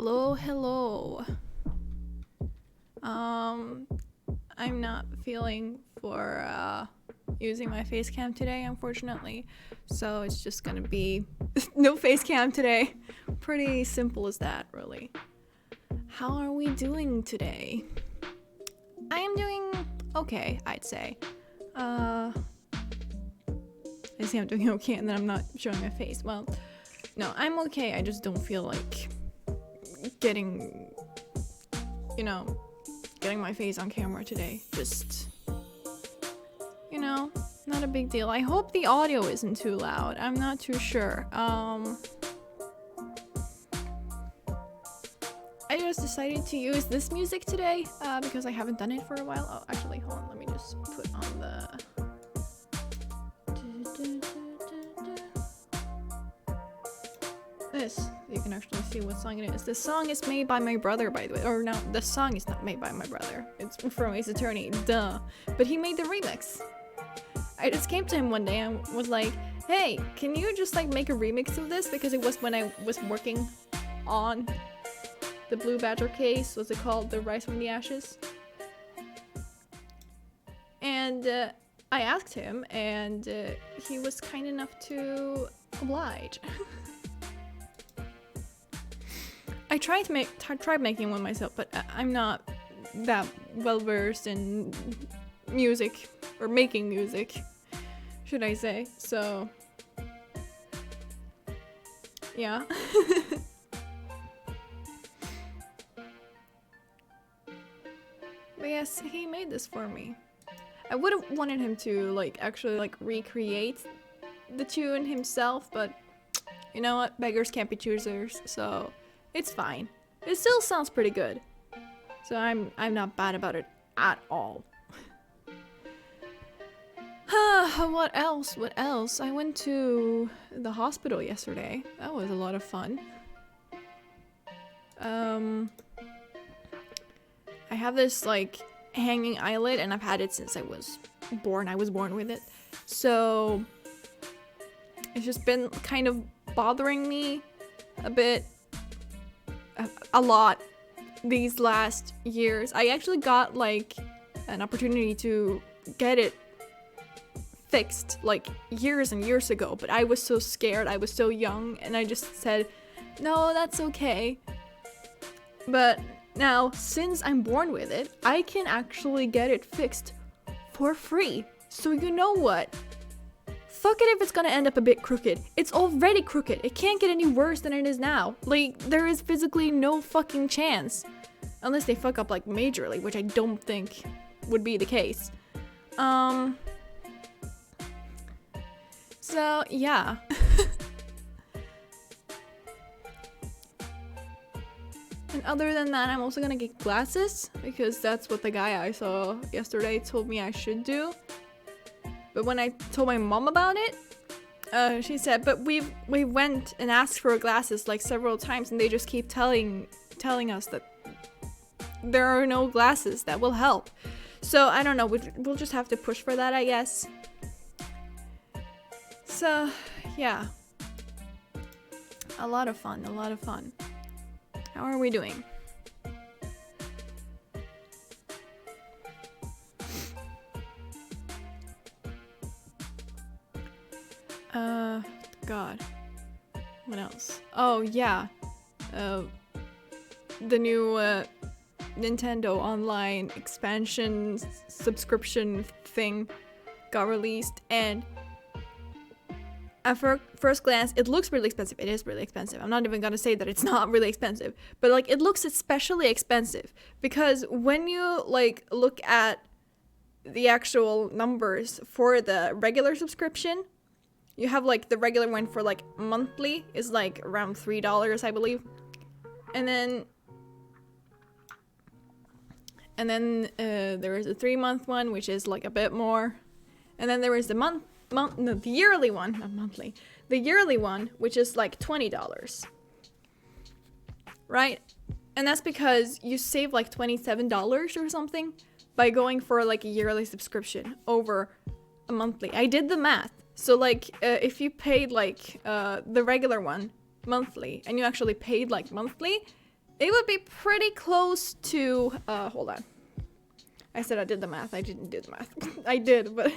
Hello, hello. I'm not feeling for using my face cam today, unfortunately. So it's just gonna be no face cam today. Pretty simple as that, really. How are we doing today? I am doing okay, I'd say. I say I'm doing okay and then I'm not showing my face. Well, no, I'm okay. I just don't feel like getting my face on camera today. Just, not a big deal. I hope the audio isn't too loud. I'm not too sure. I just decided to use this music today because I haven't done it for a while. Oh, actually, hold on. Let me just put on the... This. You can actually see what song it is. This song is made by my brother, by the way. Or no, the song is not made by my brother. It's from Ace Attorney, duh. But he made the remix. I just came to him one day and was like, hey, can you just make a remix of this? Because it was when I was working on the Blue Badger case. What's it called? The Rise from the Ashes. And I asked him, and he was kind enough to oblige. I tried making one myself, but I'm not that well versed in music, or making music, should I say. So, yeah. But yes, he made this for me. I would have wanted him to actually recreate the tune himself, but you know what? Beggars can't be choosers, so it's fine. It still sounds pretty good. So I'm not bad about it at all. What else? What else? I went to the hospital yesterday. That was a lot of fun. I have this hanging eyelid, and I've had it since I was born. I was born with it. So it's just been kind of bothering me a lot these last years. I actually got an opportunity to get it fixed years and years ago, but I was so scared. I was so young, and I just said, no, that's okay. But now, since I'm born with it, I can actually get it fixed for free. So you know what? Fuck it if it's gonna end up a bit crooked. It's already crooked. It can't get any worse than it is now. There is physically no fucking chance. Unless they fuck up majorly, which I don't think would be the case. So, yeah. And other than that, I'm also gonna get glasses, because that's what the guy I saw yesterday told me I should do. But when I told my mom about it, she said, but we went and asked for glasses several times, and they just keep telling us that there are no glasses that will help. So I don't know, we'll just have to push for that, I guess. So yeah, a lot of fun. How are we doing? God. What else? Oh, yeah. The new Nintendo Online expansion subscription thing got released, and at first glance, it looks really expensive. It is really expensive. I'm not even gonna say that it's not really expensive, but it looks especially expensive because when you look at the actual numbers for the regular subscription, you have the regular one for monthly is around $3, I believe, and then there is a 3-month one, which is a bit more, and then there is the the yearly one, not monthly, the yearly one, which is $20, right? And that's because you save $27 or something by going for a yearly subscription over a monthly. I did the math. So if you paid the regular one monthly, and you actually paid monthly, it would be pretty close to, hold on. I said I did the math. I didn't do the math. I did, but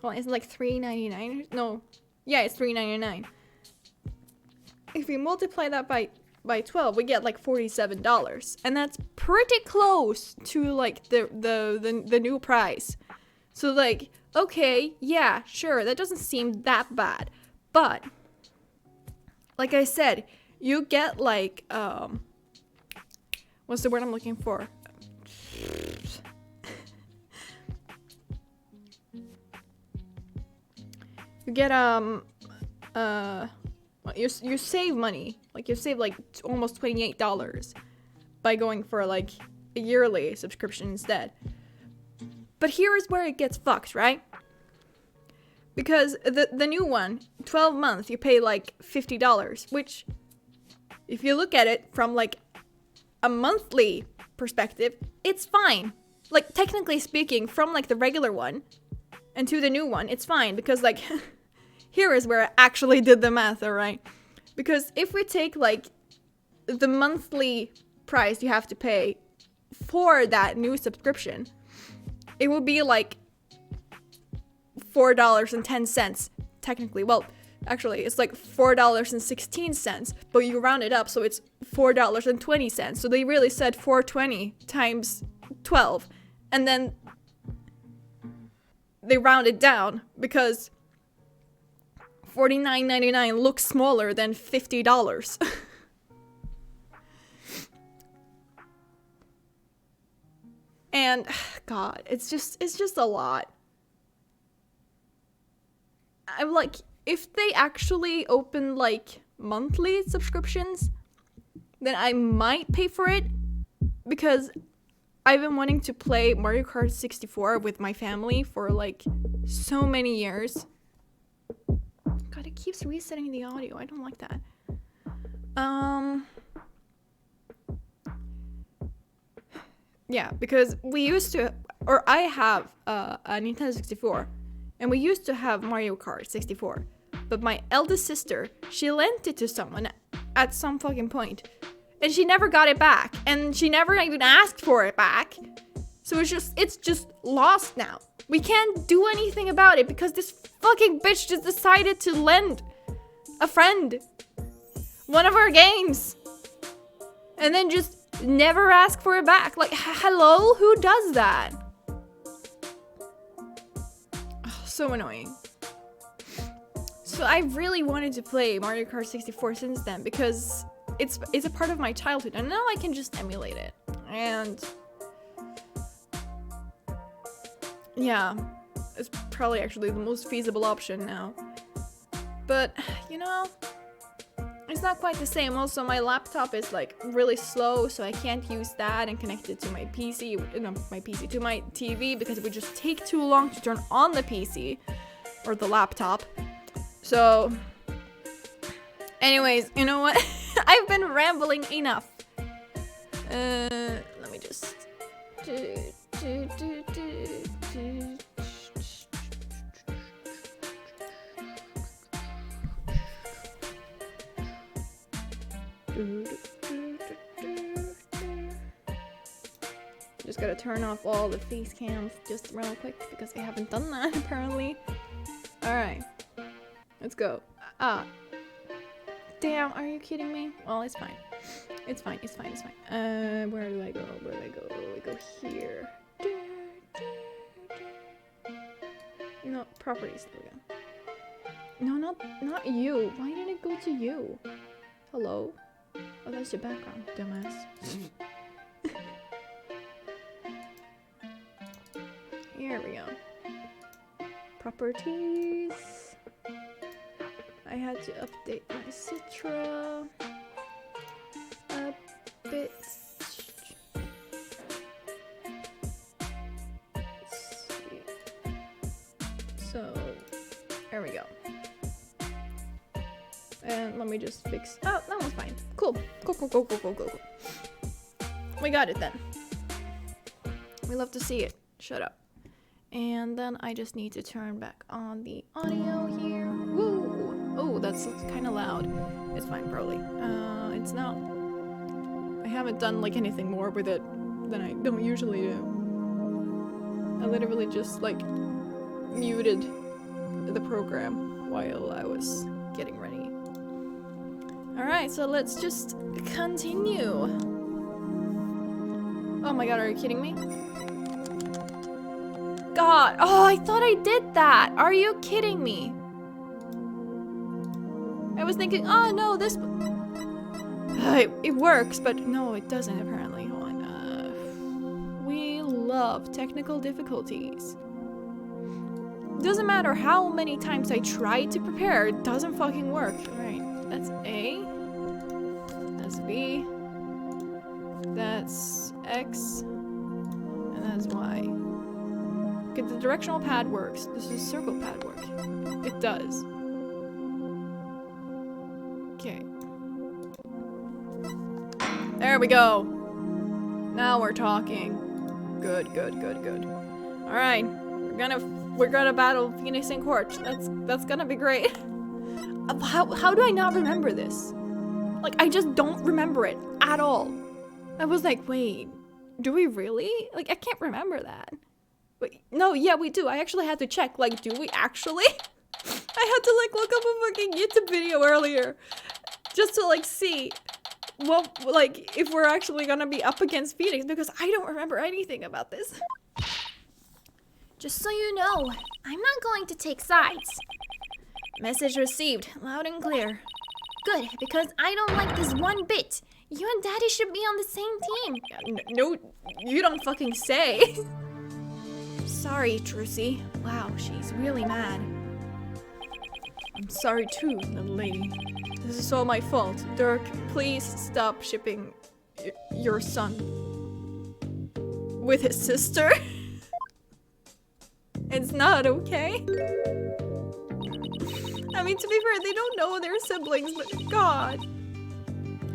hold on, it's like $3.99. No, yeah, it's $3.99. If we multiply that by 12, we get like $47, and that's pretty close to like the new price. So like, okay, yeah, sure, that doesn't seem that bad, but like I said, you get like what's the word I'm looking for? You get you save money. Like you save like almost $28 by going for like a yearly subscription instead. But here is where it gets fucked, right? Because the new one, 12 months, you pay like $50, which if you look at it from like a monthly perspective, it's fine. Like technically speaking, from like the regular one and to the new one, it's fine because like here is where I actually did the math, alright? Because if we take like the monthly price you have to pay for that new subscription, it would be like $4.10 technically. Well, actually, it's like $4.16, but you round it up, so it's $4.20. So they really said $4.20 times 12, and then they round it down because $49.99 looks smaller than $50. And God, it's just a lot. I'm like, if they actually open like monthly subscriptions, then I might pay for it, because I've been wanting to play Mario Kart 64 with my family for like so many years. God, it keeps resetting the audio. I don't like that. Yeah, because we used to, or I have a Nintendo 64, and we used to have Mario Kart 64, but my eldest sister, she lent it to someone at some fucking point, and she never got it back, and she never even asked for it back, so it's just lost now. We can't do anything about it because this fucking bitch just decided to lend a friend one of our games, and then just never ask for it back. Like, hello? Who does that? Oh, so annoying. So I really wanted to play Mario Kart 64 since then, because it's a part of my childhood, and now I can just emulate it. And yeah, it's probably actually the most feasible option now. But, you know, it's not quite the same. Also, my laptop is like really slow, so I can't use that and connect it to my PC, to my TV, because it would just take too long to turn on the PC or the laptop. So, anyways, you know what? I've been rambling enough. Let me just just gotta turn off all the face cams just real quick, because I haven't done that apparently. Alright, let's go. Damn, are you kidding me? Well, it's fine. It's fine. Where do I go? I go here. No, properties. There we go. No, not you. Why did it go to you? Hello? Oh, that's your background, dumbass. Here we go. Properties. I had to update my Citra a bit. Let's see. So, there we go. And let me just fix. Oh, that one's fine. Cool. Cool. We got it then. We love to see it. Shut up. And then I just need to turn back on the audio here. Woo! Oh, that's kind of loud. It's fine, probably. It's not. I haven't done like anything more with it than I don't usually do. I literally just like muted the program while I was getting ready. Alright, so let's just continue. Oh my god, are you kidding me? God, oh, I thought I did that. Are you kidding me? I was thinking, oh no, this... it works, but no, it doesn't apparently. Hold on. We love technical difficulties. Doesn't matter how many times I try to prepare, it doesn't fucking work. Alright, that's A. That's B. That's X. And that's Y. Okay, the directional pad works. Does the circle pad work? It does. Okay. There we go. Now we're talking. Good, good, good, good. Alright. We're gonna battle Phoenix and Quartz. That's gonna be great. How do I not remember this? Like, I just don't remember it at all. I was like, wait, do we really? Like, I can't remember that. Wait, no, yeah, we do. I actually had to check. Like, do we actually? I had to, like, look up a fucking YouTube video earlier. Just to, like, see what, like, if we're actually gonna be up against Phoenix. Because I don't remember anything about this. Just so you know, I'm not going to take sides. Message received, loud and clear. Good, because I don't like this one bit. You and Daddy should be on the same team. No, you don't fucking say. Sorry, Trucy. Wow, she's really mad. I'm sorry too, little lady. This is all my fault. Dirk, please stop shipping your son with his sister. It's not okay. I mean, to be fair, they don't know they're siblings, but God.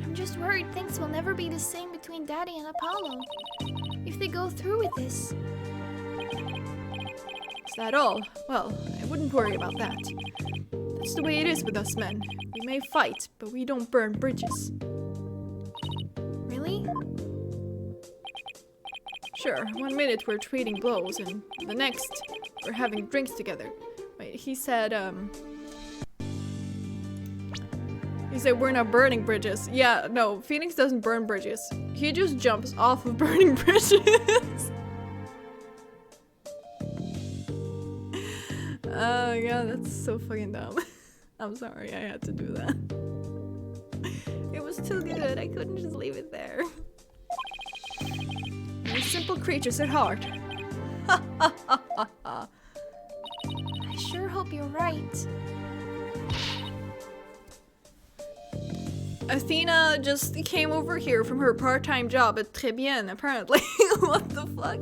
I'm just worried things will never be the same between Daddy and Apollo. If they go through with this. Is that all? Well, I wouldn't worry about that. That's the way it is with us men. We may fight, but we don't burn bridges. Really? Sure, 1 minute we're trading blows, and the next we're having drinks together. Wait, he said we're not burning bridges. Yeah, no, Phoenix doesn't burn bridges. He just jumps off of burning bridges. Oh yeah, that's so fucking dumb. I'm sorry, I had to do that. It was too good, I couldn't just leave it there. We're simple creatures at heart. I sure hope you're right. Athena just came over here from her part-time job at Très Bien, apparently. What the fuck?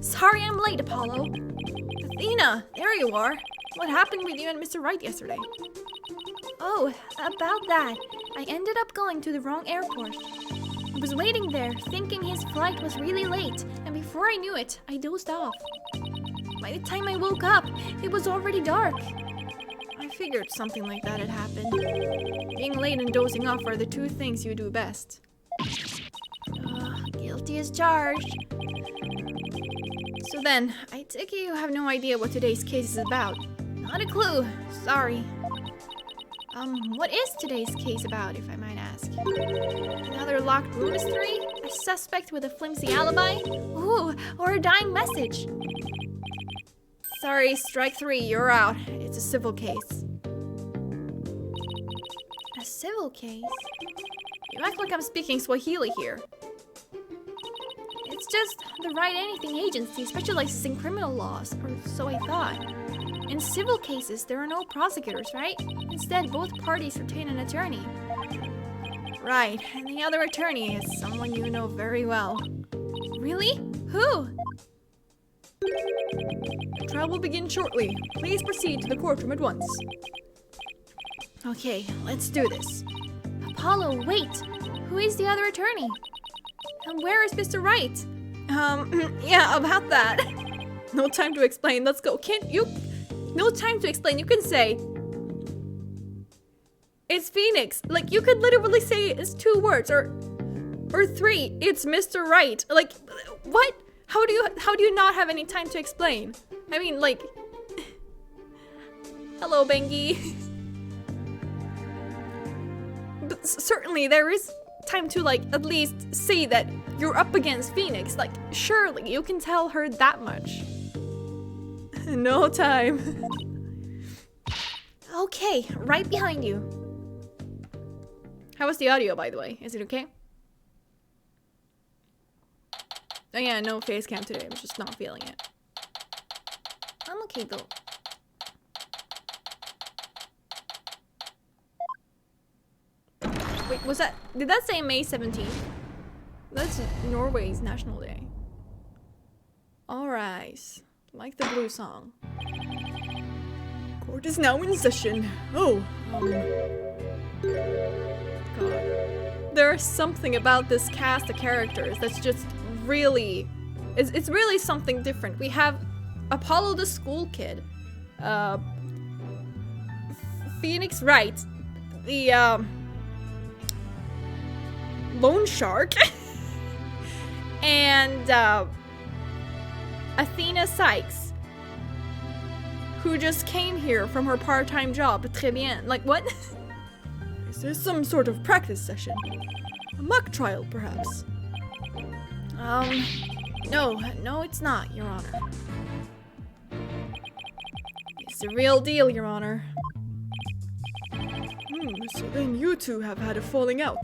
Sorry I'm late, Apollo. Athena, there you are. What happened with you and Mr. Wright yesterday? Oh, about that. I ended up going to the wrong airport. I was waiting there, thinking his flight was really late, and before I knew it, I dozed off. By the time I woke up, it was already dark. I figured something like that had happened. Being late and dozing off are the two things you do best. Guilty as charged. So then, I take it you have no idea what today's case is about. Not a clue. Sorry. What is today's case about, if I might ask? Another locked room mystery? A suspect with a flimsy alibi? Ooh, or a dying message. Sorry, strike 3, you're out. It's a civil case. A civil case? You act like I'm speaking Swahili here. It's just the Wright Anything agency specializes in criminal laws, or so I thought. In civil cases, there are no prosecutors, right? Instead, both parties retain an attorney. Right, and the other attorney is someone you know very well. Really? Who? The trial will begin shortly. Please proceed to the courtroom at once. Okay, let's do this. Apollo, wait! Who is the other attorney? And where is Mr. Wright? Yeah, about that. No time to explain, let's go. Can't you... No time to explain, you can say... It's Phoenix. Like, you could literally say it's 2 words, or... Or 3, it's Mr. Right. Like, what? How do you not have any time to explain? I mean, like, hello, Bengi. But certainly there is time to, like, at least say that you're up against Phoenix. Like, surely you can tell her that much. No time. Okay, right behind you. How was the audio, by the way? Is it okay? Oh yeah, no face cam today. I'm just not feeling it. I'm okay though. Wait, was that... Did that say May 17th? That's Norway's National Day. Alright. Like the blue song. Court is now in session. Oh, God. There's something about this cast of characters that's just really... It's really something different. We have Apollo the school kid. Phoenix Wright. The, loan shark. And, Athena Sykes. Who just came here from her part-time job. Très bien. Like, what? Is this some sort of practice session? A mock trial, perhaps? No, it's not, Your Honor. It's the real deal, Your Honor. So then you two have had a falling out.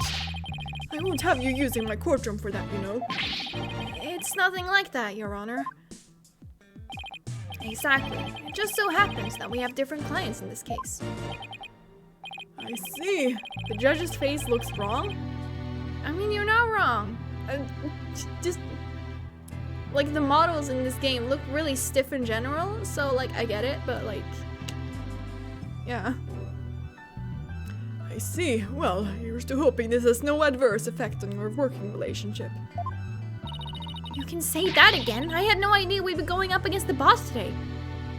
I won't have you using my courtroom for that, you know. It's nothing like that, Your Honor. Exactly. It just so happens that we have different clients in this case. I see. The judge's face looks wrong. I mean, you're not wrong. Just... Like, the models in this game look really stiff in general, so, like, I get it, but, like... Yeah. I see. Well, here's to hoping this has no adverse effect on your working relationship. You can say that again. I had no idea we'd be going up against the boss today.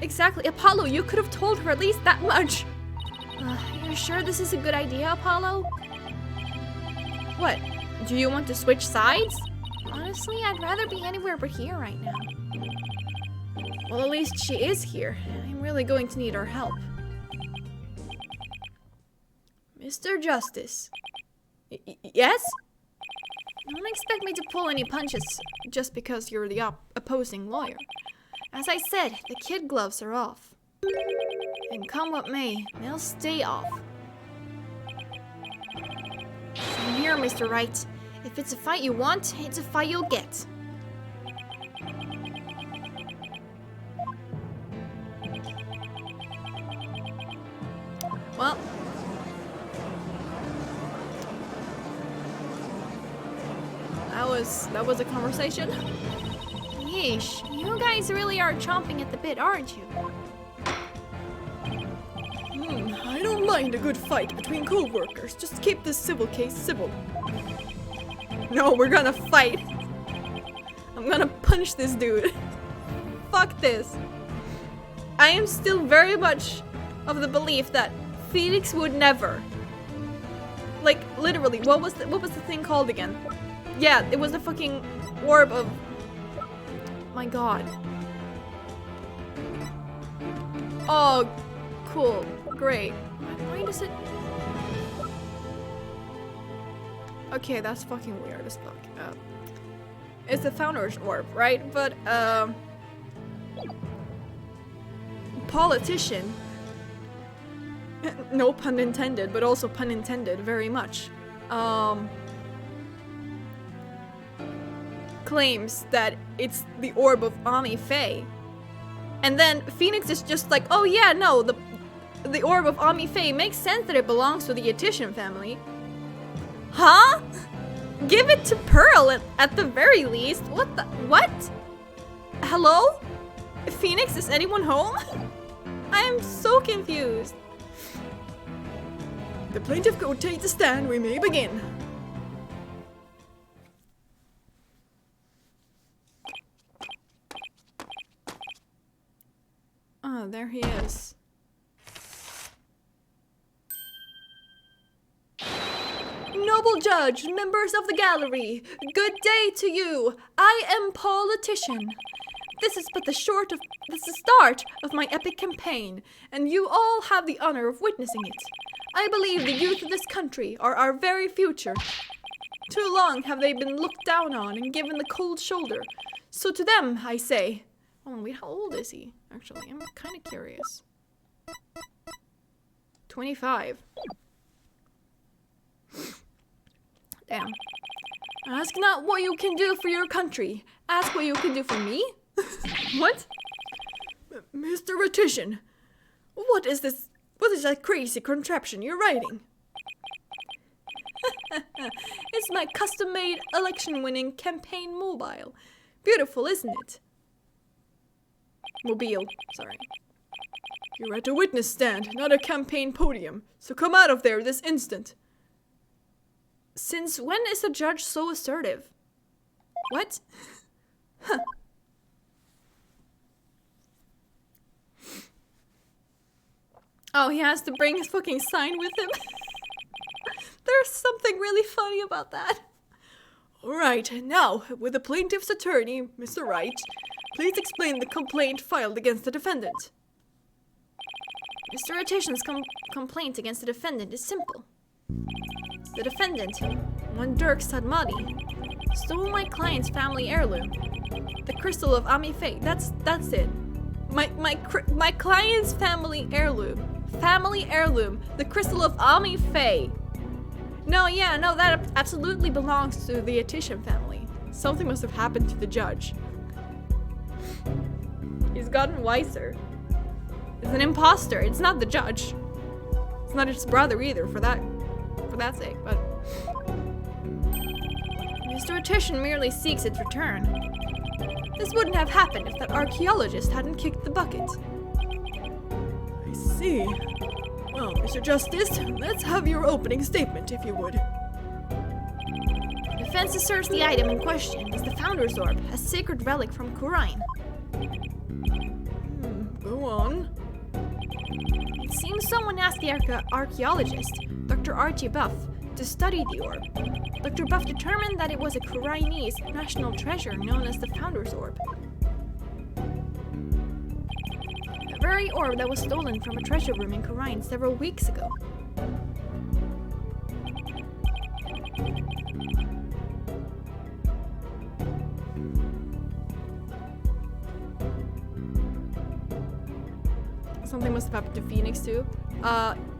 Exactly. Apollo, you could have told her at least that much. You're sure this is a good idea, Apollo? What? Do you want to switch sides? Honestly, I'd rather be anywhere but here right now. Well, at least she is here. I'm really going to need her help. Mr. Justice. Yes? Don't expect me to pull any punches just because you're the opposing lawyer. As I said, the kid gloves are off. And come what may, they'll stay off. Same here, Mr. Wright. If it's a fight you want, it's a fight you'll get. Well, that was a conversation. Yeesh, you guys really are chomping at the bit, aren't you? I don't mind a good fight between co-workers. Just keep this civil case civil. No, we're gonna fight. I'm gonna punch this dude. Fuck this. I am still very much of the belief that Phoenix would never. Like, literally, what was the thing called again? Yeah, it was the fucking orb of... My god. Oh, cool. Great. Why does it... Okay, that's fucking weird as fuck. It's the Founder's orb, right? But, politician. No pun intended, but also pun intended very much. Claims that it's the orb of Ami Faye. And then Phoenix is just like, oh yeah, no, the orb of Ami Faye makes sense that it belongs to the Etitian family. Huh? Give it to Pearl at the very least. What? Hello? Phoenix, is anyone home? I am so confused. The plaintiff could take the stand, we may begin. Oh, there he is. Noble Honorable Judge, members of the gallery, good day to you. I am politician. This is but the start of my epic campaign, and you all have the honor of witnessing it. I believe the youth of this country are our very future. Too long have they been looked down on and given the cold shoulder. So to them, I say... Oh, wait, how old is he? Actually, I'm kind of curious. 25. Damn. Ask not what you can do for your country. Ask what you can do for me? What? Mr. Retition, what is this? What is that crazy contraption you're writing? It's my custom-made election-winning campaign mobile. Beautiful, isn't it? Mobile, sorry. You're at a witness stand, not a campaign podium, so come out of there this instant. Since when is a judge so assertive? What? Huh. Oh, he has to bring his fucking sign with him? There's something really funny about that. Alright, now, with the plaintiff's attorney, Mr. Wright, please explain the complaint filed against the defendant. Mr. Retition's complaint against the defendant is simple. The defendant, one Dirk Sadmadi, stole my client's family heirloom, the crystal of Ami Faye. That's it. My client's family heirloom. Family heirloom, the crystal of Ami Faye. No, that absolutely belongs to the Etitian family. Something must have happened to the judge. He's gotten wiser. It's an imposter. It's not the judge. It's not his brother either, for that sake, but... Mr. Etitian merely seeks its return. This wouldn't have happened if that archaeologist hadn't kicked the bucket. I see. Well, Mr. Justice, let's have your opening statement, if you would. Defense asserts the item in question is the Founder's Orb, a sacred relic from Khura'in. Go on. It seems someone asked the archaeologist, Dr. Archie Buff, to study the orb. Dr. Buff determined that it was a Khura'inese national treasure known as the Founder's Orb. The very orb that was stolen from a treasure room in Khura'in several weeks ago. Something must have happened to Phoenix too.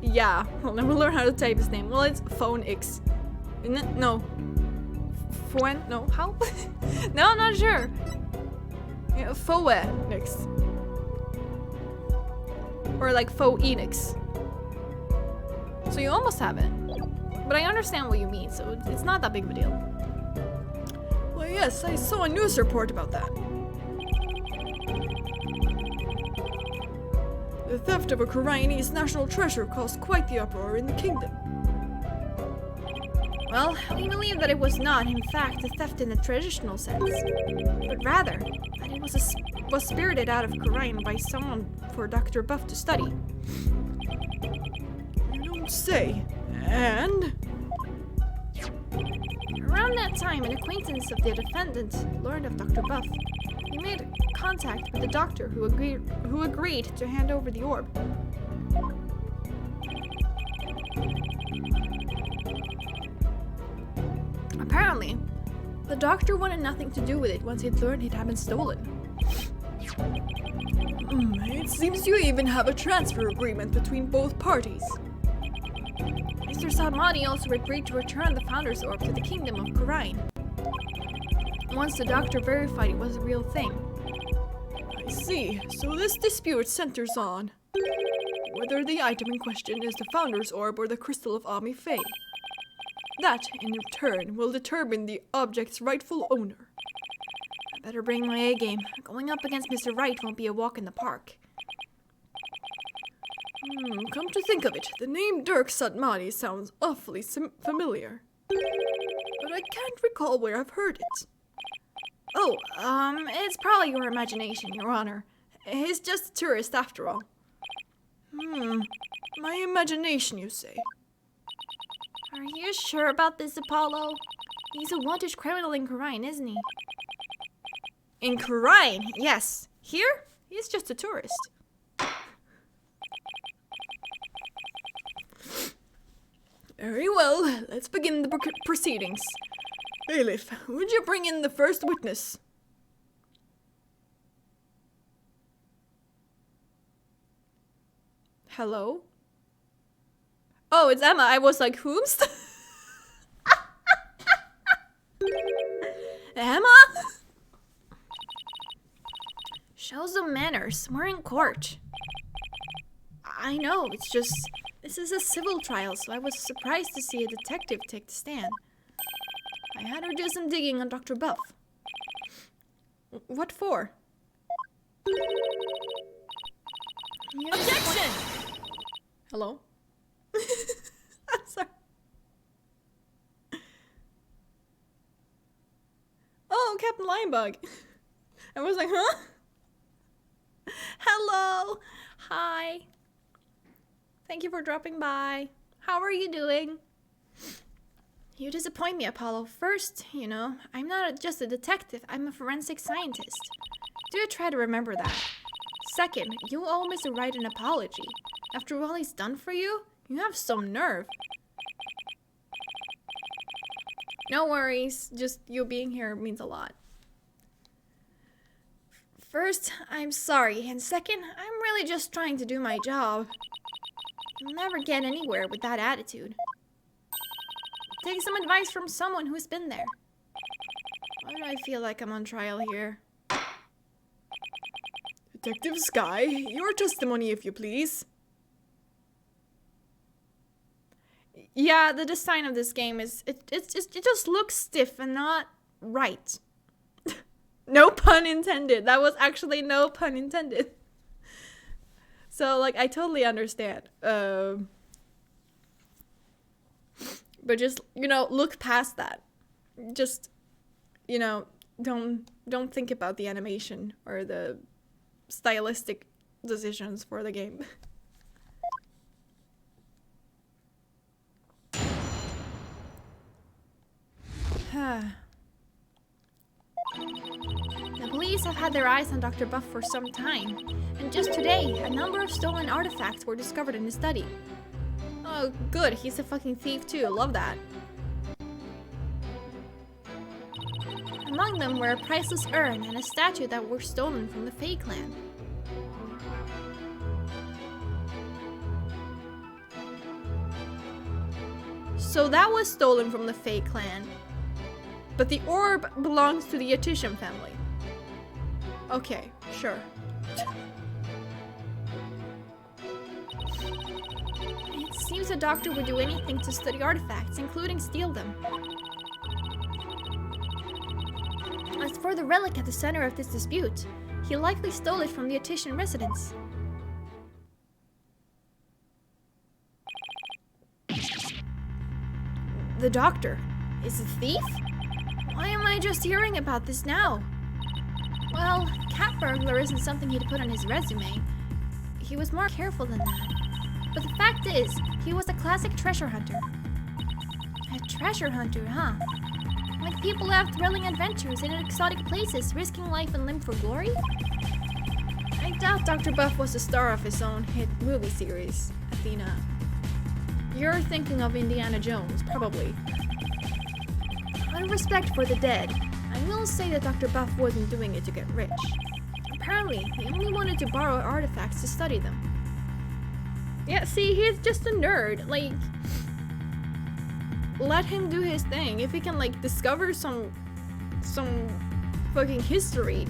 Yeah. I'll never learn how to type his name. Well, it's Phoenix. Isn't it? No. No, how? No, I'm not sure. Yeah, Phoenix. Or like Phoenix. So you almost have it. But I understand what you mean, so it's not that big of a deal. Well, yes, I saw a news report about that. The theft of a Khura'inese national treasure caused quite the uproar in the kingdom. Well, we believe that it was not, in fact, a theft in the traditional sense, but rather that it was spirited out of Khura'in by someone for Dr. Buff to study. You don't say. And? Around that time, an acquaintance of the defendant learned of Dr. Buff. He made contact with the doctor who agreed to hand over the orb. Apparently, the doctor wanted nothing to do with it once he'd learned it had been stolen. It seems you even have a transfer agreement between both parties. Mr. Sadmadi also agreed to return the Founder's Orb to the kingdom of Khura'in once the doctor verified it was a real thing. I see. So this dispute centers on whether the item in question is the Founder's Orb or the Crystal of Ami Faye. That, in turn, will determine the object's rightful owner. I better bring my A game. Going up against Mr. Wright won't be a walk in the park. Come to think of it, the name Dirk Sadmadi sounds awfully familiar. But I can't recall where I've heard it. Oh, it's probably your imagination, Your Honor. He's just a tourist after all. My imagination, you say? Are you sure about this, Apollo? He's a wanted criminal in Khura'in, isn't he? In Khura'in, yes. Here, he's just a tourist. Very well, let's begin the proceedings. Bailiff, would you bring in the first witness? Hello? Oh, it's Emma. I was like, whomst? Emma? Show some manners. We're in court. I know, it's just... This is a civil trial, so I was surprised to see a detective take the stand. I had her do some digging on Dr. Buff. What for? Objection! Hello? I'm sorry. Oh, Captain Linebug. I was like, huh? Hello. Hi. Thank you for dropping by. How are you doing? You disappoint me, Apollo. First, you know, I'm not just a detective. I'm a forensic scientist. Do try to remember that. Second, you owe Mr. Wright an apology. After all he's done for you, you have some nerve. No worries. Just you being here means a lot. First, I'm sorry. And second, I'm really just trying to do my job. You'll never get anywhere with that attitude. Take some advice from someone who's been there. Why do I feel like I'm on trial here? Detective Sky, your testimony if you please. Yeah, the design of this game is, it just looks stiff and not right. No pun intended. That was actually no pun intended. So, like, I totally understand. But just, you know, look past that. Just, you know, don't think about the animation or the stylistic decisions for the game. The police have had their eyes on Dr. Buff for some time, and just today, a number of stolen artifacts were discovered in his study. Oh, good. He's a fucking thief too. Love that. Among them were a priceless urn and a statue that were stolen from the Fae clan. So that was stolen from the Fae clan. But the orb belongs to the Atisham family. Okay, sure. It seems the doctor would do anything to study artifacts, including steal them. As for the relic at the center of this dispute, he likely stole it from the Atishan residence. The doctor is a thief? Why am I just hearing about this now? Well, cat burglar isn't something he'd put on his resume. He was more careful than that. But the fact is, he was a classic treasure hunter. A treasure hunter, huh? Like people who have thrilling adventures in exotic places, risking life and limb for glory? I doubt Dr. Buff was the star of his own hit movie series, Athena. You're thinking of Indiana Jones, probably. Out of respect for the dead, I will say that Dr. Buff wasn't doing it to get rich. Apparently, he only wanted to borrow artifacts to study them. Yeah, see, he's just a nerd. Like, let him do his thing. If he can, like, discover some fucking history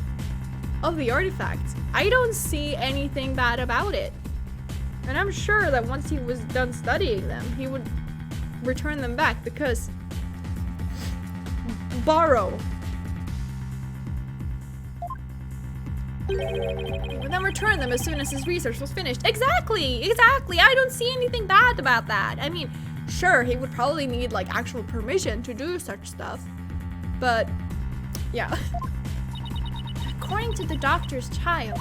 of the artifacts, I don't see anything bad about it. And I'm sure that once he was done studying them, he would return them back because borrow. He would then return them as soon as his research was finished. Exactly! I don't see anything bad about that. I mean, sure, he would probably need like actual permission to do such stuff. But, yeah. According to the doctor's child,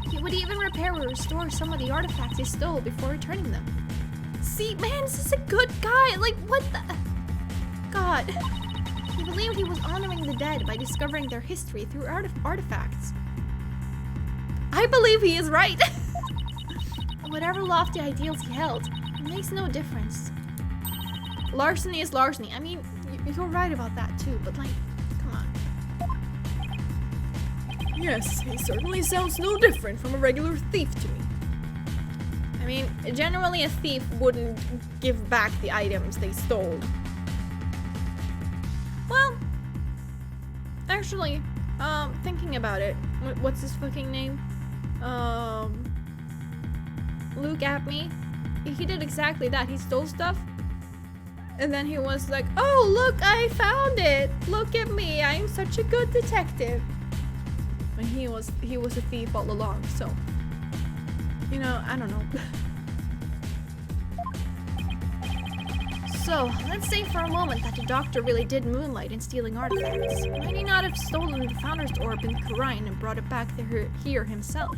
he would even repair or restore some of the artifacts he stole before returning them. See, man, this is a good guy. Like, what the? God. He believed he was honoring the dead by discovering their history through artifacts. I believe he is right. Whatever lofty ideals he held, it makes no difference. Larceny is larceny. I mean, you're right about that too, but like, come on. Yes, he certainly sounds no different from a regular thief to me. I mean, generally a thief wouldn't give back the items they stole. Well, actually, thinking about it, what's his fucking name? Luke at me. He did exactly that. He stole stuff, and then he was like, "Oh, look, I found it! Look at me! I'm such a good detective." And he was a thief all along. So, you know, I don't know. So, let's say for a moment that the doctor really did moonlight in stealing artifacts. Might he not have stolen the Founder's Orb in Khura'in and brought it back here himself?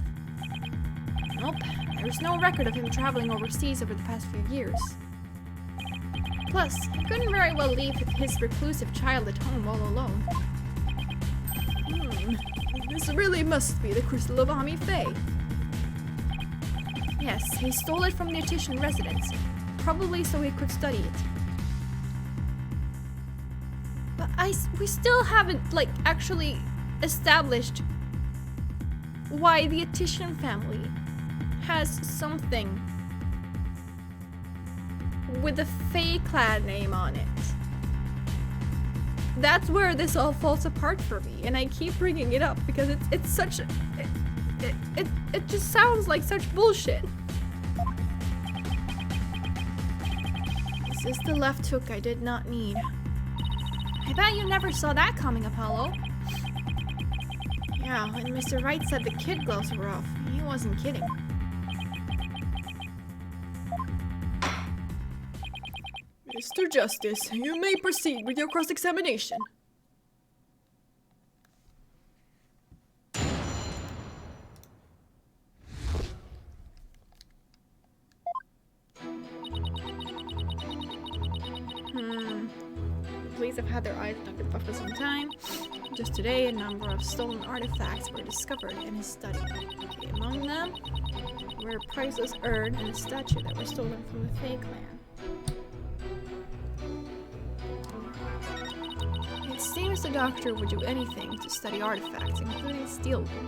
Nope, there's no record of him traveling overseas over the past few years. Plus, he couldn't very well leave his reclusive child at home all alone. This really must be the Crystal of Ami Faye. Yes, he stole it from the Titian residence, probably so he could study it. But we still haven't, like, actually established why the Titian family has something with the Faye clan name on it. That's where this all falls apart for me, and I keep bringing it up because it's such it just sounds like such bullshit. This is the left hook I did not need. I bet you never saw that coming, Apollo. Yeah, and Mr. Wright said the kid gloves were off. He wasn't kidding. Mr. Justice, you may proceed with your cross-examination. The police have had their eyes on Dr. Buff for some time. Just today, a number of stolen artifacts were discovered in his study. Okay, among them were a priceless urn and a statue that were stolen from the Faye clan. It seems the doctor would do anything to study artifacts, including steal them.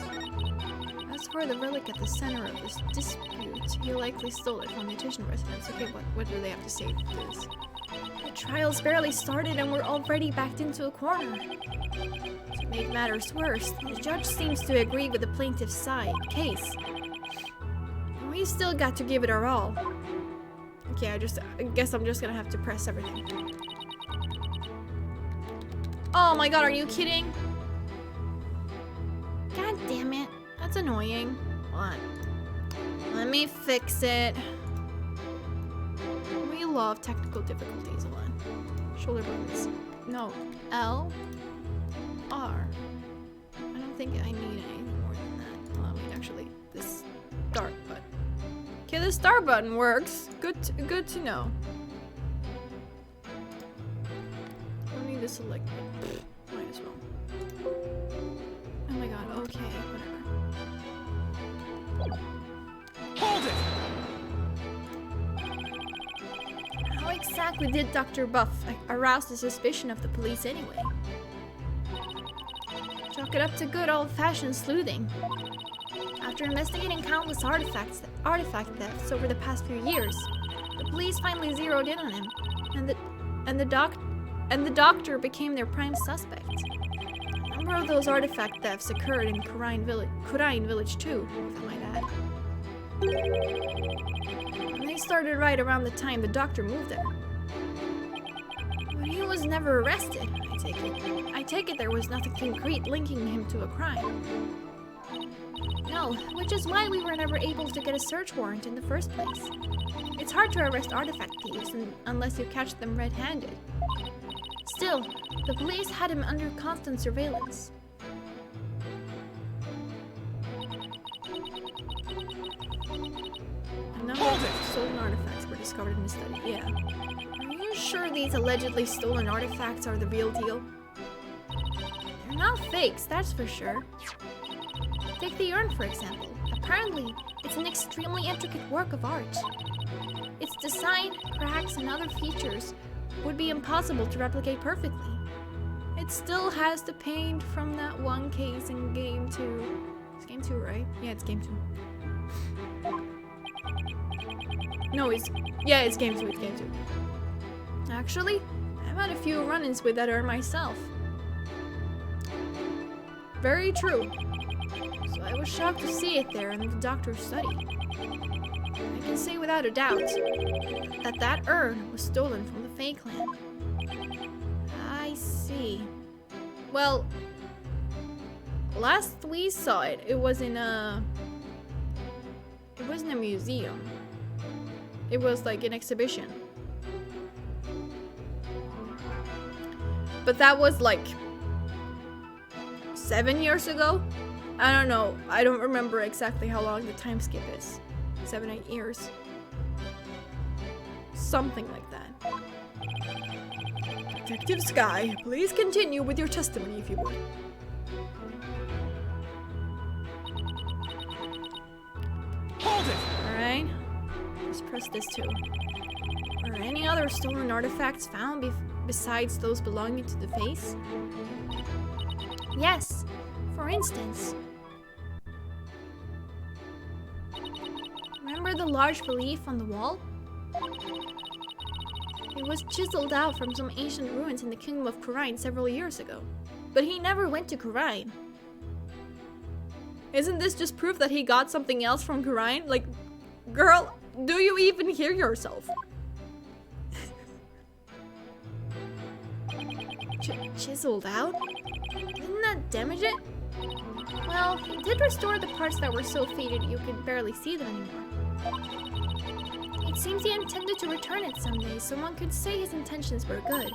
As for the relic at the center of this dispute, he likely stole it from the Titian residence. Okay, what do they have to say to this? The trial's barely started and we're already backed into a corner. To make matters worse, the judge seems to agree with the plaintiff's case. We still got to give it our all. Okay, I guess I'm just gonna have to press everything. Oh my god, are you kidding? God damn it. That's annoying. Hold on. Let me fix it. We love technical difficulties. Hold on. Shoulder buttons. No. L. R. I don't think I need anything more than that. Hold on, wait, actually. This start button. Okay, the start button works. Good to know. Don't need to select it. Might as well. Oh my god, okay, whatever. Hold it! How exactly did Dr. Buff arouse the suspicion of the police anyway? Chalk it up to good old-fashioned sleuthing. After investigating countless artifact thefts over the past few years, the police finally zeroed in on him, and the doctor became their prime suspect. A number of those artifact thefts occurred in Khura'in village too, if I might add. And they started right around the time the doctor moved there. But he was never arrested, I take it. I take it there was nothing concrete linking him to a crime. No, which is why we were never able to get a search warrant in the first place. It's hard to arrest artifact thieves unless you catch them red-handed. Still, the police had him under constant surveillance. A number of stolen artifacts were discovered in the study. Yeah. Are you sure these allegedly stolen artifacts are the real deal? They're not fakes, that's for sure. Take the urn, for example. Apparently, it's an extremely intricate work of art. Its design, cracks, and other features would be impossible to replicate perfectly. It still has the paint from that one case in Game 2. It's Game 2, right? Yeah, it's Game 2. No, it's Game 2, it's Game 2. Actually, I've had a few run-ins with that urn myself. Very true. So I was shocked to see it there in the doctor's study. I can say without a doubt that that urn was stolen from the Fae clan. I see. Well, last we saw it, it was in a museum. It was like an exhibition. But that was like 7 years ago? I don't know. I don't remember exactly how long the time skip is. 7, 8 years. Something like that. Detective Sky, please continue with your testimony if you would. Hold it! Alright. Let's press this too. Are any other stolen artifacts found besides those belonging to the face? Yes, for instance. Remember the large relief on the wall? It was chiseled out from some ancient ruins in the kingdom of Kurine several years ago. But he never went to Kurine. Isn't this just proof that he got something else from Kurine? Like, girl, do you even hear yourself? Chiseled out? Didn't that damage it? Well, it did restore the parts that were so faded you could barely see them anymore. It seems he intended to return it someday, so one could say his intentions were good.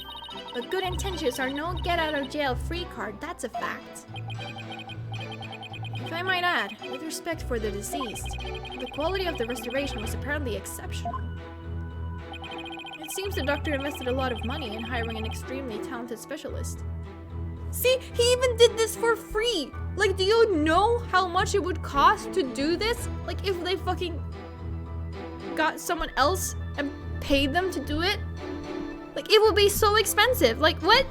But good intentions are no get-out-of-jail-free card, that's a fact. If I might add, with respect for the deceased, the quality of the restoration was apparently exceptional. It seems the doctor invested a lot of money in hiring an extremely talented specialist. See, he even did this for free! Like, do you know how much it would cost to do this? Like, if they fucking got someone else and paid them to do it? Like, it would be so expensive. Like, what?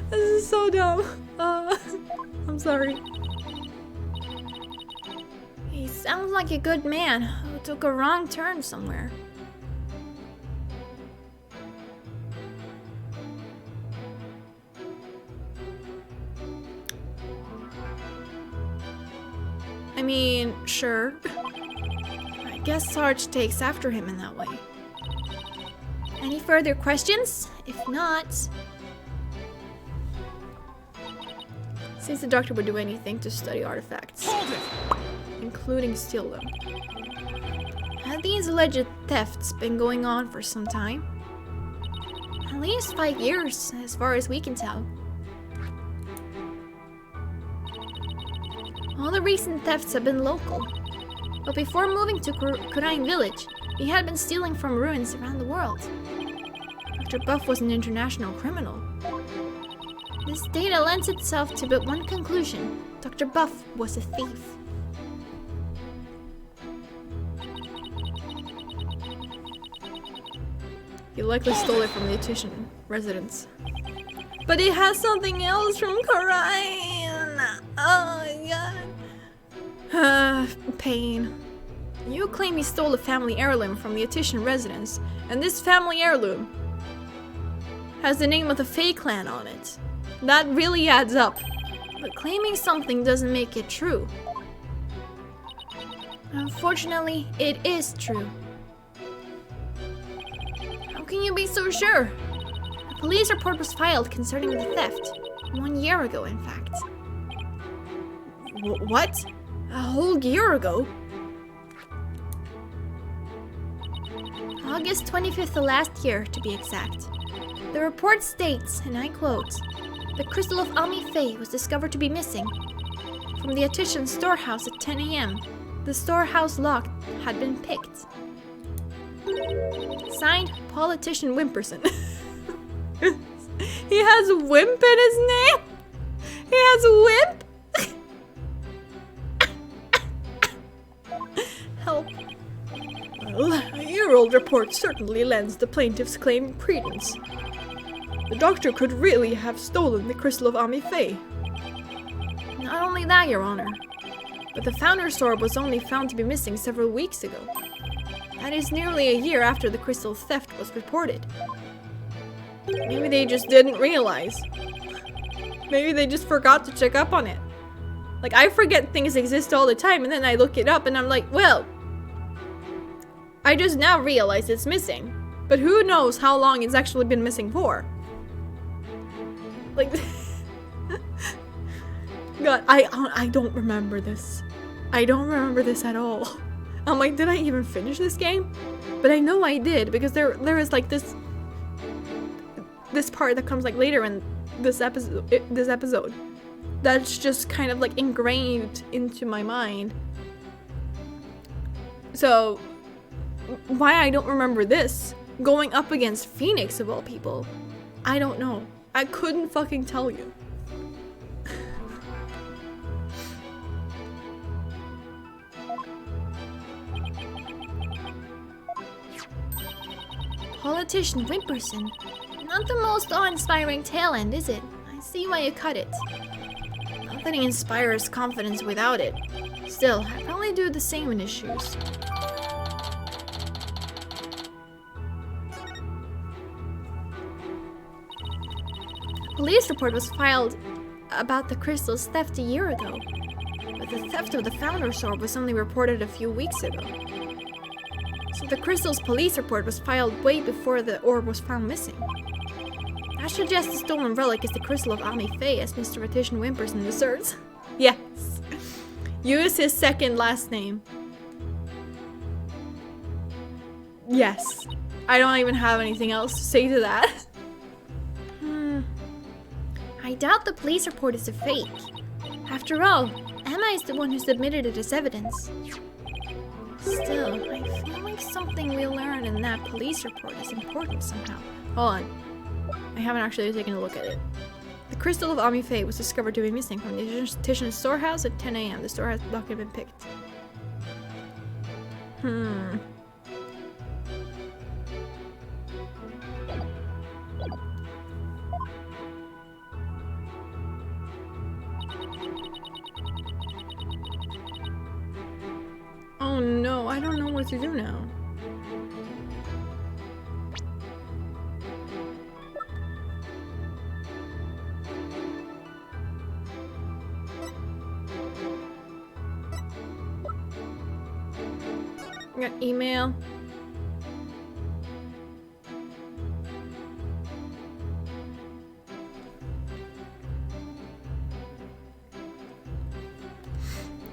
This is so dumb. I'm sorry. He sounds like a good man who took a wrong turn somewhere. I mean, sure. I guess Sarge takes after him in that way. Any further questions? If not... Since the doctor would do anything to study artifacts, Hold it! including steal them. Have these alleged thefts been going on for some time? At least 5 years, as far as we can tell. All the recent thefts have been local. But before moving to Kurine village, he had been stealing from ruins around the world. Dr. Buff was an international criminal. This data lends itself to but one conclusion. Dr. Buff was a thief. He likely stole it from the Etitian residence. But it has something else from Kurine! Oh my god. Pain. You claim he stole a family heirloom from the Etitian residence, and this family heirloom has the name of the Fae clan on it. That really adds up. But claiming something doesn't make it true. Unfortunately, it is true. How can you be so sure? A police report was filed concerning the theft. 1 year ago, in fact. What? A whole year ago? August 25th of last year, to be exact. The report states, and I quote, "The crystal of Ami Fae was discovered to be missing. from the Attition storehouse at 10 a.m. The storehouse lock had been picked. Signed, Politician Wimperson. He has Wimp in his name? He has Wimp? Help. Well, a year-old report certainly lends the plaintiff's claim credence. The doctor could really have stolen the crystal of Ami-Fae. Not only that, Your Honor, But the Founder's Orb was only found to be missing several weeks ago. That is nearly a year after the crystal theft was reported. Maybe they just didn't realize. Maybe they just forgot to check up on it. Like, I forget things exist all the time, and then I look it up and I'm like, well, I just now realized it's missing. But who knows how long it's actually been missing for? Like, God, I don't remember this. I don't remember this at all. I'm like, did I even finish this game? But I know I did, because there is like this part that comes like later in this episode that's just kind of like ingrained into my mind. So why I don't remember this going up against Phoenix of all people, I don't know. I couldn't fucking tell you. Politician Wimperson. Not the most awe-inspiring tail end, is it? I see why you cut it. Nothing inspires confidence without it. Still, I'd probably do the same in his shoes. A police report was filed about the crystal's theft a year ago. But the theft of the Founder's Orb was only reported a few weeks ago. So the crystal's police report was filed way before the orb was found missing. That suggests the stolen relic is the crystal of Ami-Fae, as Mr. Attition Wimperson asserts. Yes. Use his second last name. Yes. I don't even have anything else to say to that. I doubt the police report is a fake. After all, Emma is the one who submitted it as evidence. Still, I feel like something we learned in that police report is important somehow. Hold on. I haven't actually taken a look at it. The crystal of Ami-Fae was discovered to be missing from the Titian storehouse at 10 a.m. The storehouse lock had been picked. Oh no, I don't know what to do now. I got email.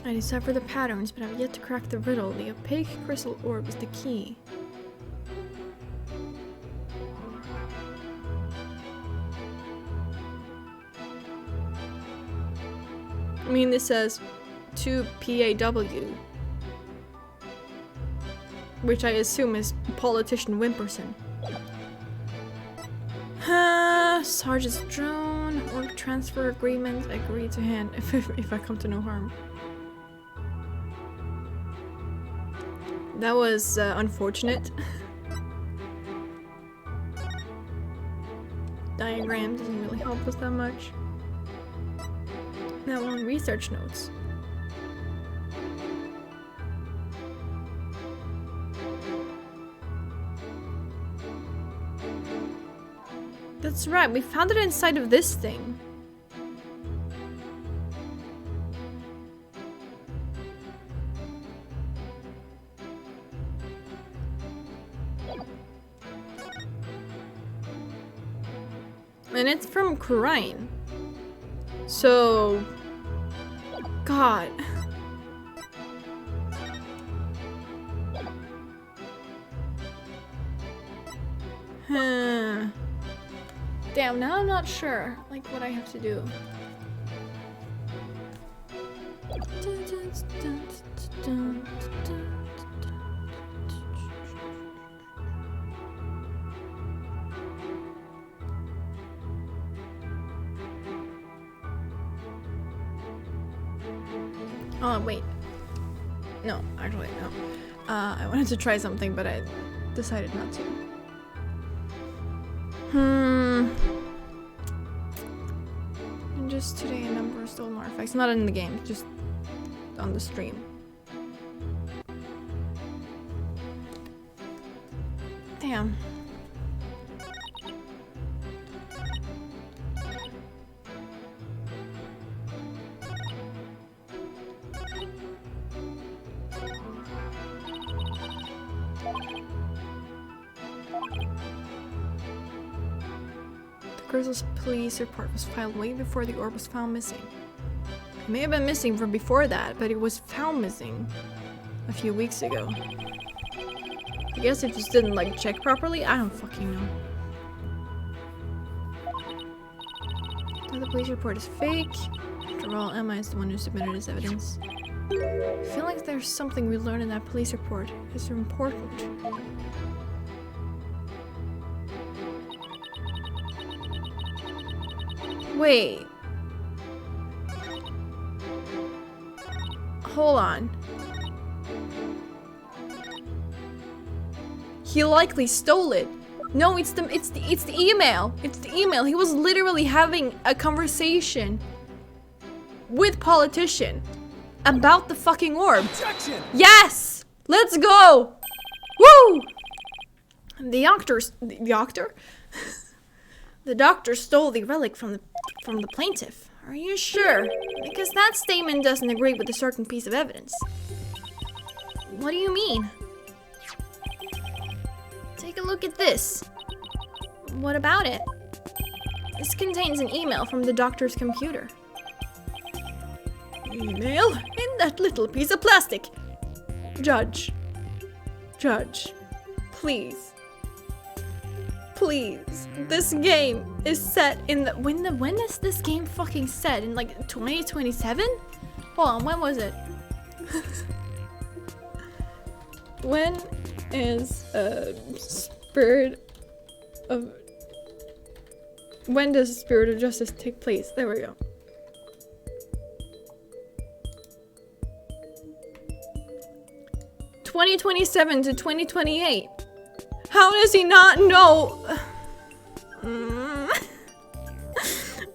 I decipher the patterns, but I've yet to crack the riddle. The opaque crystal orb is the key. I mean, this says to PAW, which I assume is Politician Wimperson. Sarge's drone or transfer agreement. Agree to hand if I come to no harm. That was unfortunate. Diagram doesn't really help us that much. That one, research notes. That's right, we found it inside of this thing. And it's from Crine. So... God. Damn, now I'm not sure, like, what I have to do. Oh, wait. No, actually, no. I wanted to try something, but I decided not to. And just today, a number of stolen artifacts. Not in the game, just on the stream. Damn. The girl's police report was filed way before the orb was found missing. It may have been missing from before that, but it was found missing a few weeks ago. I guess it just didn't like check properly. I don't fucking know. So the police report is fake. After all, Emma is the one who submitted his evidence. I feel like there's something we learned in that police report that's important. Wait. Hold on. He likely stole it. No, it's the email. It's the email. He was literally having a conversation with politician about the fucking orb. Objection! Yes! Let's go! Woo! The doctor stole the relic from the plaintiff. Are you sure? Because that statement doesn't agree with a certain piece of evidence. What do you mean? Take a look at this. What about it? This contains an email from the doctor's computer. Email in that little piece of plastic. Judge, please. Please. This game is set in the when is this game fucking set? In like 2027? Hold on, when was it? When is when does Spirit of Justice take place? There we go. (2027 to 2028). How does he not know?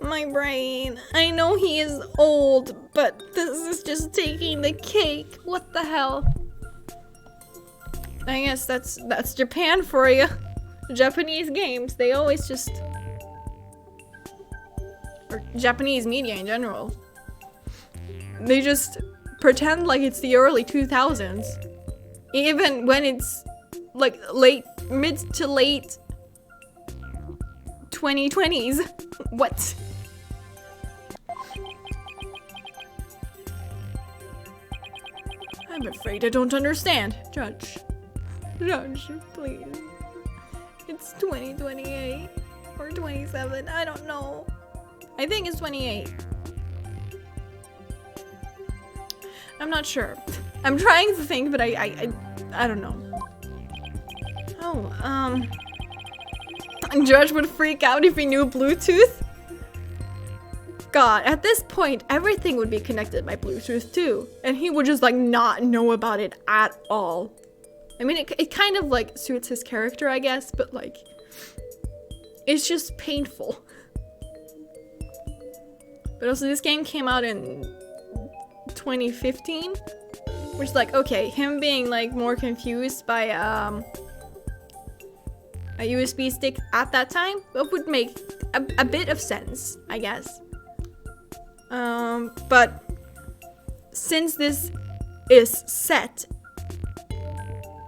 My brain. I know he is old, but this is just taking the cake. What the hell? I guess that's Japan for you. Japanese games, they always just... Or Japanese media in general. They just pretend like it's the early 2000s. Even when it's like mid to late 2020s. What? I'm afraid I don't understand. Judge, please. It's 2028 or 27. I don't know. I think it's 28. I'm not sure. I'm trying to think, but I don't know. Oh, Judge would freak out if he knew Bluetooth. God, at this point, everything would be connected by Bluetooth too, and he would just like not know about it at all. I mean, it kind of like suits his character, I guess, but like, it's just painful. But also, this game came out in 2015, which is like, okay, him being like more confused by a USB stick at that time, that would make a bit of sense, I guess. But since this is set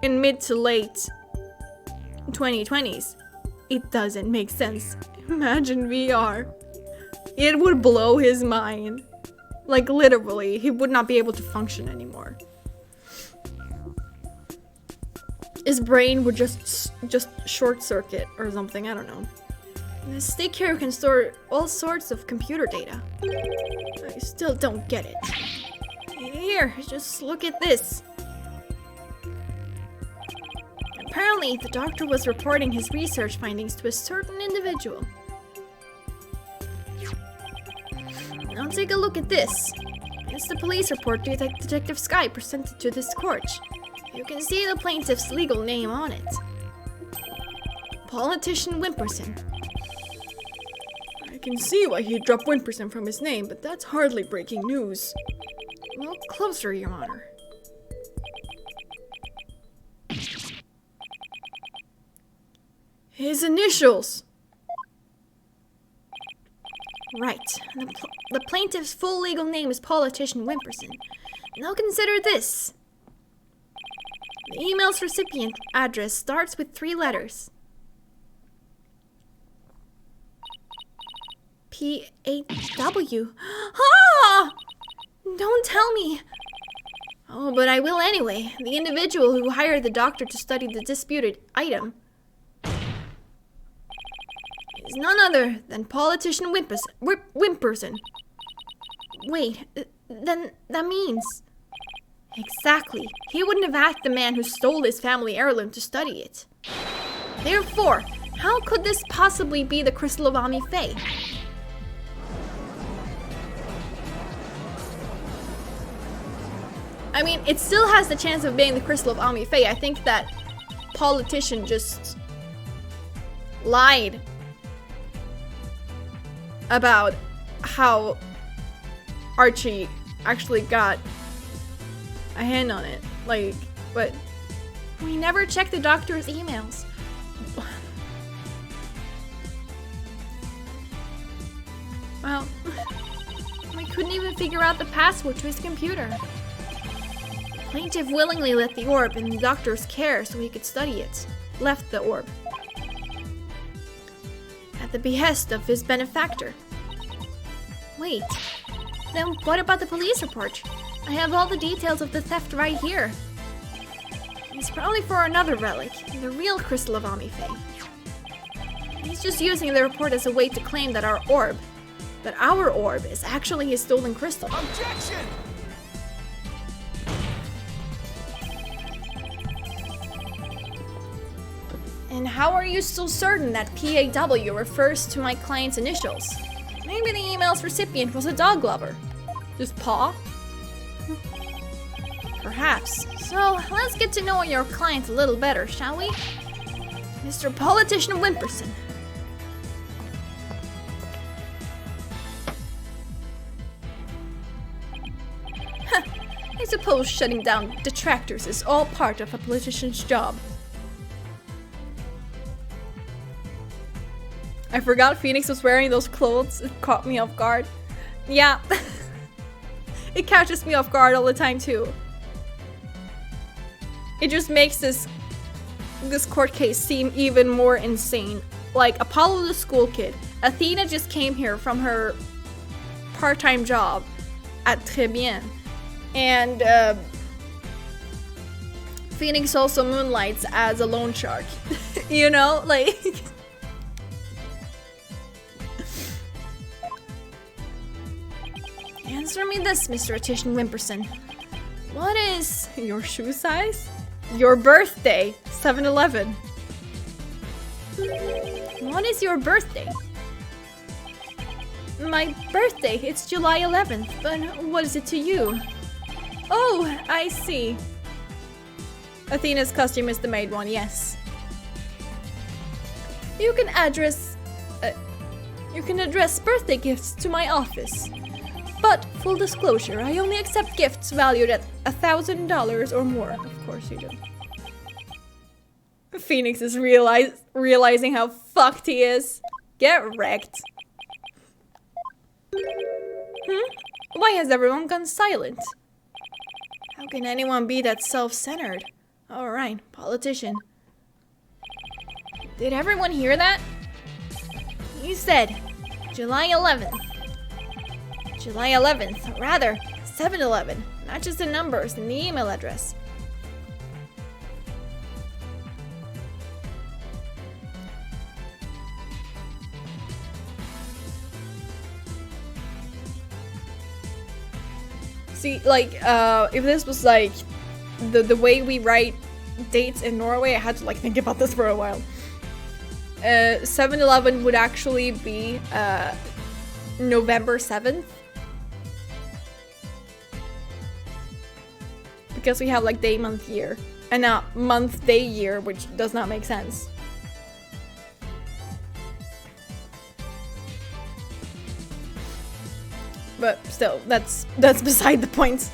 in mid to late 2020s, it doesn't make sense. Imagine VR. It would blow his mind. Like literally, he would not be able to function anymore. His brain would just short circuit or something, I don't know. The stick here can store all sorts of computer data. I still don't get it. Here, just look at this. Apparently, the doctor was reporting his research findings to a certain individual. Now take a look at this. It's the police report Detective Sky presented to this court. You can see the plaintiff's legal name on it. Politician Wimperson. I can see why he dropped Wimperson from his name, but that's hardly breaking news. Look closer, Your Honor. His initials! Right. The plaintiff's full legal name is Politician Wimperson. Now consider this. The email's recipient address starts with 3 letters. P-A-W. Ah! Don't tell me. Oh, but I will anyway. The individual who hired the doctor to study the disputed item is none other than Politician Wimperson. Wait, then that means... Exactly. He wouldn't have asked the man who stole his family heirloom to study it. Therefore, how could this possibly be the crystal of Ami Faye? I mean, it still has the chance of being the crystal of Ami Faye. I think that politician just lied about how Archie actually got a hand on it. Like, but we never checked the doctor's emails. Well, we couldn't even figure out the password to his computer. The plaintiff willingly let the orb in the doctor's care so he could study it. Left the orb at the behest of his benefactor. Wait, then what about the police report? I have all the details of the theft right here. It's probably for another relic, the real crystal of Ami Faye. He's just using the report as a way to claim that our orb is actually his stolen crystal. Objection! And how are you so certain that PAW refers to my client's initials? Maybe the email's recipient was a dog lover. Just paw? Perhaps. So, let's get to know your client a little better, shall we? Mr. Politician Wimperson. I suppose shutting down detractors is all part of a politician's job. I forgot Phoenix was wearing those clothes. It caught me off guard. Yeah. It catches me off guard all the time too. It just makes this court case seem even more insane. Like, Apollo the school kid. Athena just came here from her part-time job at Très Bien. And Phoenix also moonlights as a loan shark. You know, like... Answer me this, Mr. Politician Wimperson. What is your shoe size? Your birthday, 7-Eleven. What is your birthday? My birthday, it's July 11th, but what is it to you? Oh, I see. Athena's costume is the maid one, yes. You can address birthday gifts to my office. But, full disclosure, I only accept gifts valued at $1,000 or more. Of course you do. Phoenix is realizing how fucked he is. Get wrecked. Why has everyone gone silent? How can anyone be that self-centered? Alright, politician. Did everyone hear that? You said July 11th. July 11th, rather, 7-Eleven. Matches the numbers in the email address. See, like, if this was like the way we write dates in Norway, I had to like think about this for a while. 7-Eleven would actually be November 7th. Because we have like day, month, year. And not month, day, year, which does not make sense. But still, that's beside the point.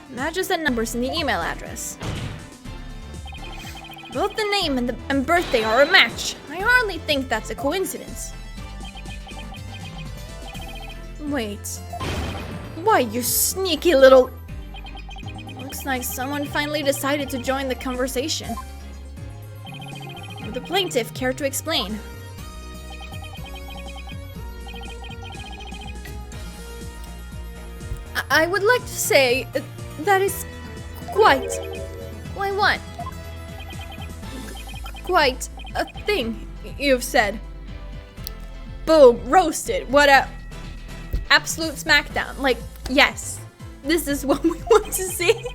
Matches and numbers in the email address. Both the name and birthday are a match. I hardly think that's a coincidence. Wait. Why, you sneaky little... Looks like someone finally decided to join the conversation. Would the plaintiff care to explain? I would like to say that is quite... Why what? Quite a thing you've said. Boom, roasted. What a absolute smackdown. Like, yes, this is what we want to see.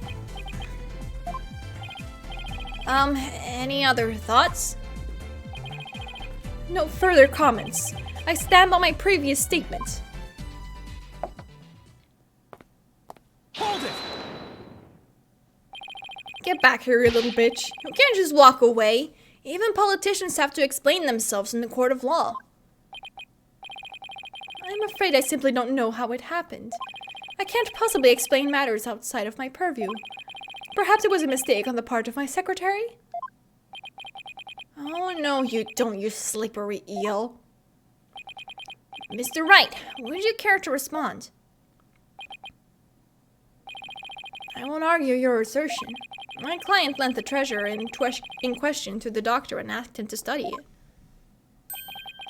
Any other thoughts? No further comments. I stand by my previous statement. Hold it! Get back here, you little bitch. You can't just walk away. Even politicians have to explain themselves in the court of law. I'm afraid I simply don't know how it happened. I can't possibly explain matters outside of my purview. Perhaps it was a mistake on the part of my secretary? Oh no, you don't, you slippery eel. Mr. Wright, would you care to respond? I won't argue your assertion. My client lent the treasure in question to the doctor and asked him to study it.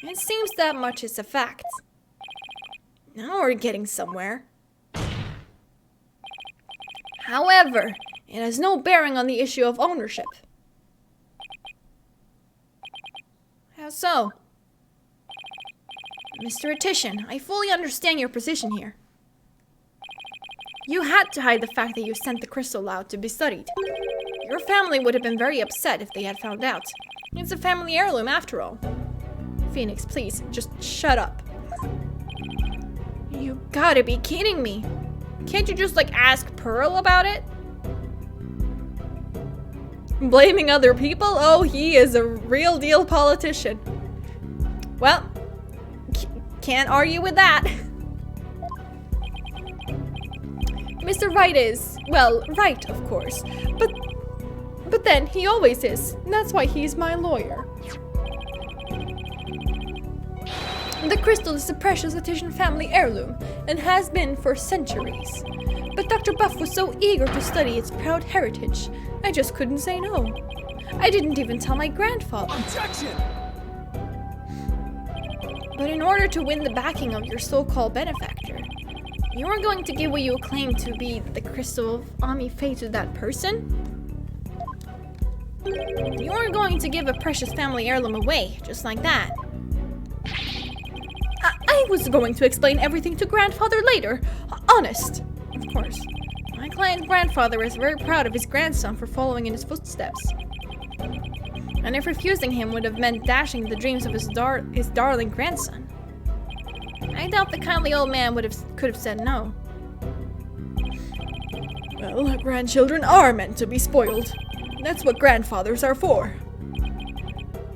It seems that much is a fact. Now we're getting somewhere. However, it has no bearing on the issue of ownership. How so? Mr. Attition, I fully understand your position here. You had to hide the fact that you sent the crystal out to be studied. Your family would have been very upset if they had found out. It's a family heirloom after all. Phoenix, please, just shut up. You gotta be kidding me. Can't you just, like, ask Pearl about it? Blaming other people? Oh, he is a real deal politician. Well, can't argue with that. Mr. Wright is, well, right, of course, but then he always is, and that's why he's my lawyer. The crystal is a precious Attition family heirloom, and has been for centuries. But Dr. Buff was so eager to study its proud heritage, I just couldn't say no. I didn't even tell my grandfather. Objection! But in order to win the backing of your so-called benefactor, you are going to give what you claim to be the crystal of Ami Faye to that person? You are going to give a precious family heirloom away, just like that. I was going to explain everything to grandfather later. Honest. Of course. My client's grandfather is very proud of his grandson for following in his footsteps. And if refusing him would have meant dashing the dreams of his darling grandson, I doubt the kindly old man could have said no. Well, grandchildren are meant to be spoiled. That's what grandfathers are for.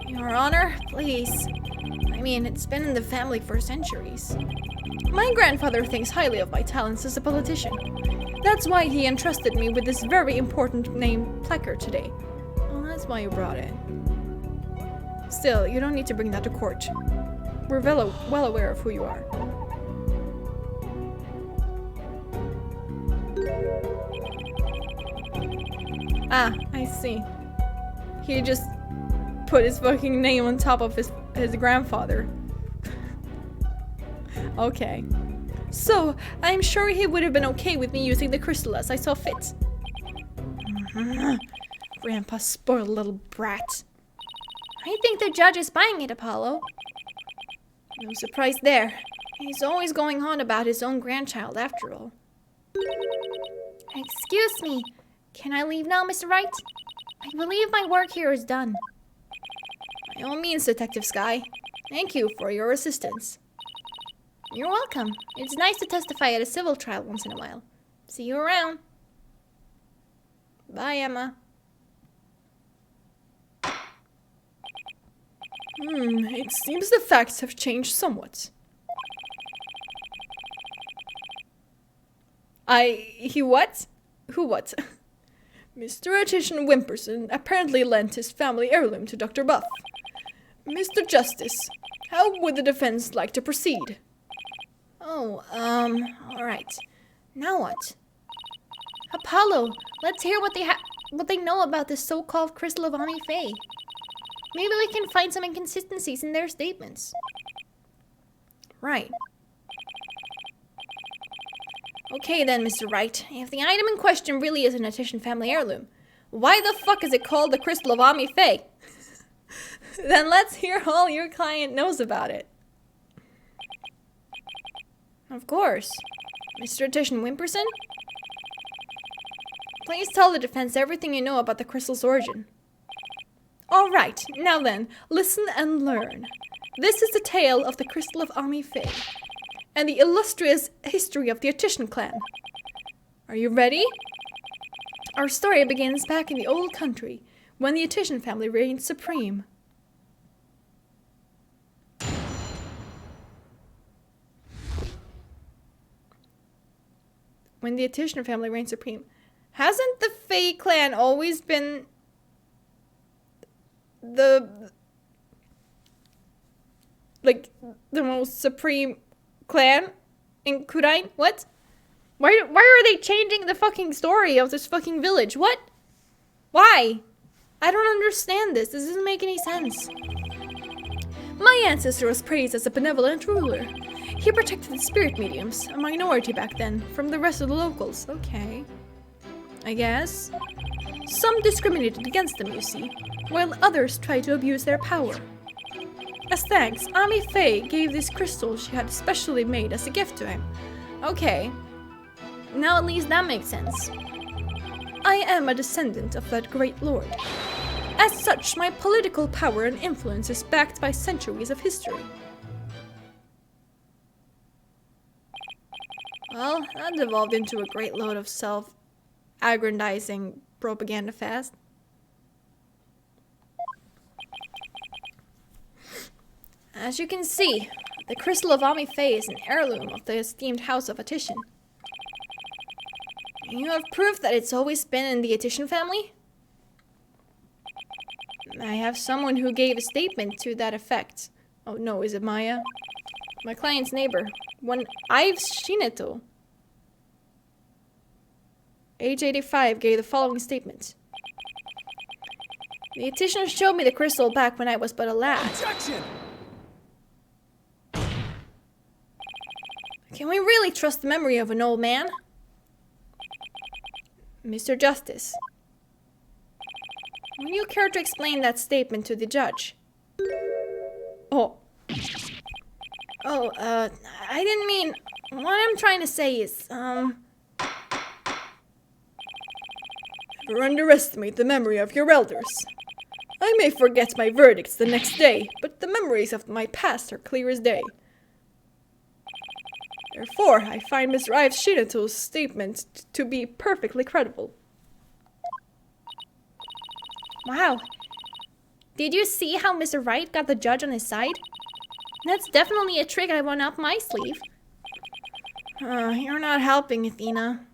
Your Honor, please. I mean, it's been in the family for centuries. My grandfather thinks highly of my talents as a politician. That's why he entrusted me with this very important name placard today. Well, that's why you brought it. Still, you don't need to bring that to court. We're well aware of who you are. Ah, I see. He just put his fucking name on top of his grandfather. Okay. So, I'm sure he would have been okay with me using the crystal as I saw fit. Grandpa, spoiled little brat. I think the judge is buying it, Apollo. No surprise there. He's always going on about his own grandchild after all. Excuse me. Can I leave now, Mr. Wright? I believe my work here is done. By all means, Detective Sky. Thank you for your assistance. You're welcome. It's nice to testify at a civil trial once in a while. See you around. Bye, Emma. It seems the facts have changed somewhat. He what? Who what? Mr. Attition Wimperson apparently lent his family heirloom to Dr. Buff. Mr. Justice, how would the defense like to proceed? Oh, alright. Now what? Apollo, let's hear what they know about this so-called Crystal of Ami Faye. Maybe we can find some inconsistencies in their statements. Right. Okay then, Mr. Wright, if the item in question really is an Attition family heirloom, why the fuck is it called the Crystal of Ami Faye? Then let's hear all your client knows about it. Of course. Mr. Attition Wimperson? Please tell the defense everything you know about the crystal's origin. Alright, now then, listen and learn. This is the tale of the Crystal of Ami Faye and the illustrious history of the Attition clan. Are you ready? Our story begins back in the old country, when the Attition family reigned supreme. When the Attition family reigned supreme. Hasn't the Faye clan always been the most supreme clan in Kurain? What? Why are they changing the fucking story of this fucking village? What? Why? I don't understand this. This doesn't make any sense. My ancestor was praised as a benevolent ruler. He protected the spirit mediums, a minority back then, from the rest of the locals. Okay. I guess. Some discriminated against them, you see, while others tried to abuse their power. As thanks, Ami Faye gave this crystal she had specially made as a gift to him. Okay. Now at least that makes sense. I am a descendant of that great lord. As such, my political power and influence is backed by centuries of history. Well, that devolved into a great load of self-aggrandizing propaganda fast. As you can see, the Crystal of Ami Faye is an heirloom of the esteemed House of Attition. You have proof that it's always been in the Attition family? I have someone who gave a statement to that effect. Oh no, is it Maya? My client's neighbor. One Ives Shineto. Age 85 gave the following statement. The Attition showed me the crystal back when I was but a lad. Objection! Can we really trust the memory of an old man? Mr. Justice, would you care to explain that statement to the judge? I didn't mean... What I'm trying to say is, Never underestimate the memory of your elders. I may forget my verdicts the next day, but the memories of my past are clear as day. Therefore, I find Mr. Ives Shinato's statement to be perfectly credible. Wow. Did you see how Mr. Wright got the judge on his side? That's definitely a trick I want up my sleeve. You're not helping, Athena.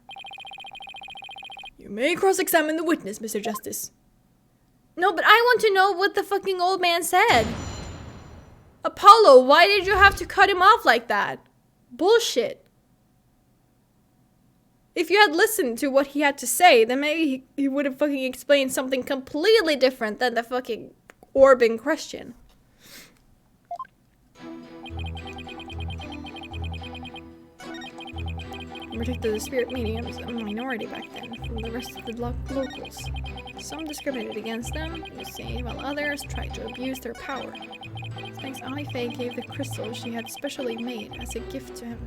You may cross-examine the witness, Mr. Justice. No, but I want to know what the fucking old man said. Apollo, why did you have to cut him off like that? Bullshit. If you had listened to what he had to say, then maybe he would have fucking explained something completely different than the fucking orb in question. Protected the spirit mediums, a minority back then, from the rest of the locals. Some discriminated against them, you see, while others tried to abuse their power. Thanks, Ami Faye gave the crystal she had specially made as a gift to him.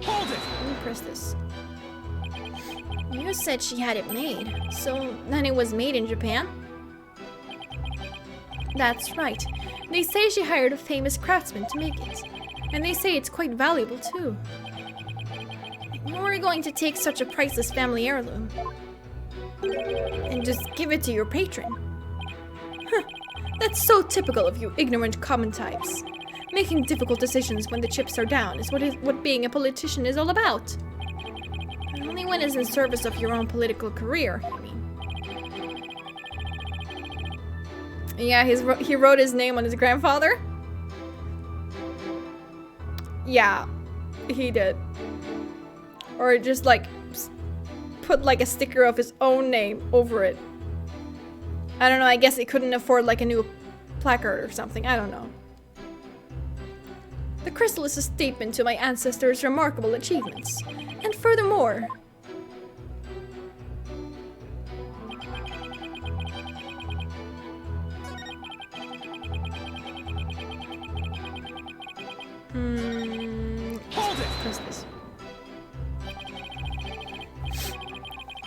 Hold it! Let me press this. You said she had it made, so then it was made in Japan? That's right. They say she hired a famous craftsman to make it. And they say it's quite valuable too. You were going to take such a priceless family heirloom And just give it to your patron. Huh. That's so typical of you ignorant common types. Making difficult decisions when the chips are down is what being a politician is all about. only when it's in service of your own political career, I mean. Yeah, he wrote his name on his grandfather? Yeah, he did. Or just like put like a sticker of his own name over it. I don't know, I guess he couldn't afford like a new placard or something, I don't know. The crystal is a statement to my ancestors' remarkable achievements. And furthermore, Hold it! press this.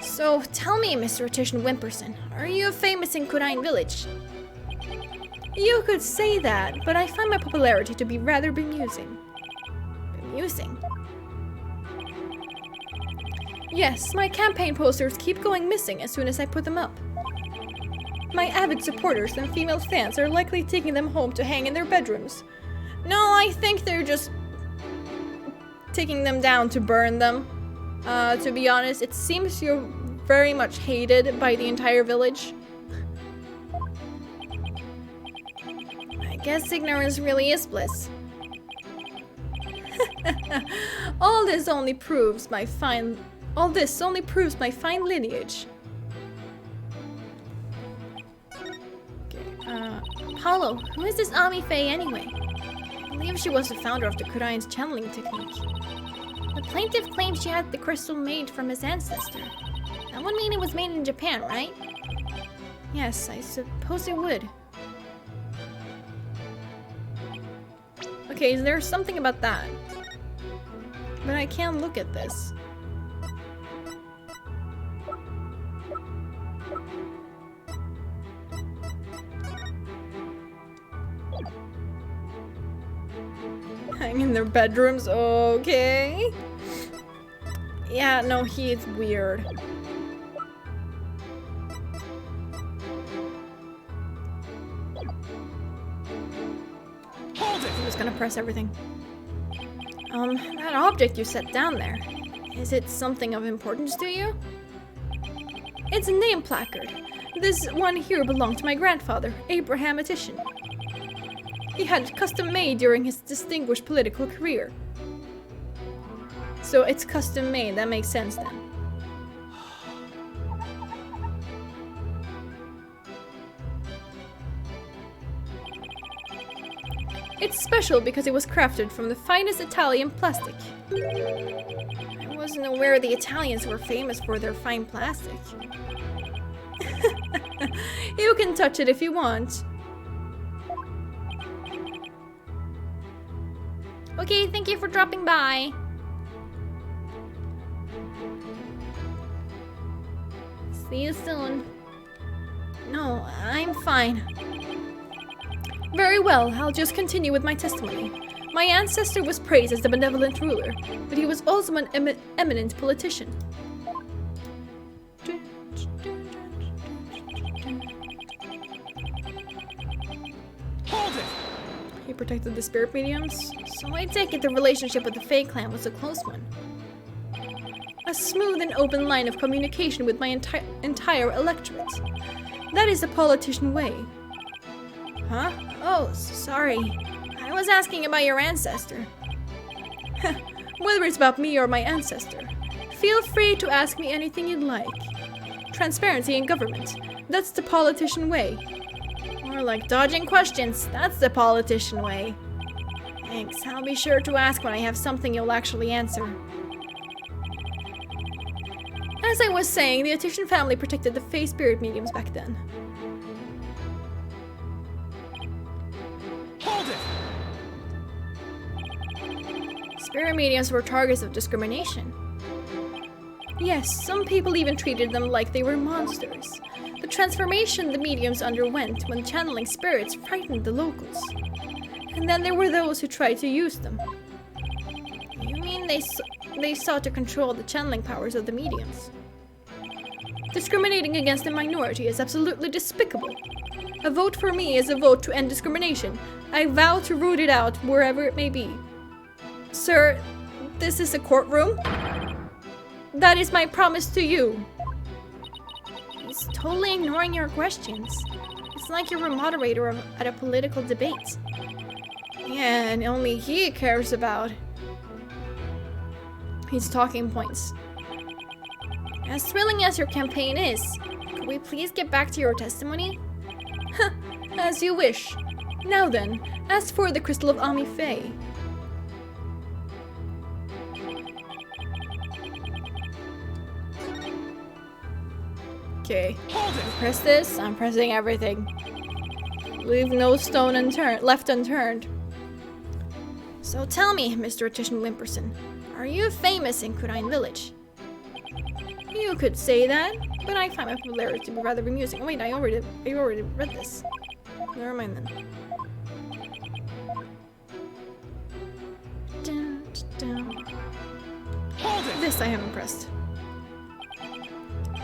So, tell me, Mr. Retition Wimperson, are you famous in Kurain Village? You could say that, but I find my popularity to be rather bemusing. Bemusing? Yes, my campaign posters keep going missing as soon as I put them up. My avid supporters and female fans are likely taking them home to hang in their bedrooms. No, I think they're just taking them down to burn them. To be honest, it seems you're very much hated by the entire village. I guess ignorance really is bliss. All this only proves my fine lineage. Apollo, who is this Ami Faye anyway? I believe she was the founder of the Kurain's channeling technique. The plaintiff claims she had the crystal made from his ancestor. That would mean it was made in Japan, right? Yes, I suppose it would. Okay, there's something about that. But I can't look at this. Hang in their bedrooms, okay. Yeah, no, he is weird. Hold it! I'm just gonna press everything. That object you set down there, is it something of importance to you? It's a name placard. This one here belonged to my grandfather, Abraham Etitian. He had it custom made during his distinguished political career. So it's custom made, that makes sense then. It's special because it was crafted from the finest Italian plastic. I wasn't aware the Italians were famous for their fine plastic. You can touch it if you want. Okay, thank you for dropping by. See you soon. No, I'm fine. Very well, I'll just continue with my testimony. My ancestor was praised as a benevolent ruler, but he was also an eminent politician. Hold it! He protected the spirit mediums. So I take it the relationship with the Fae clan was a close one. A smooth and open line of communication with my entire electorate. That is the politician way. Huh? Oh, sorry. I was asking about your ancestor. Whether it's about me or my ancestor, feel free to ask me anything you'd like. Transparency in government, that's the politician way. More like dodging questions, that's the politician way. Thanks, I'll be sure to ask when I have something you'll actually answer. As I was saying, the Etitian family protected the Fae spirit mediums back then. Hold it! Spirit mediums were targets of discrimination. Yes, some people even treated them like they were monsters. The transformation the mediums underwent when channeling spirits frightened the locals. And then there were those who tried to use them. You mean they sought to control the channeling powers of the mediums? Discriminating against a minority is absolutely despicable. A vote for me is a vote to end discrimination. I vow to root it out wherever it may be. Sir, this is a courtroom? That is my promise to you. He's totally ignoring your questions. It's like you're a moderator at a political debate. Yeah, and only he cares about his talking points. As thrilling as your campaign is, could we please get back to your testimony? As you wish. Now then, as for the crystal of Ami Faye. Okay. Press this. I'm pressing everything. Leave no stone left unturned. So tell me, Mr. Attrition Wimperson, are you famous in Kurine Village? You could say that, but I find my popularity to be rather amusing. Oh, wait, I already read this. Never mind then. Dun, dun. This I haven't pressed.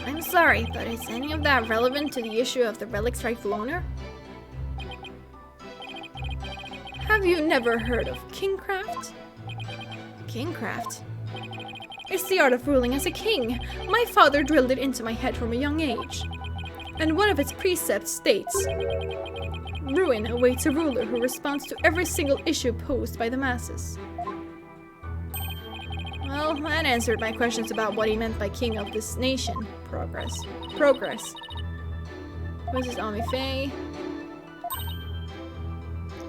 I'm sorry, but is any of that relevant to the issue of the relic's rightful owner? Have you never heard of kingcraft? Kingcraft? It's the art of ruling as a king. My father drilled it into my head from a young age. And one of its precepts states, ruin awaits a ruler who responds to every single issue posed by the masses. Well, that answered my questions about what he meant by king of this nation. Progress. This is Ami Faye.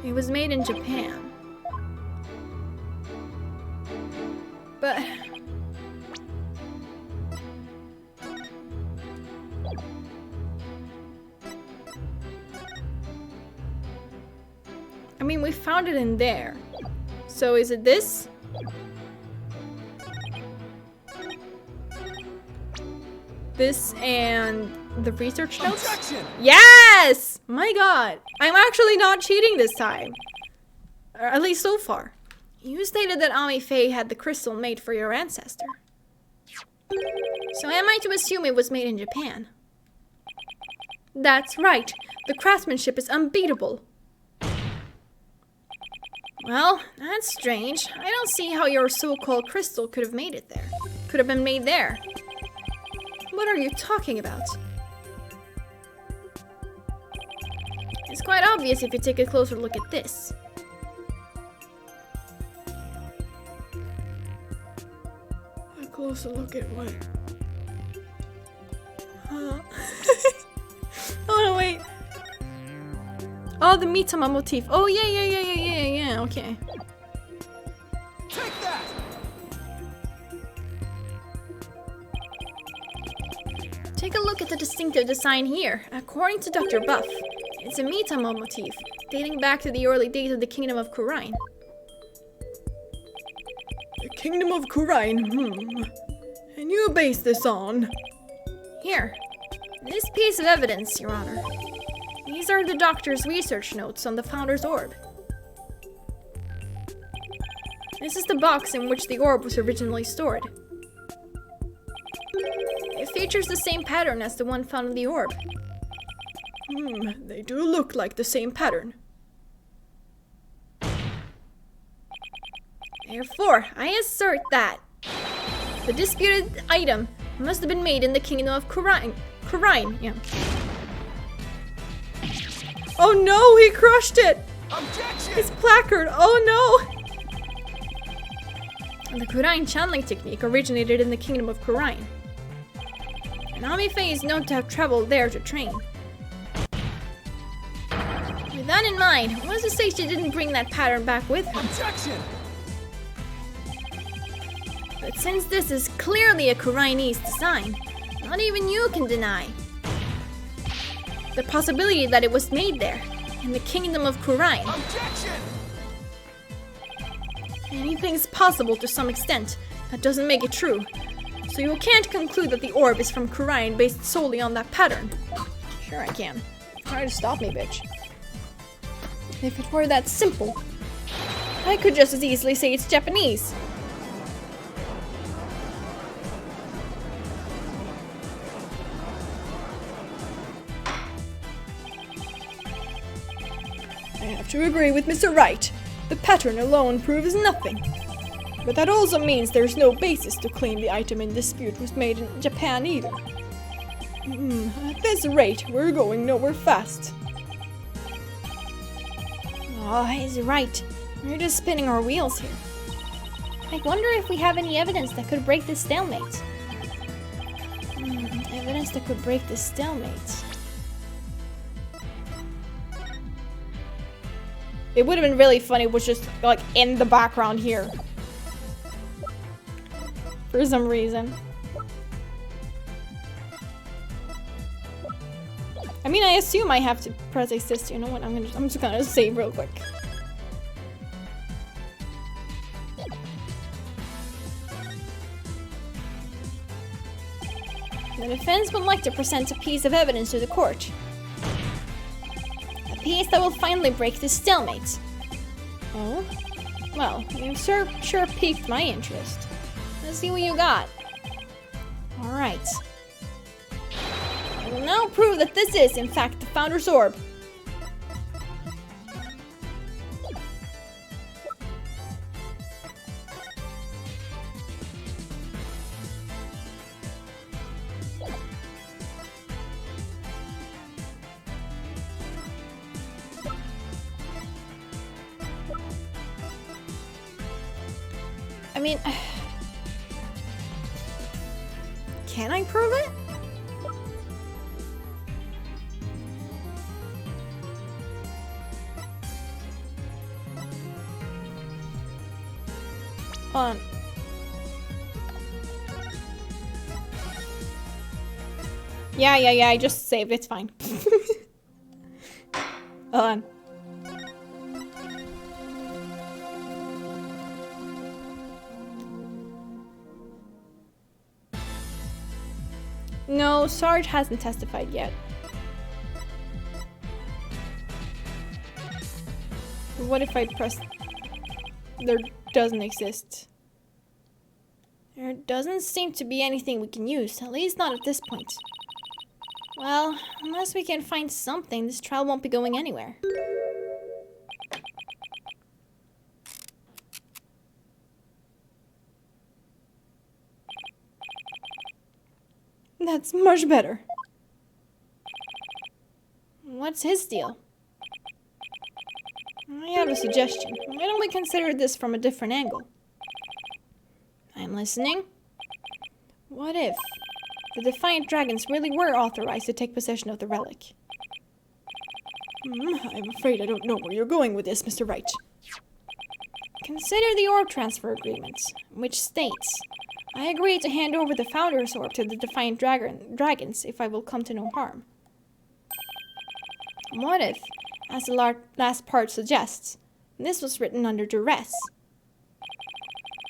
It was made in Japan. But I mean, we found it in there. So is it this? This and the research notes? Objection! Yes! My god! I'm actually not cheating this time. Or at least so far. You stated that Ami Faye had the crystal made for your ancestor. So am I to assume it was made in Japan? That's right. The craftsmanship is unbeatable. Well, that's strange. I don't see how your so-called crystal could have made it there. Could have been made there. What are you talking about? It's quite obvious if you take a closer look at this. A closer look at what? Oh no, wait. Oh, the Mitama motif. Oh, yeah, okay. Take that! Take a look at the distinctive design here. According to Dr. Buff, it's a Mitama motif, dating back to the early days of the Kingdom of Kurine. The Kingdom of Kurine, And you base this on? Here. This piece of evidence, Your Honor. These are the doctor's research notes on the Founder's Orb. This is the box in which the orb was originally stored. It features the same pattern as the one found in the orb. They do look like the same pattern. Therefore, I assert that the disputed item must have been made in the Kingdom of Kurine. Yeah. Oh no, he crushed it! Objection! His placard, oh no! The Kurine channeling technique originated in the Kingdom of Kurine. And Ami Faye is known to have traveled there to train. With that in mind, what's to say she didn't bring that pattern back with her? Objection! But since this is clearly a Kurinese design, not even you can deny the possibility that it was made there, in the Kingdom of Kurine. Objection! Anything's possible to some extent. That doesn't make it true. So you can't conclude that the orb is from Khura'in based solely on that pattern. Sure I can. Try to stop me, bitch. If it were that simple, I could just as easily say it's Japanese. I have to agree with Mr. Wright. The pattern alone proves nothing. But that also means there's no basis to claim the item in dispute was made in Japan either. At this rate, we're going nowhere fast. Oh, he's right. We're just spinning our wheels here. I wonder if we have any evidence that could break this stalemate. Evidence that could break this stalemate. It would have been really funny, was just like in the background here. For some reason. I mean, I assume I have to press assist. You know what? I'm just gonna save real quick. The defense would like to present a piece of evidence to the court. A piece that will finally break this stalemate. Oh? Well, you sure piqued my interest. Let's see what you got. Alright. I will now prove that this is, in fact, the Founder's Orb. I mean, can I prove it? Hold on. Yeah, I just saved. It's fine. Hold on. No, Sarge hasn't testified yet. What if I press... There doesn't exist. There doesn't seem to be anything we can use, at least not at this point. Well, unless we can find something, this trial won't be going anywhere. That's much better. What's his deal? I have a suggestion. Why don't we consider this from a different angle? I'm listening. What if the Defiant Dragons really were authorized to take possession of the relic? I'm afraid I don't know where you're going with this, Mr. Wright. Consider the orb transfer agreement, which states, I agree to hand over the Founder's Orb to the Defiant Dragons if I will come to no harm. What if, as the last part suggests, this was written under duress?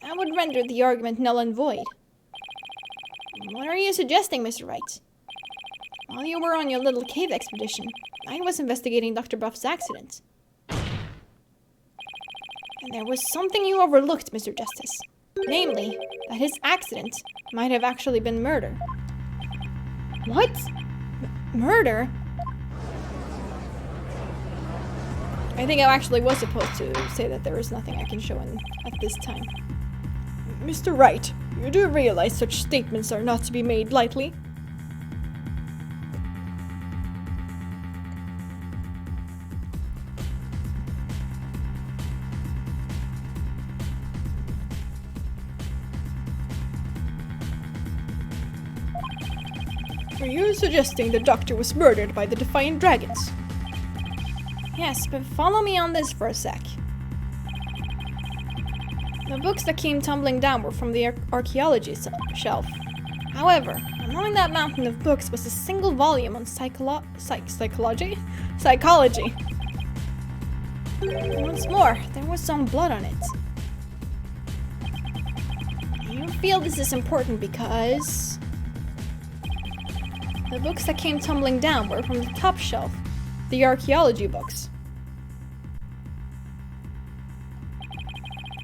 That would render the argument null and void. What are you suggesting, Mr. Wright? While you were on your little cave expedition, I was investigating Dr. Buff's accident. And there was something you overlooked, Mr. Justice. Namely, that his accident might have actually been murder. What? Murder? I think I actually was supposed to say that there is nothing I can show at this time. Mr. Wright, you do realize such statements are not to be made lightly? Are you suggesting the doctor was murdered by the Defiant Dragons? Yes, but follow me on this for a sec. The books that came tumbling down were from the archaeology shelf. However, among that mountain of books was a single volume on psychology. What's more, there was some blood on it. You feel this is important because the books that came tumbling down were from the top shelf, the archaeology books.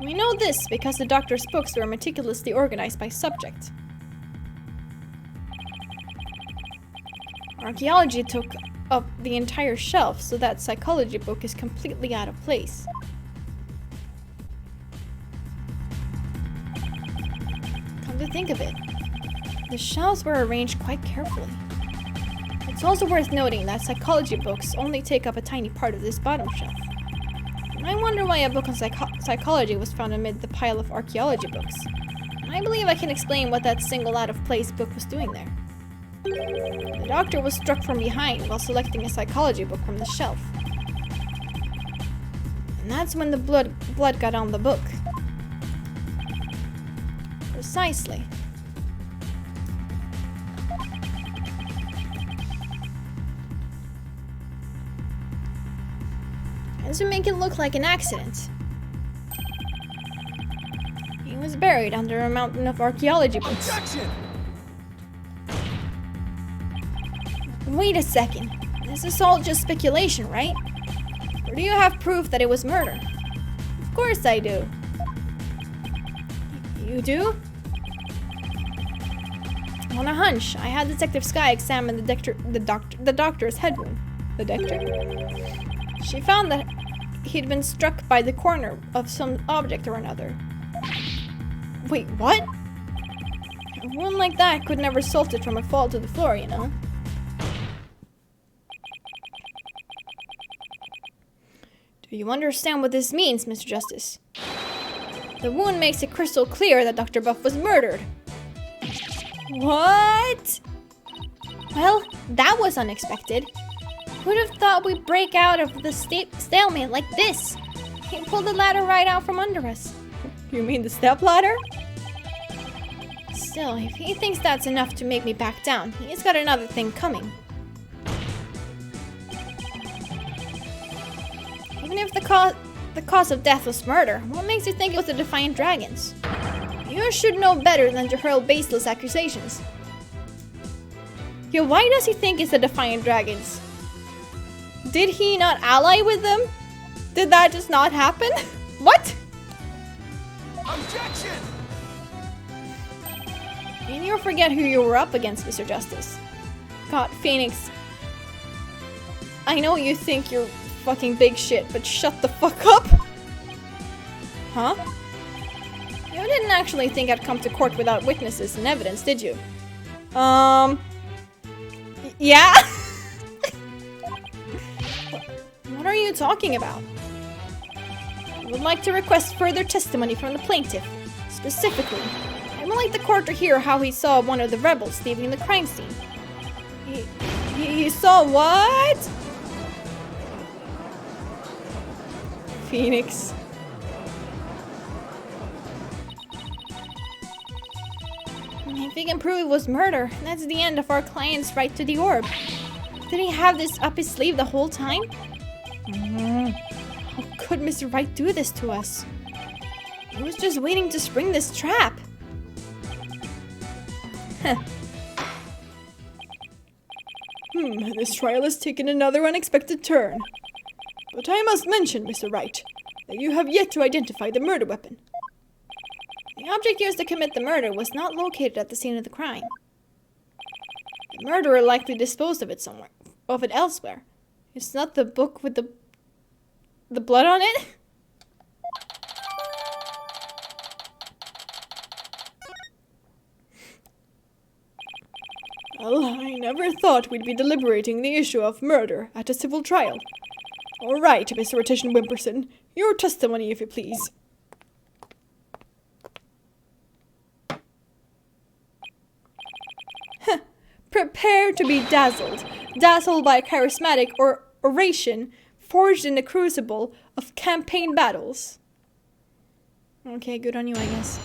We know this because the doctor's books were meticulously organized by subject. Archaeology took up the entire shelf, so that psychology book is completely out of place. Come to think of it, the shelves were arranged quite carefully. It's also worth noting that psychology books only take up a tiny part of this bottom shelf. And I wonder why a book on psychology was found amid the pile of archaeology books. And I believe I can explain what that single out-of-place book was doing there. The doctor was struck from behind while selecting a psychology book from the shelf. And that's when the blood got on the book. Precisely. As to make it look like an accident. He was buried under a mountain of archaeology books. Objection! Wait a second. This is all just speculation, right? Or do you have proof that it was murder? Of course I do. You do? On a hunch, I had Detective Sky examine the doctor's head wound. The doctor? She found that he'd been struck by the corner of some object or another. Wait, what? A wound like that could never resulted from a fall to the floor, you know? Do you understand what this means, Mr. Justice? The wound makes it crystal clear that Dr. Buff was murdered. What? Well, that was unexpected. Who'd have thought we'd break out of the stalemate like this? He pulled the ladder right out from under us. You mean the step ladder? Still, if he thinks that's enough to make me back down, he's got another thing coming. Even if the cause of death was murder, what makes you think it was the Defiant Dragons? You should know better than to hurl baseless accusations. Yo, why does he think it's the Defiant Dragons? Did he not ally with them? Did that just not happen? What? Objection! And you forget who you were up against, Mr. Justice. God, Phoenix. I know you think you're fucking big shit, but shut the fuck up. Huh? You didn't actually think I'd come to court without witnesses and evidence, did you? Yeah? What are you talking about? I would like to request further testimony from the plaintiff. Specifically, I would like the court to hear how he saw one of the rebels leaving the crime scene. He saw what? Phoenix. If he can prove it was murder, that's the end of our client's right to the orb. Did he have this up his sleeve the whole time? How could Mr. Wright do this to us? He was just waiting to spring this trap. This trial has taken another unexpected turn. But I must mention, Mr. Wright, that you have yet to identify the murder weapon. The object used to commit the murder was not located at the scene of the crime. The murderer likely disposed of it elsewhere. It's not the book with the blood on it? Well, I never thought we'd be deliberating the issue of murder at a civil trial. All right, Mr. Retention Wimperson, your testimony, if you please. Prepare to be dazzled. Dazzled by a charismatic oration forged in the crucible of campaign battles. Okay, good on you, I guess.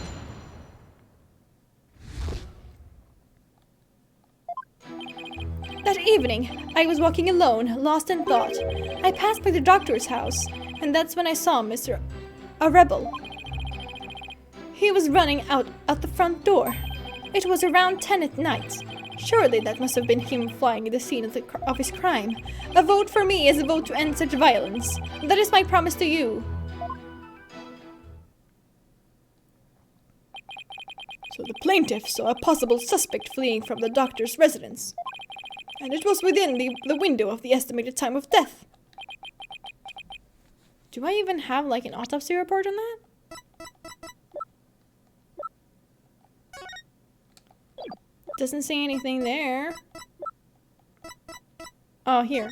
That evening, I was walking alone, lost in thought. I passed by the doctor's house, and that's when I saw a rebel. He was running out the front door. It was around 10 at night. Surely that must have been him flying at the scene of his crime. A vote for me is a vote to end such violence. That is my promise to you. So the plaintiff saw a possible suspect fleeing from the doctor's residence. And it was within the window of the estimated time of death. Do I even have like an autopsy report on that? Doesn't say anything there. Oh, here.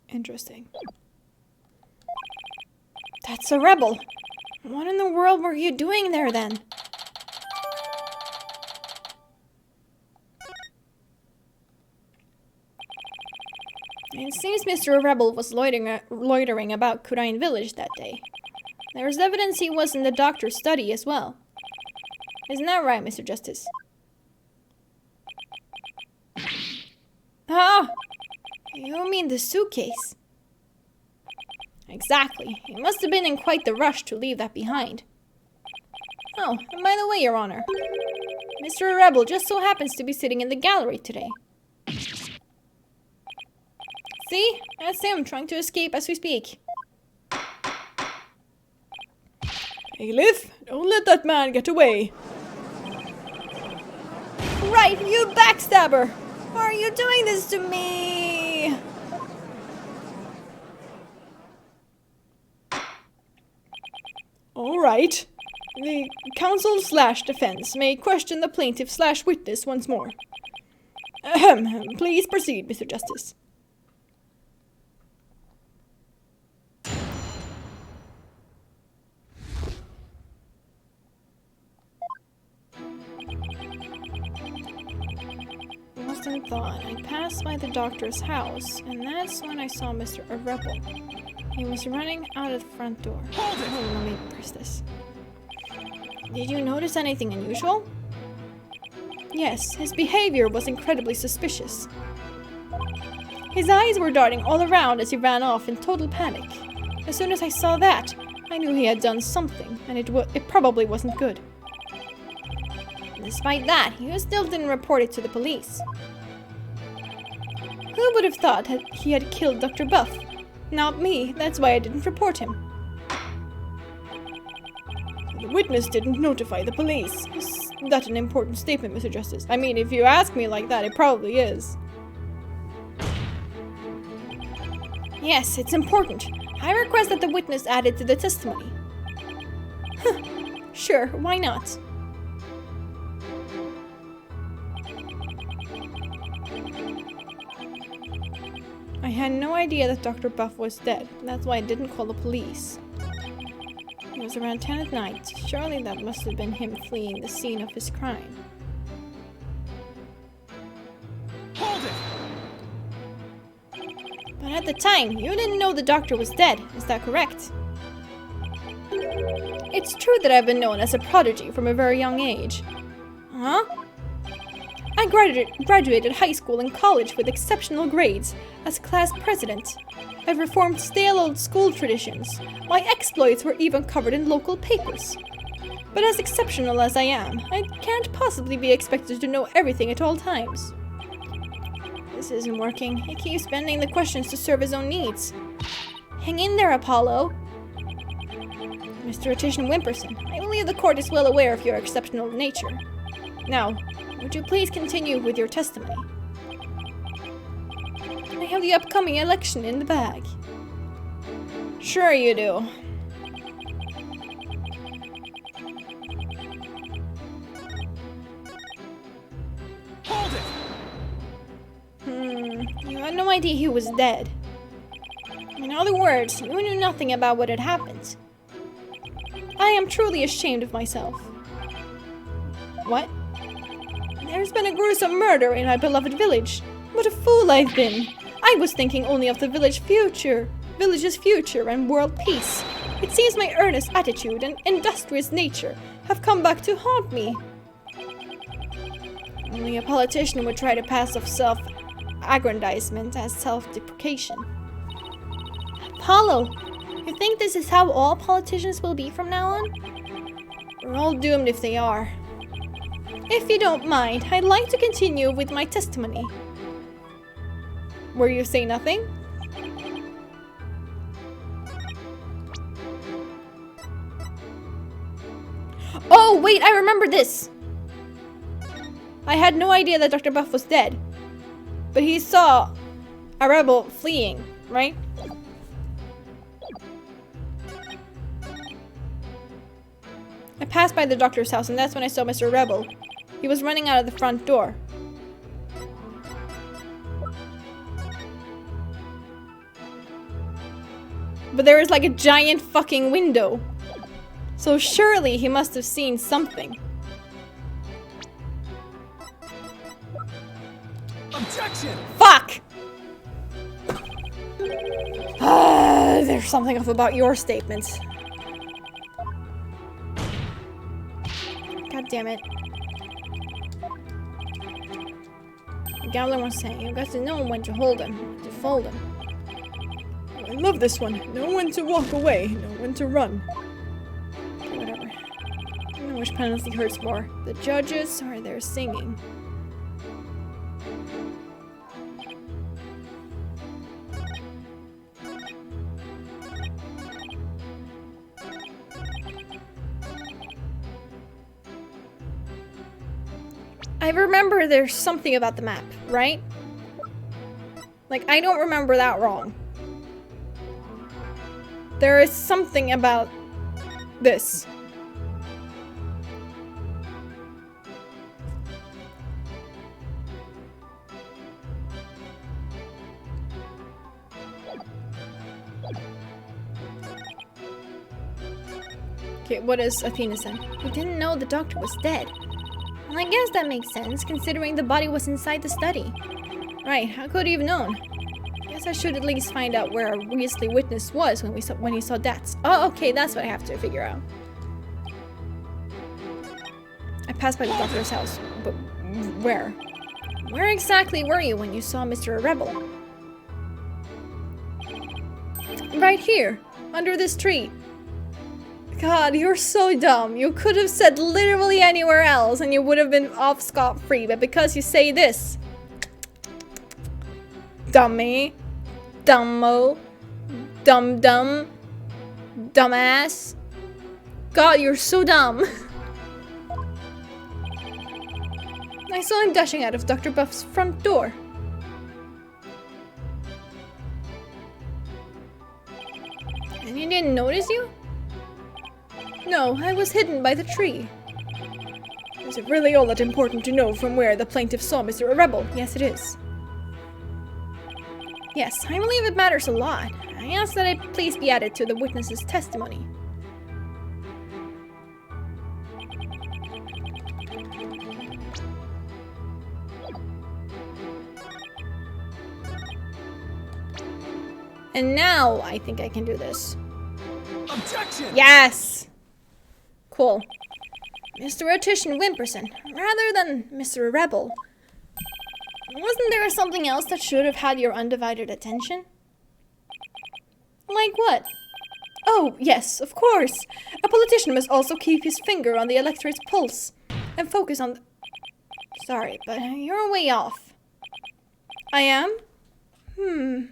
Interesting. That's a rebel. What in the world were you doing there then? It seems Mr. Rebel was loitering about Kurain village that day. There is evidence he was in the doctor's study as well. Isn't that right, Mr. Justice? Ah! You mean the suitcase? Exactly. He must have been in quite the rush to leave that behind. Oh, and by the way, Your Honor, Mr. Rebel just so happens to be sitting in the gallery today. See? That's him trying to escape as we speak. Bailiff, don't let that man get away. Right, you backstabber! Why are you doing this to me? All right. The counsel/defense may question the plaintiff/witness once more. Ahem. Please proceed, Mr. Justice. Mustn't thought. I passed by the doctor's house, and that's when I saw Mr. Rebel. He was running out of the front door. Oh, let me press this. Did you notice anything unusual? Yes, his behavior was incredibly suspicious. His eyes were darting all around as he ran off in total panic. As soon as I saw that, I knew he had done something, and it probably wasn't good. Despite that, he still didn't report it to the police. Who would have thought that he had killed Dr. Buff? Not me, that's why I didn't report him. The witness didn't notify the police. Is that an important statement, Mr. Justice? I mean, if you ask me like that, it probably is. Yes, it's important. I request that the witness add it to the testimony. Sure, why not? I had no idea that Dr. Buff was dead. That's why I didn't call the police. It was around 10 at night. Surely that must have been him fleeing the scene of his crime. Hold it! But at the time, you didn't know the doctor was dead. Is that correct? It's true that I've been known as a prodigy from a very young age. Huh? I graduated high school and college with exceptional grades as class president. I've reformed stale old school traditions. My exploits were even covered in local papers. But as exceptional as I am, I can't possibly be expected to know everything at all times. This isn't working. He keeps bending the questions to serve his own needs. Hang in there, Apollo. Mr. Rotation Wimperson, I believe the court is well aware of your exceptional nature. Now, would you please continue with your testimony? I have the upcoming election in the bag. Sure you do. Hold it! You had no idea he was dead. In other words, you knew nothing about what had happened. I am truly ashamed of myself. What? There's been a gruesome murder in my beloved village. What a fool I've been. I was thinking only of the village's future and world peace. It seems my earnest attitude and industrious nature have come back to haunt me. Only a politician would try to pass self-aggrandizement as self-deprecation. Apollo, you think this is how all politicians will be from now on? We're all doomed if they are. If you don't mind, I'd like to continue with my testimony. Where you say nothing? Oh, wait, I remember this! I had no idea that Dr. Buff was dead. But he saw a rebel fleeing, right? I passed by the doctor's house and that's when I saw Mr. Rebel. He was running out of the front door. But there was like a giant fucking window. So surely he must have seen something. Objection! Fuck! There's something off about your statements. God damn it. The gambler was saying, you've got to know when to hold him, when to fold him. I love this one. Know when to walk away, know when to run. Okay, whatever. I don't know which penalty hurts more. The judges or their singing. I remember there's something about the map, right? Like, I don't remember that wrong. There is something about this. Okay, what does Athena say? He didn't know the doctor was dead. Well, I guess that makes sense, considering the body was inside the study. Right, how could he have known? Guess I should at least find out where our Weasley witness was when he saw that. Oh, okay, that's what I have to figure out. I passed by the doctor's house, but where? Where exactly were you when you saw Mr. Rebel? Right here, under this tree. God, you're so dumb. You could have said literally anywhere else and you would have been off scot-free, but because you say this. Dummy. Dumbo. Dum-dum. Dumbass. God, you're so dumb. I saw him dashing out of Dr. Buff's front door. And he didn't notice you? No, I was hidden by the tree. Is it really all that important to know from where the plaintiff saw Mr. Rebel? Yes, it is. Yes, I believe it matters a lot. I ask that it please be added to the witness's testimony. And now I think I can do this. Objection! Yes! Cool. Mr. Rotition Wimperson, rather than Mr. Rebel. Wasn't there something else that should have had your undivided attention? Like what? Oh, yes, of course. A politician must also keep his finger on the electorate's pulse and focus on... Sorry, but you're way off. I am? Would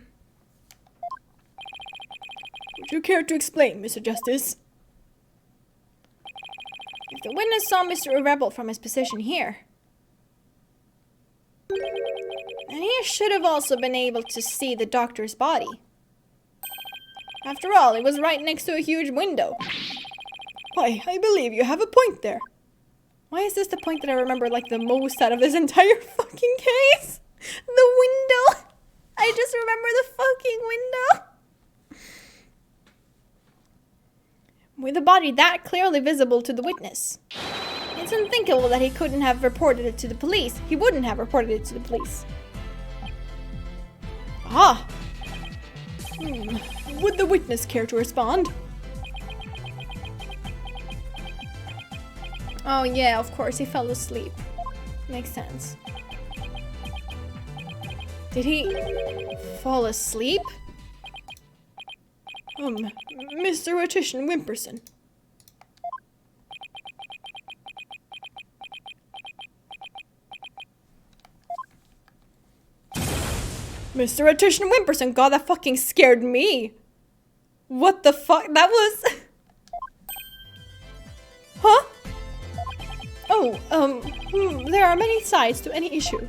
you care to explain, Mr. Justice? If the witness saw Mr. Rebel from his position here, then he should have also been able to see the doctor's body. After all, it was right next to a huge window. Why, I believe you have a point there. Why is this the point that I remember like the most out of this entire fucking case? The window! I just remember the fucking window! With the body that clearly visible to the witness. It's unthinkable that he couldn't have reported it to the police. He wouldn't have reported it to the police. Ah! Would the witness care to respond? Oh yeah, of course, he fell asleep. Makes sense. Did he fall asleep? Mr. Mortician Wimperson. Mr. Mortician Wimperson, God, that fucking scared me. What the fuck? That was... Huh? Oh, there are many sides to any issue.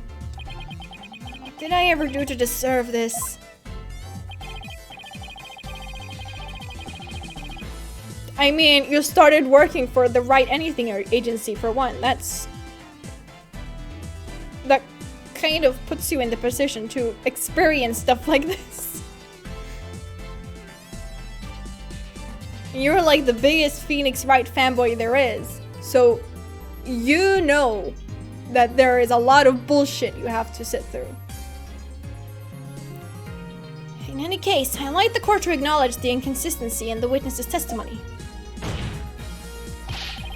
What did I ever do to deserve this? I mean, you started working for the Wright Anything agency for one. That kind of puts you in the position to experience stuff like this. You're like the biggest Phoenix Wright fanboy there is. So, you know that there is a lot of bullshit you have to sit through. In any case, I'd like the court to acknowledge the inconsistency in the witness's testimony.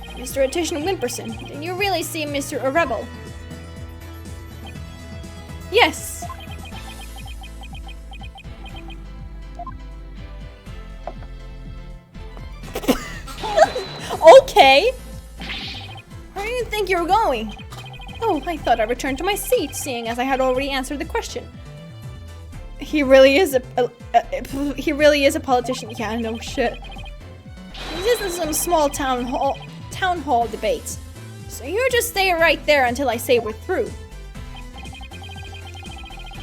Mr. Mortician Wimperson, did you really see Mr. Rebel? Yes. Okay. Where do you think you're going? Oh, I thought I returned to my seat, seeing as I had already answered the question. He really is a politician. Yeah, no shit. This isn't some small town hall debate. So you just stay right there until I say we're through.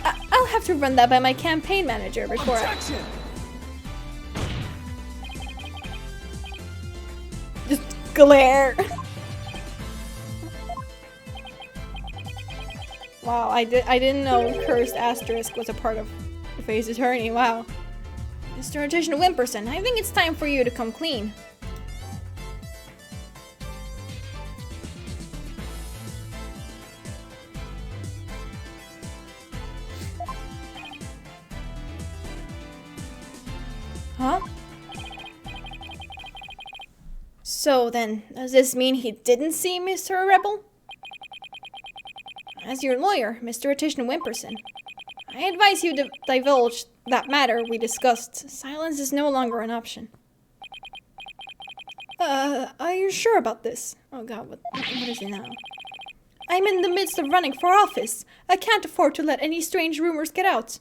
I'll have to run that by my campaign manager before Objection! Just glare. Wow, I didn't know Cursed Asterisk was a part of the Face Attorney. Wow. Mr. Mortician Wimperson, I think it's time for you to come clean. Huh? So then, does this mean he didn't see Mr. Rebel? As your lawyer, Mr. Mortician Wimperson, I advise you to divulge that matter we discussed. Silence is no longer an option. Are you sure about this? Oh god, what is it now? I'm in the midst of running for office. I can't afford to let any strange rumors get out.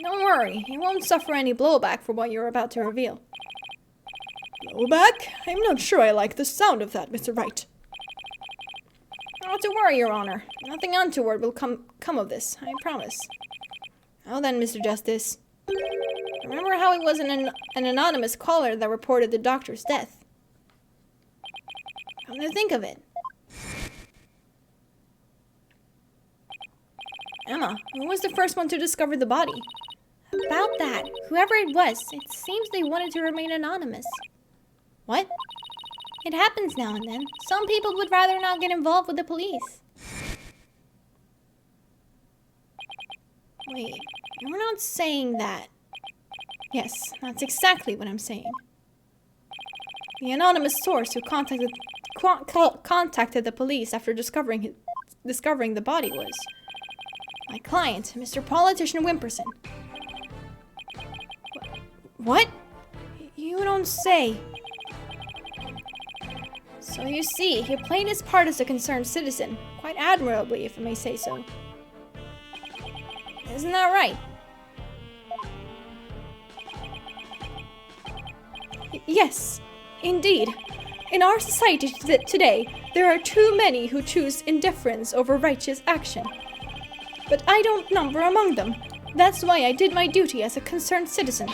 Don't worry, you won't suffer any blowback for what you're about to reveal. Blowback? I'm not sure I like the sound of that, Mr. Wright. Not to worry, Your Honor. Nothing untoward will come of this, I promise. Now then, Mr. Justice. Remember how it was an anonymous caller that reported the doctor's death? Come to think of it. Emma, who was the first one to discover the body? About that, whoever it was, it seems they wanted to remain anonymous. What? It happens now and then. Some people would rather not get involved with the police. Wait, you're not saying that. Yes, that's exactly what I'm saying. The anonymous source who contacted the police after discovering the body was my client, Mr. Politician Wimperson. What? You don't say. So you see, he played his part as a concerned citizen, quite admirably, if I may say so. Isn't that right? Yes, indeed. In our society today, there are too many who choose indifference over righteous action. But I don't number among them. That's why I did my duty as a concerned citizen.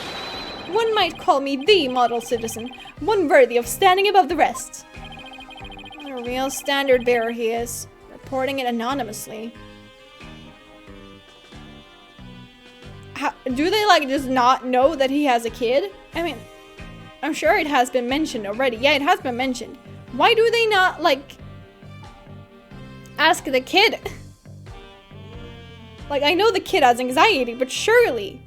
One might call me the model citizen, one worthy of standing above the rest. What a real standard bearer he is, reporting it anonymously. Do they, like, just not know that he has a kid? I mean, I'm sure it has been mentioned already. Yeah, it has been mentioned. Why do they not, like, ask the kid? Like, I know the kid has anxiety, but surely.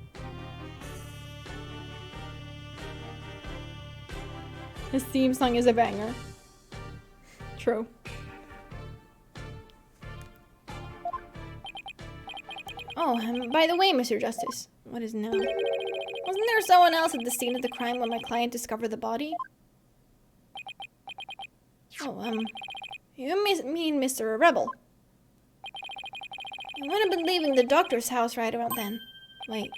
His theme song is a banger. True. Oh, by the way, Mr. Justice, what is now? Wasn't there someone else at the scene of the crime when my client discovered the body? Oh, you mean Mr. Rebel? I would have been leaving the doctor's house right around then. Wait,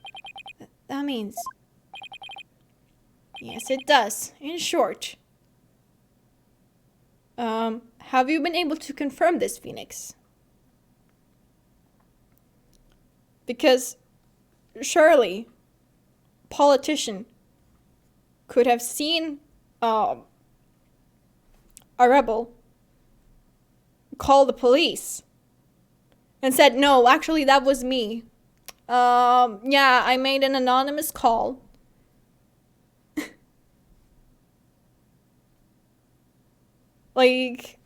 that means... Yes, it does. In short. Have you been able to confirm this, Phoenix? Because surely politician could have seen a rebel call the police and said, no, actually that was me. Yeah, I made an anonymous call. Like,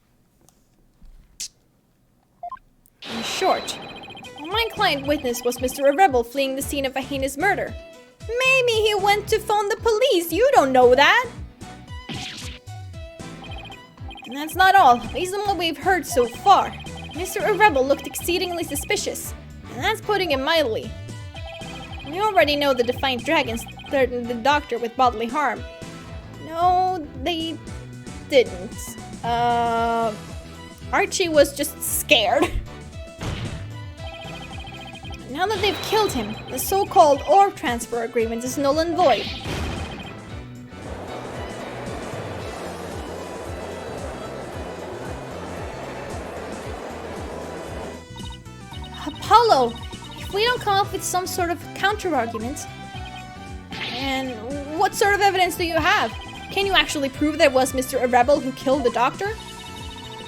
in short, all my client witnessed was Mr. Rebel fleeing the scene of a heinous murder. Maybe he went to phone the police, you don't know that! And that's not all. Based on what we've heard so far, Mr. Rebel looked exceedingly suspicious, and that's putting it mildly. We already know the Defiant Dragons threatened the doctor with bodily harm. No, they didn't. Archie was just scared. Now that they've killed him, the so-called orb transfer agreement is null and void. Apollo, if we don't come up with some sort of counter-argument, and what sort of evidence do you have? Can you actually prove that it was Mr. Rebel who killed the doctor?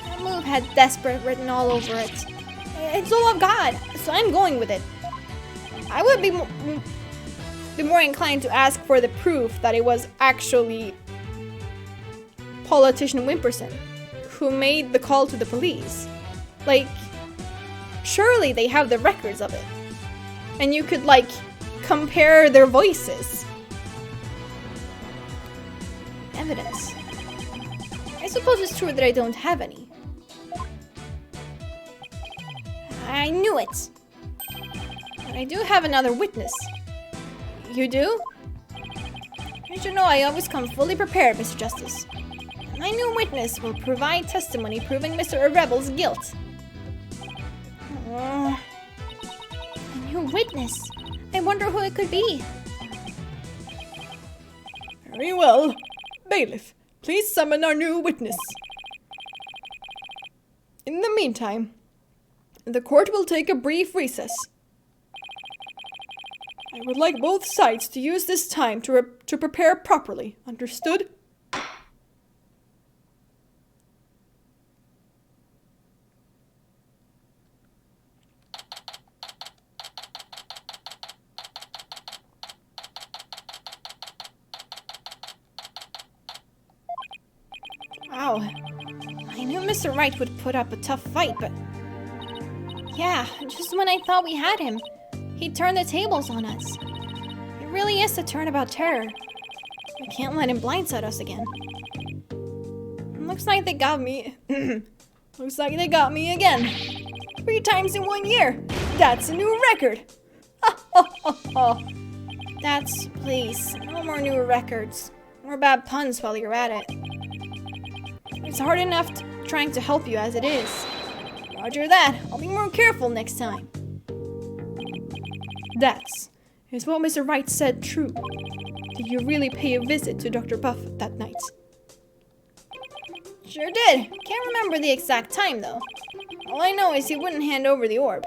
That move had desperate written all over it. It's all I've got, so I'm going with it. I would be more inclined to ask for the proof that it was actually politician Wimperson who made the call to the police. Like, surely they have the records of it. And you could, like, compare their voices. Evidence. I suppose it's true that I don't have any. I knew it. But I do have another witness. You do? You should know I always come fully prepared, Mr. Justice. My new witness will provide testimony proving Mr. Rebel's guilt. A new witness? I wonder who it could be. Very well. Bailiff, please summon our new witness. In the meantime, the court will take a brief recess. I would like both sides to use this time to prepare properly. Understood? Wow. I knew Mr. Wright would put up a tough fight, but... Yeah, just when I thought we had him, he turned the tables on us. It really is a turnabout terror. We can't let him blindside us again. Looks like they got me... Looks like they got me again. 3 times in 1 year. That's a new record. That's... Please, no more new records. More bad puns while you're at it. It's hard enough trying to help you as it is. Roger that. I'll be more careful next time. Is what Mr. Wright said true? Did you really pay a visit to Dr. Buff that night? Sure did. Can't remember the exact time though. All I know is he wouldn't hand over the orb.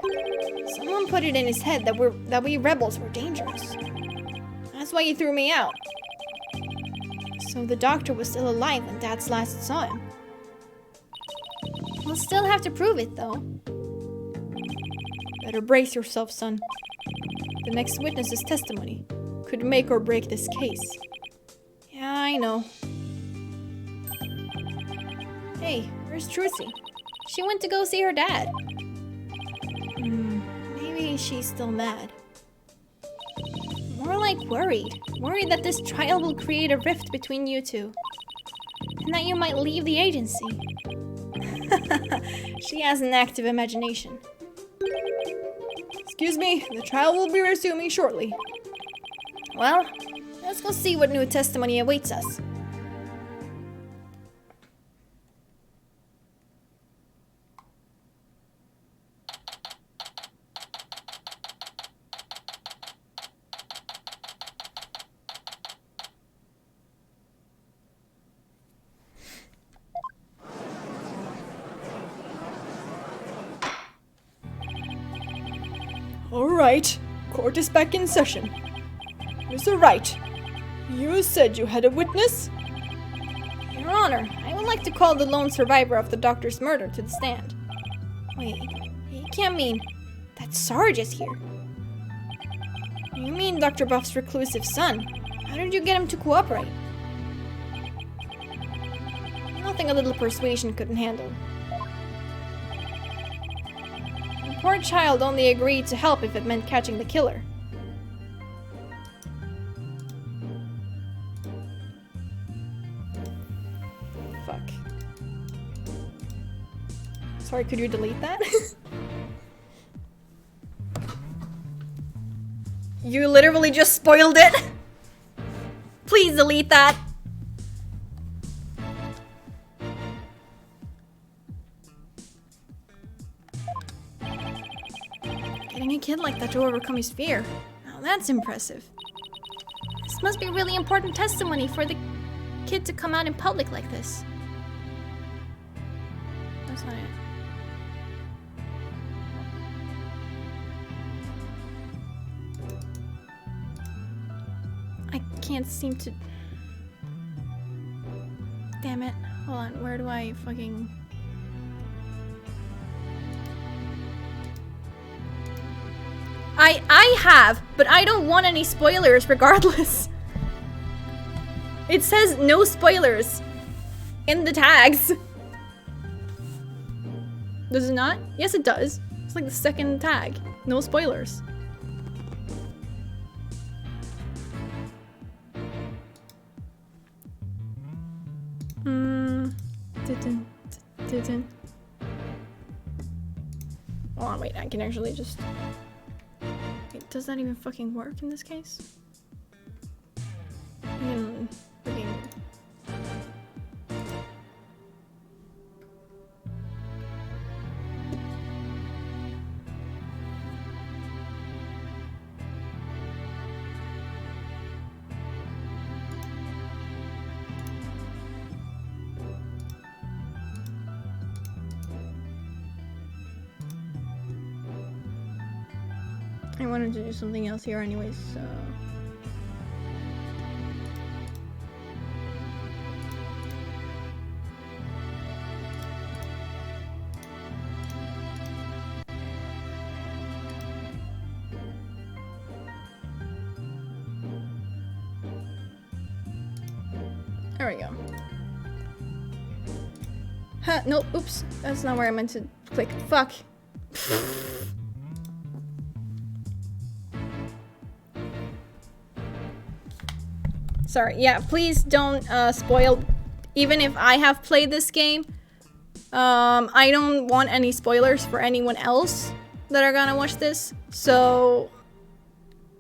Someone put it in his head that we rebels were dangerous. That's why he threw me out. So the doctor was still alive when Dad's last saw him. We'll still have to prove it though. Better brace yourself, son. The next witness's testimony could make or break this case. Yeah, I know. Hey, where's Trucy? She went to go see her dad. Maybe she's still mad. More like worried. Worried that this trial will create a rift between you two. And that you might leave the agency. She has an active imagination. It's Excuse me, the trial will be resuming shortly. Well, let's go see what new testimony awaits us. Alright, court is back in session. Mr. Wright, you said you had a witness? Your Honor, I would like to call the lone survivor of the doctor's murder to the stand. Wait, you can't mean that Sarge is here. You mean Dr. Buff's reclusive son? How did you get him to cooperate? Nothing a little persuasion couldn't handle. The poor child only agreed to help if it meant catching the killer. Fuck. Sorry, could you delete that? You literally just spoiled it! Please delete that! Getting a kid like that to overcome his fear. Now that's impressive. This must be really important testimony for the kid to come out in public like this. That's not it. I can't seem to... Damn it. Hold on, where do I fucking... I have, but I don't want any spoilers regardless. It says no spoilers in the tags. Does it not? Yes, it does. It's like the second tag. No spoilers. Didn't. Hold on, wait, I can actually just... Wait, does that even fucking work in this case? Freaking... I wanted to do something else here anyways, so... There we go. Huh, no, oops. That's not where I meant to click. Fuck. Sorry, yeah, please don't spoil, even if I have played this game. I don't want any spoilers for anyone else that are gonna watch this, so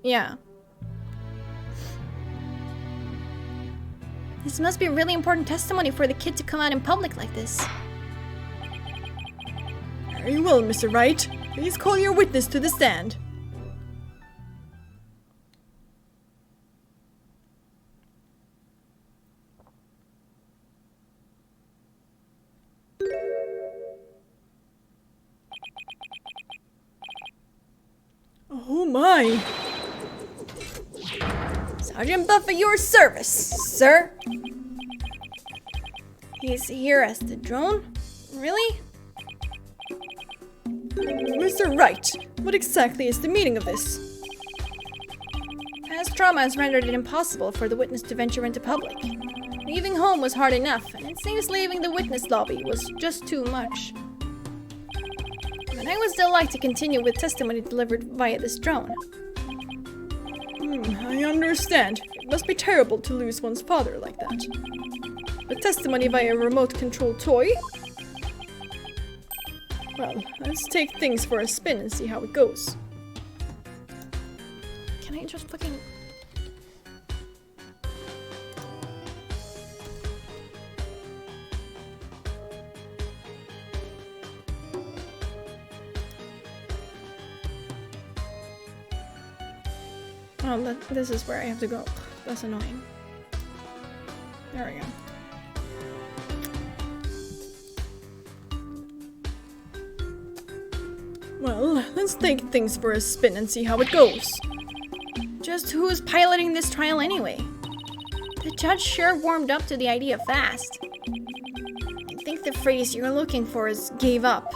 yeah. This must be really important testimony for the kid to come out in public like this. Very well, Mr. Wright. Please call your witness to the stand. Oh my! Sergeant Buff at your service, sir. He's here as the drone? Really? Mr. Wright, what exactly is the meaning of this? Past trauma has rendered it impossible for the witness to venture into public. Leaving home was hard enough, and it seems leaving the witness lobby was just too much. But I would still like to continue with testimony delivered via this drone. I understand. It must be terrible to lose one's father like that. But testimony via a remote-controlled toy? Well, let's take things for a spin and see how it goes. Can I just fucking... Oh, this is where I have to go. That's annoying. There we go. Well, let's take things for a spin and see how it goes. Just who's piloting this trial anyway? The judge sure warmed up to the idea fast. I think the phrase you're looking for is gave up.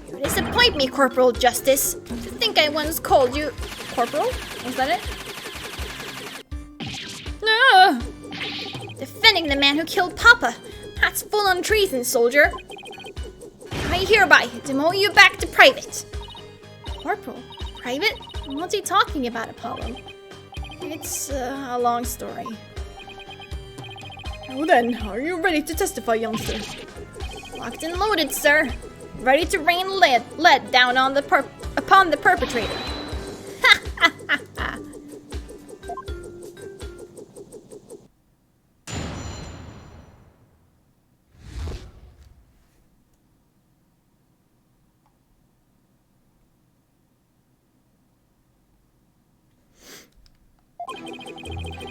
You disappoint me, Corporal Justice. To think I once called you... Corporal? Was that it? No! Defending the man who killed Papa. That's full-on treason, soldier. I hereby demote you back to private. Corporal? Private? What's he talking about, Apollo? It's a long story. Well then, are you ready to testify, youngster? Locked and loaded, sir. Ready to rain lead down on upon the perpetrator. Ha ha ha ha.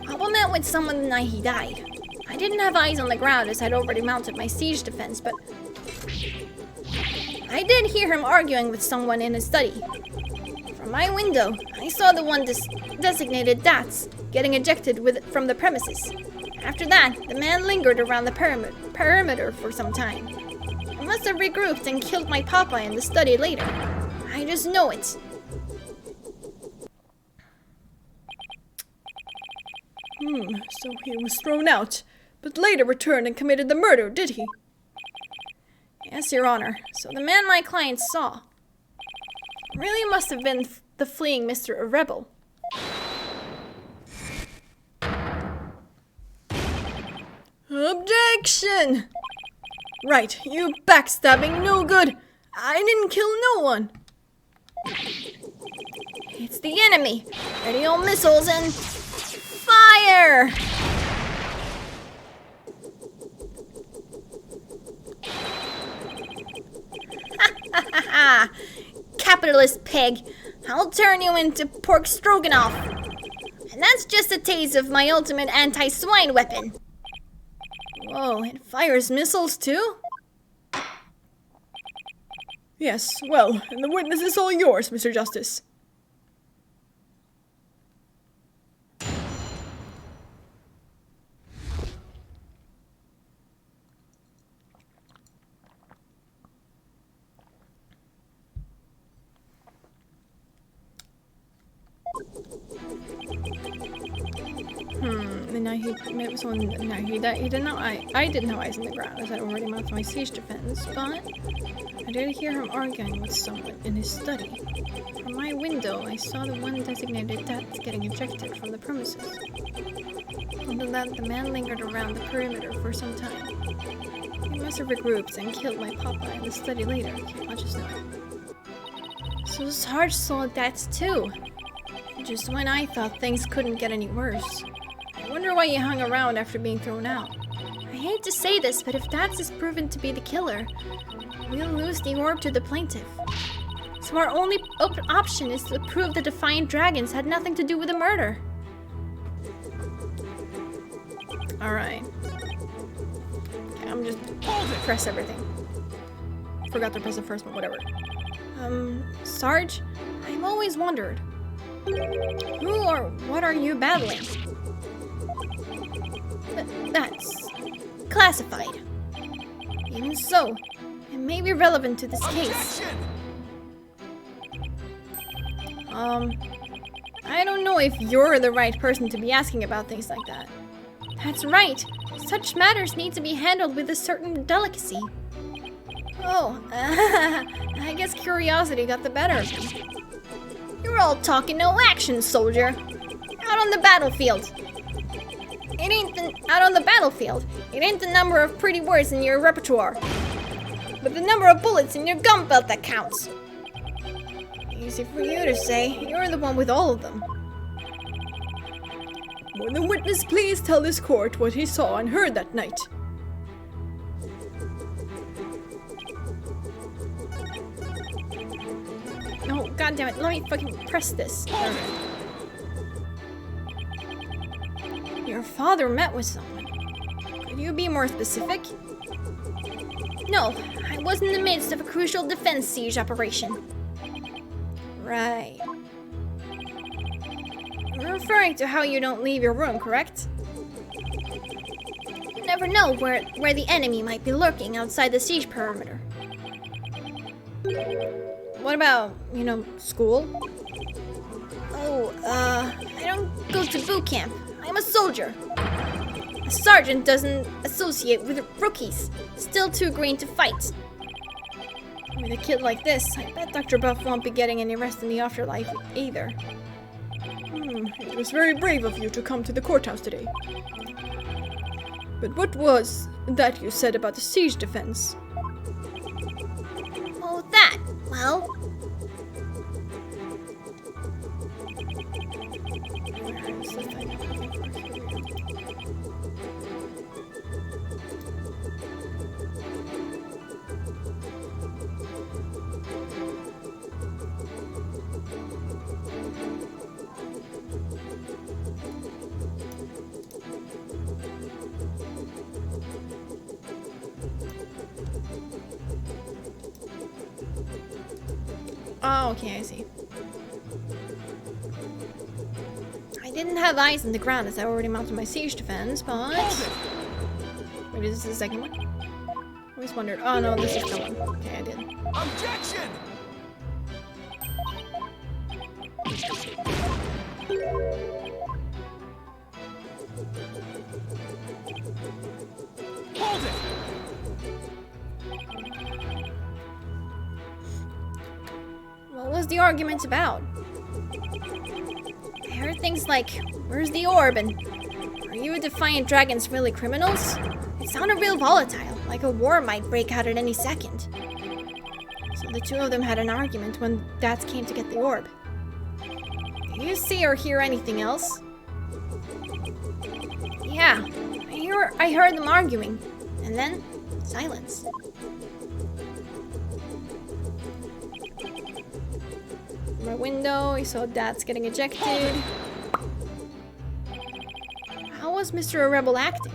Papa met with someone the night he died. I didn't have eyes on the ground as I'd already mounted my siege defense, but I did hear him arguing with someone in his study. From my window, I saw the one designated Dats getting ejected from the premises. After that, the man lingered around the perimeter for some time. I must have regrouped and killed my papa in the study later. I just know it. So he was thrown out, but later returned and committed the murder, did he? Yes, Your Honor. So the man my client saw really must have been the fleeing Mr. Rebel. Objection! Right, you backstabbing no good. I didn't kill no one. It's the enemy. Ready all missiles and fire! Capitalist pig. I'll turn you into pork stroganoff. And that's just a taste of my ultimate anti-swine weapon. Whoa, it fires missiles too? Yes, well, and the witness is all yours, Mr. Justice. He didn't know I didn't have eyes on the ground as I already mounted my siege defense, but I did hear him arguing with someone in his study. From my window, I saw the one designated Dats getting ejected from the premises. After that, the man lingered around the perimeter for some time. He must have regrouped and killed my papa in the study later. I just know. So Sarge saw Dats too. Just when I thought things couldn't get any worse. I wonder why you hung around after being thrown out. I hate to say this, but if Dats is proven to be the killer, we'll lose the orb to the plaintiff. So our only option is to prove the Defiant Dragons had nothing to do with the murder. Alright. Okay, I'm just press everything. Forgot to press the first one, whatever. Sarge, I've always wondered. Who or what are you battling? That's classified. Even so, it may be relevant to this case. I don't know if you're the right person to be asking about things like that. That's right. Such matters need to be handled with a certain delicacy. Oh, I guess curiosity got the better of me. You're all talk and no action, soldier. Out on the battlefield. It ain't the number of pretty words in your repertoire, but the number of bullets in your gun belt that counts. Easy for you to say. You're the one with all of them. Will the witness please tell this court what he saw and heard that night? Oh, goddammit, let me fucking press this. Your father met with someone. Could you be more specific? No, I was in the midst of a crucial defense siege operation. Right. You're referring to how you don't leave your room, correct? You never know where the enemy might be lurking outside the siege perimeter. What about, school? Oh, I don't go to boot camp. I'm a soldier. A sergeant doesn't associate with rookies, still too green to fight. With a kid like this, I bet Dr. Buff won't be getting any rest in the afterlife either. It was very brave of you to come to the courthouse today. But what was that you said about the siege defense? Oh, that. Well, Where is the thing? Oh, okay, I see. I didn't have eyes on the ground as I already mounted my siege defense, but... Wait, is this the second one? I always wondered. Oh no, this is the one. Okay, I did. Objection! Hold it! What was the argument about? I heard things like, where's the orb, and are you a defiant dragons really criminals? It sounded real volatile, like a war might break out at any second. So the two of them had an argument when Dad came to get the orb. Do you see or hear anything else? Yeah, I heard them arguing, and then silence. From my window, I saw Dad's getting ejected. How was Mr. Rebel acting?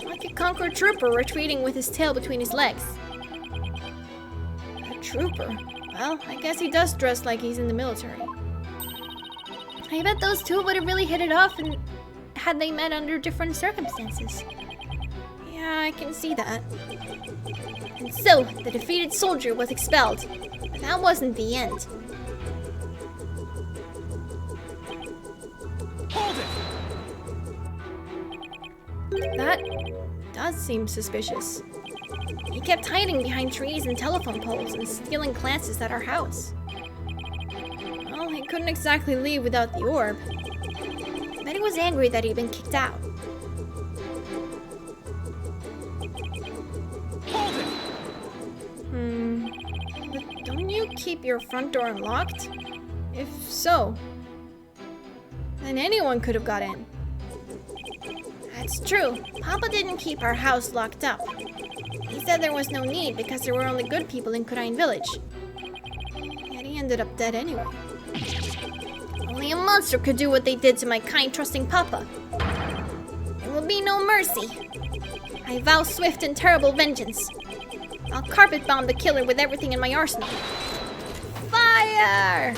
Like a conquered trooper retreating with his tail between his legs. A trooper? Well, I guess he does dress like he's in the military. I bet those two would have really hit it off and had they met under different circumstances. Yeah, I can see that. And so, the defeated soldier was expelled. But that wasn't the end. Hold it! That does seem suspicious. He kept hiding behind trees and telephone poles and stealing glances at our house. Well, he couldn't exactly leave without the orb. But he was angry that he'd been kicked out. Hold it! But don't you keep your front door unlocked? If so, then anyone could have got in. That's true. Papa didn't keep our house locked up. He said there was no need because there were only good people in Kurain village. Yet he ended up dead anyway. Only a monster could do what they did to my kind, trusting Papa. There will be no mercy. I vow swift and terrible vengeance. I'll carpet bomb the killer with everything in my arsenal. Fire!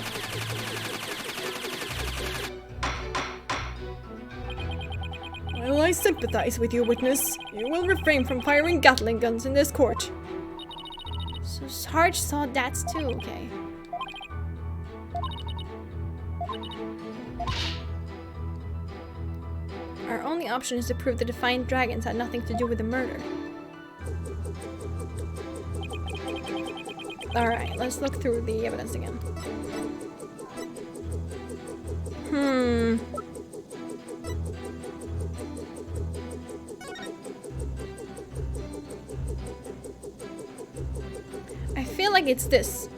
Well, I sympathize with you, witness. You will refrain from firing Gatling guns in this court. So Sarge saw that too, okay. Our only option is to prove the Defiant Dragons had nothing to do with the murder. Alright, let's look through the evidence again. I feel like it's this.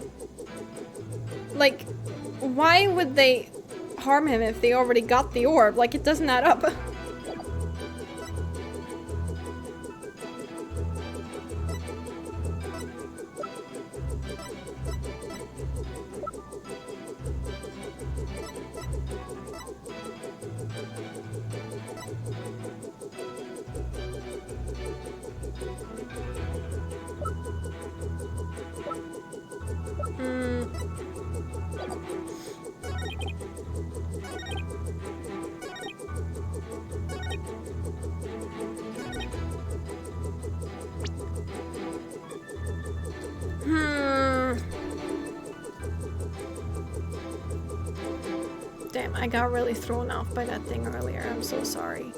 Like, why would they harm him if they already got the orb? Like, it doesn't add up. Damn, I got really thrown off by that thing earlier. I'm so sorry.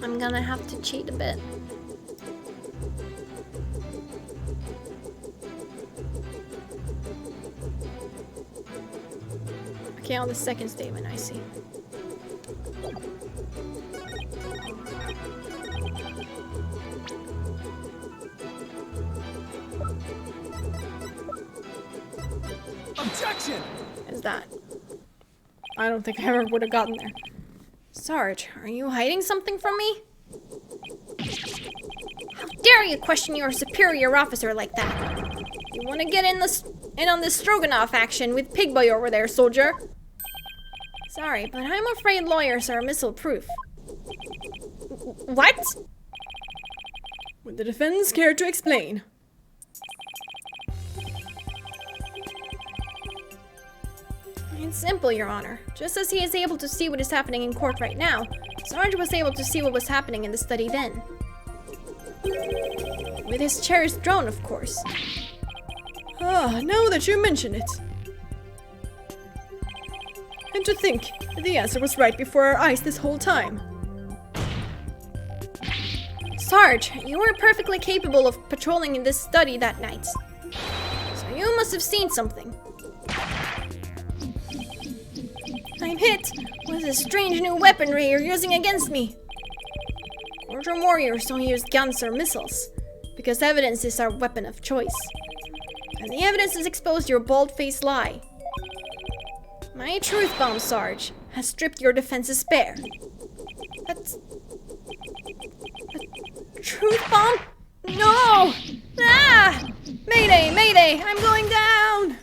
I'm gonna have to cheat a bit. Okay, on the second statement, I see. Objection! Is that? I don't think I ever would have gotten there. Sarge, are you hiding something from me? How dare you question your superior officer like that? You want to get in on this Stroganoff action with Pigboy over there, soldier? Sorry, but I'm afraid lawyers are missile-proof. What? Would the defense care to explain? It's simple, Your Honor. Just as he is able to see what is happening in court right now, Sarge was able to see what was happening in the study then. With his cherished drone, of course. Ah, now that you mention it. And to think that the answer was right before our eyes this whole time. Sarge, you were perfectly capable of patrolling in this study that night. So you must have seen something. I'm hit! What is this strange new weaponry you're using against me? Order warriors don't use guns or missiles, because evidence is our weapon of choice. And the evidence has exposed your bald-faced lie. My truth bomb, Sarge, has stripped your defenses bare. That's... a truth bomb? No! Ah! Mayday! Mayday! I'm going down!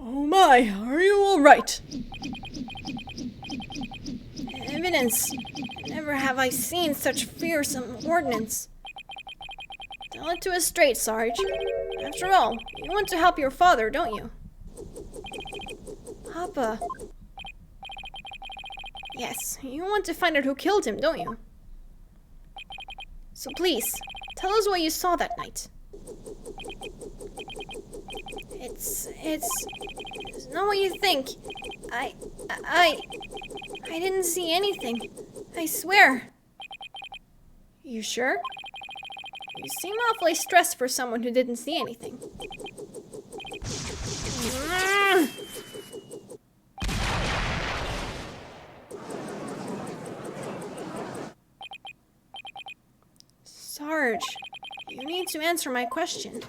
Oh my, are you alright? Evidence. Never have I seen such fearsome ordnance. Tell it to us straight, Sarge. After all, you want to help your father, don't you? Papa. Yes, you want to find out who killed him, don't you? So please, tell us what you saw that night. It's not what you think. I didn't see anything. I swear. You sure? You seem awfully stressed for someone who didn't see anything. Sarge, you need to answer my question.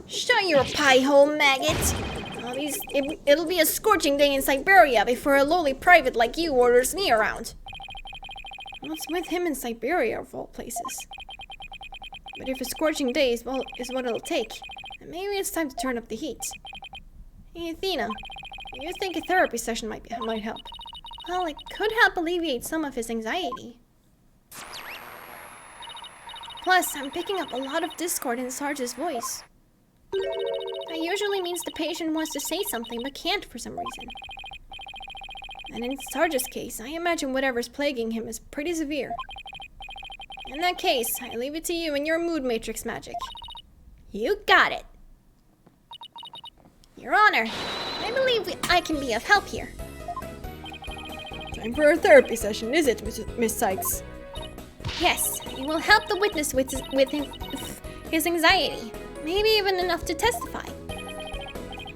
Shut your pie hole, maggot! It'll be a scorching day in Siberia before a lowly private like you orders me around. What's with him in Siberia, of all places? But if a scorching day is what it'll take, then maybe it's time to turn up the heat. Hey, Athena, do you think a therapy session might help? Well, it could help alleviate some of his anxiety. Plus, I'm picking up a lot of discord in Sarge's voice. That usually means the patient wants to say something but can't for some reason. And in Sarge's case, I imagine whatever's plaguing him is pretty severe. In that case, I leave it to you and your mood matrix magic. You got it! Your Honor, I believe I can be of help here. Time for a therapy session, is it, Miss Sykes? Yes, it will help the witness with his anxiety. Maybe even enough to testify.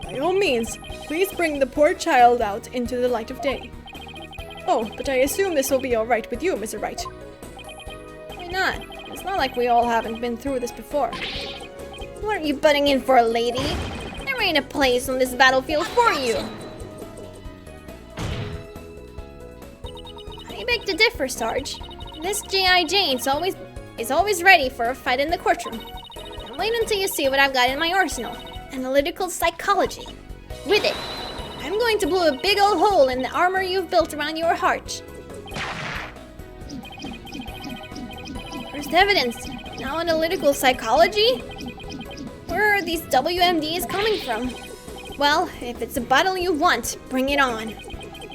By all means, please bring the poor child out into the light of day. Oh, but I assume this will be alright with you, Mr. Wright. Why not? It's not like we all haven't been through this before. What are you butting in for, lady? There ain't a place on this battlefield for you. I beg to differ, Sarge. This G.I. Jane is always ready for a fight in the courtroom. And wait until you see what I've got in my arsenal. Analytical psychology. With it, I'm going to blow a big old hole in the armor you've built around your heart. First evidence. Now analytical psychology? Where are these WMDs coming from? Well, if it's a battle you want, bring it on.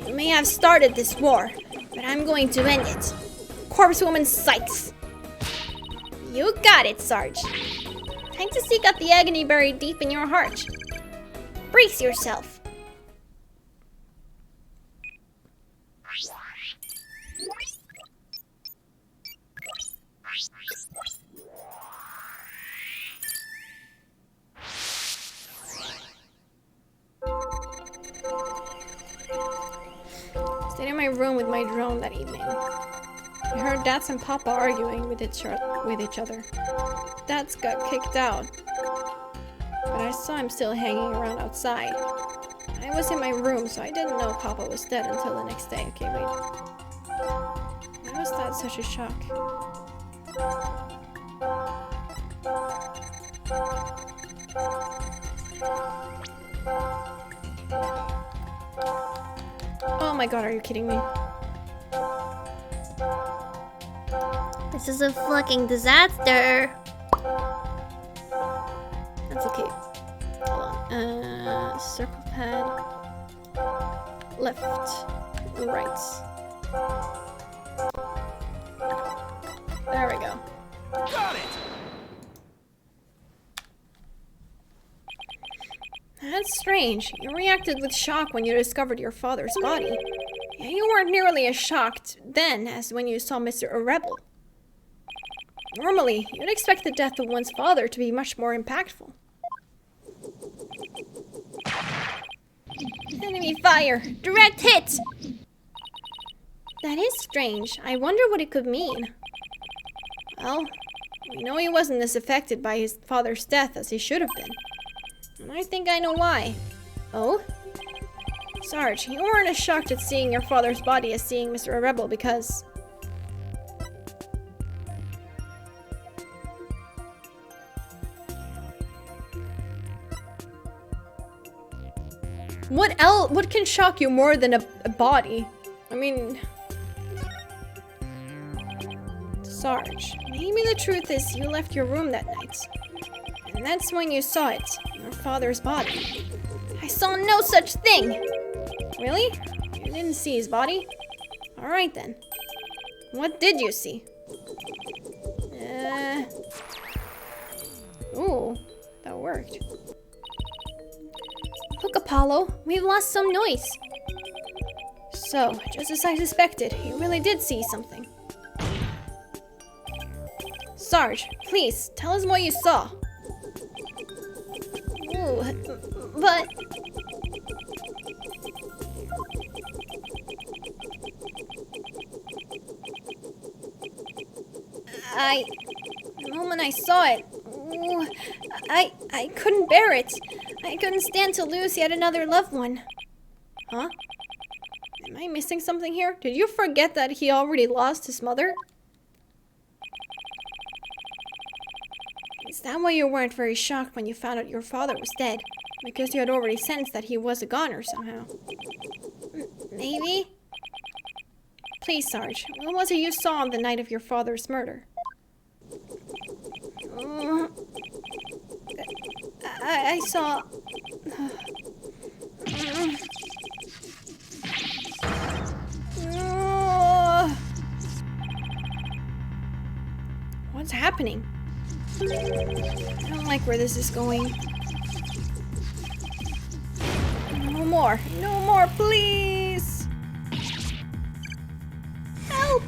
You may have started this war, but I'm going to end it. Corpsewoman Sykes. You got it, Sarge. Time to seek out the agony buried deep in your heart. Brace yourself. Stayed in my room with my drone that evening. I heard Dats and Papa arguing with each other. Dats got kicked out, but I saw him still hanging around outside. I was in my room, so I didn't know Papa was dead until the next day. Okay, wait. Why was that such a shock? Oh my god, are you kidding me? This is a fucking disaster. That's okay. Hold on. Circle pad. Left. Right. There we go. Got it! That's strange. You reacted with shock when you discovered your father's body. Yeah, you weren't nearly as shocked then as when you saw Mr. Rebel. Normally, you'd expect the death of one's father to be much more impactful. Enemy fire! Direct hit! That is strange. I wonder what it could mean. Well, we know he wasn't as affected by his father's death as he should have been. And I think I know why. Oh? Sarge, you weren't as shocked at seeing your father's body as seeing Mr. Rebel because... What can shock you more than a body? I mean... Sarge, maybe the truth is you left your room that night. And that's when you saw it, your father's body. I saw no such thing! Really? You didn't see his body? Alright then. What did you see? Ooh, that worked. Look, Apollo, we've lost some noise. So, just as I suspected, you really did see something. Sarge, please, tell us what you saw. Ooh, but... The moment I saw it, ooh, I couldn't bear it. I couldn't stand to lose yet another loved one. Huh? Am I missing something here? Did you forget that he already lost his mother? Is that why you weren't very shocked when you found out your father was dead? Because you had already sensed that he was a goner somehow? Maybe? Please, Sarge, what was it you saw on the night of your father's murder? I saw... What's happening? I don't like where this is going. No more. No more, please! Help!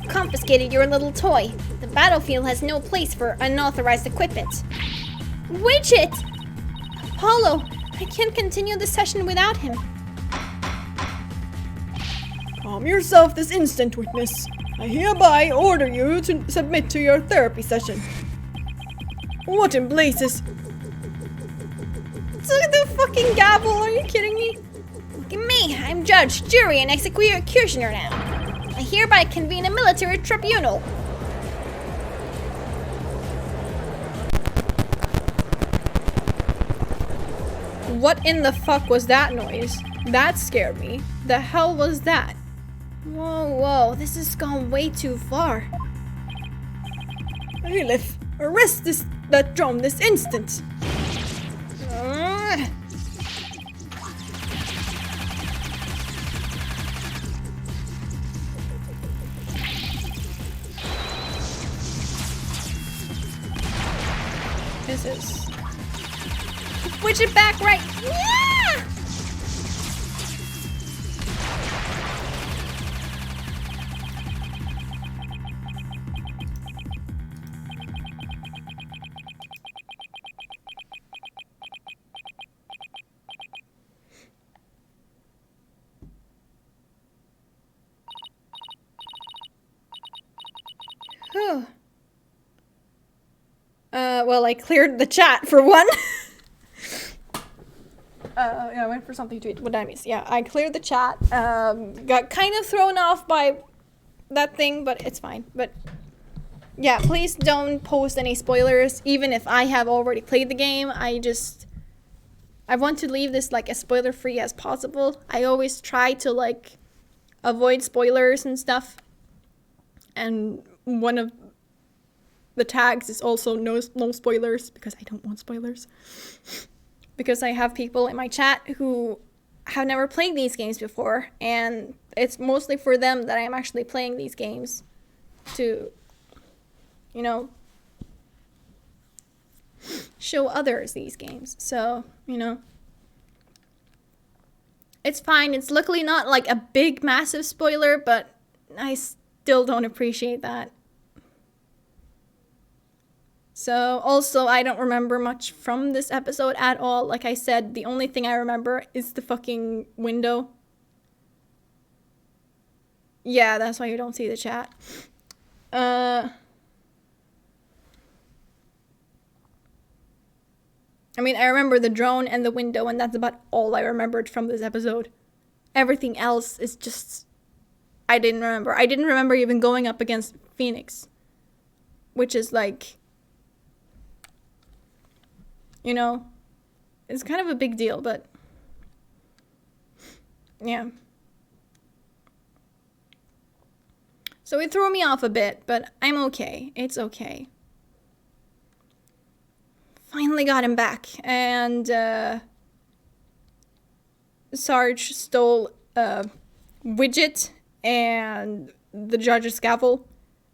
Confiscated your little toy. The battlefield has no place for unauthorized equipment. Widget! Apollo, I can't continue the session without him. Calm yourself this instant, witness. I hereby order you to submit to your therapy session. What in blazes? Look at the fucking gavel, are you kidding me? Look at me, I'm judge, jury, and executioner now. I hereby convene a military tribunal. What in the fuck was that noise? That scared me. The hell was that? Whoa, this has gone way too far. Bailiff, arrest that drone this instant. This is... Switch it back right. Yeah! Whew. Well, I cleared the chat for one. Yeah, I went for something to eat. What I miss? Yeah, I cleared the chat. Got kind of thrown off by that thing, but it's fine. But yeah, please don't post any spoilers, even if I have already played the game. I want to leave this like as spoiler free as possible. I always try to like avoid spoilers and stuff. And one of the tags is also no spoilers, because I don't want spoilers. Because I have people in my chat who have never played these games before, and it's mostly for them that I'm actually playing these games to, you know, show others these games. So, you know, it's fine. It's luckily not like a big, massive spoiler, but I still don't appreciate that. So, also, I don't remember much from this episode at all. Like I said, the only thing I remember is the fucking window. Yeah, that's why you don't see the chat. I mean, I remember the drone and the window, and that's about all I remembered from this episode. Everything else is just... I didn't remember. I didn't remember even going up against Phoenix. Which is like... You know, it's kind of a big deal, but yeah. So it threw me off a bit, but I'm okay. It's okay. Finally got him back, and Sarge stole a widget and the judge's gavel,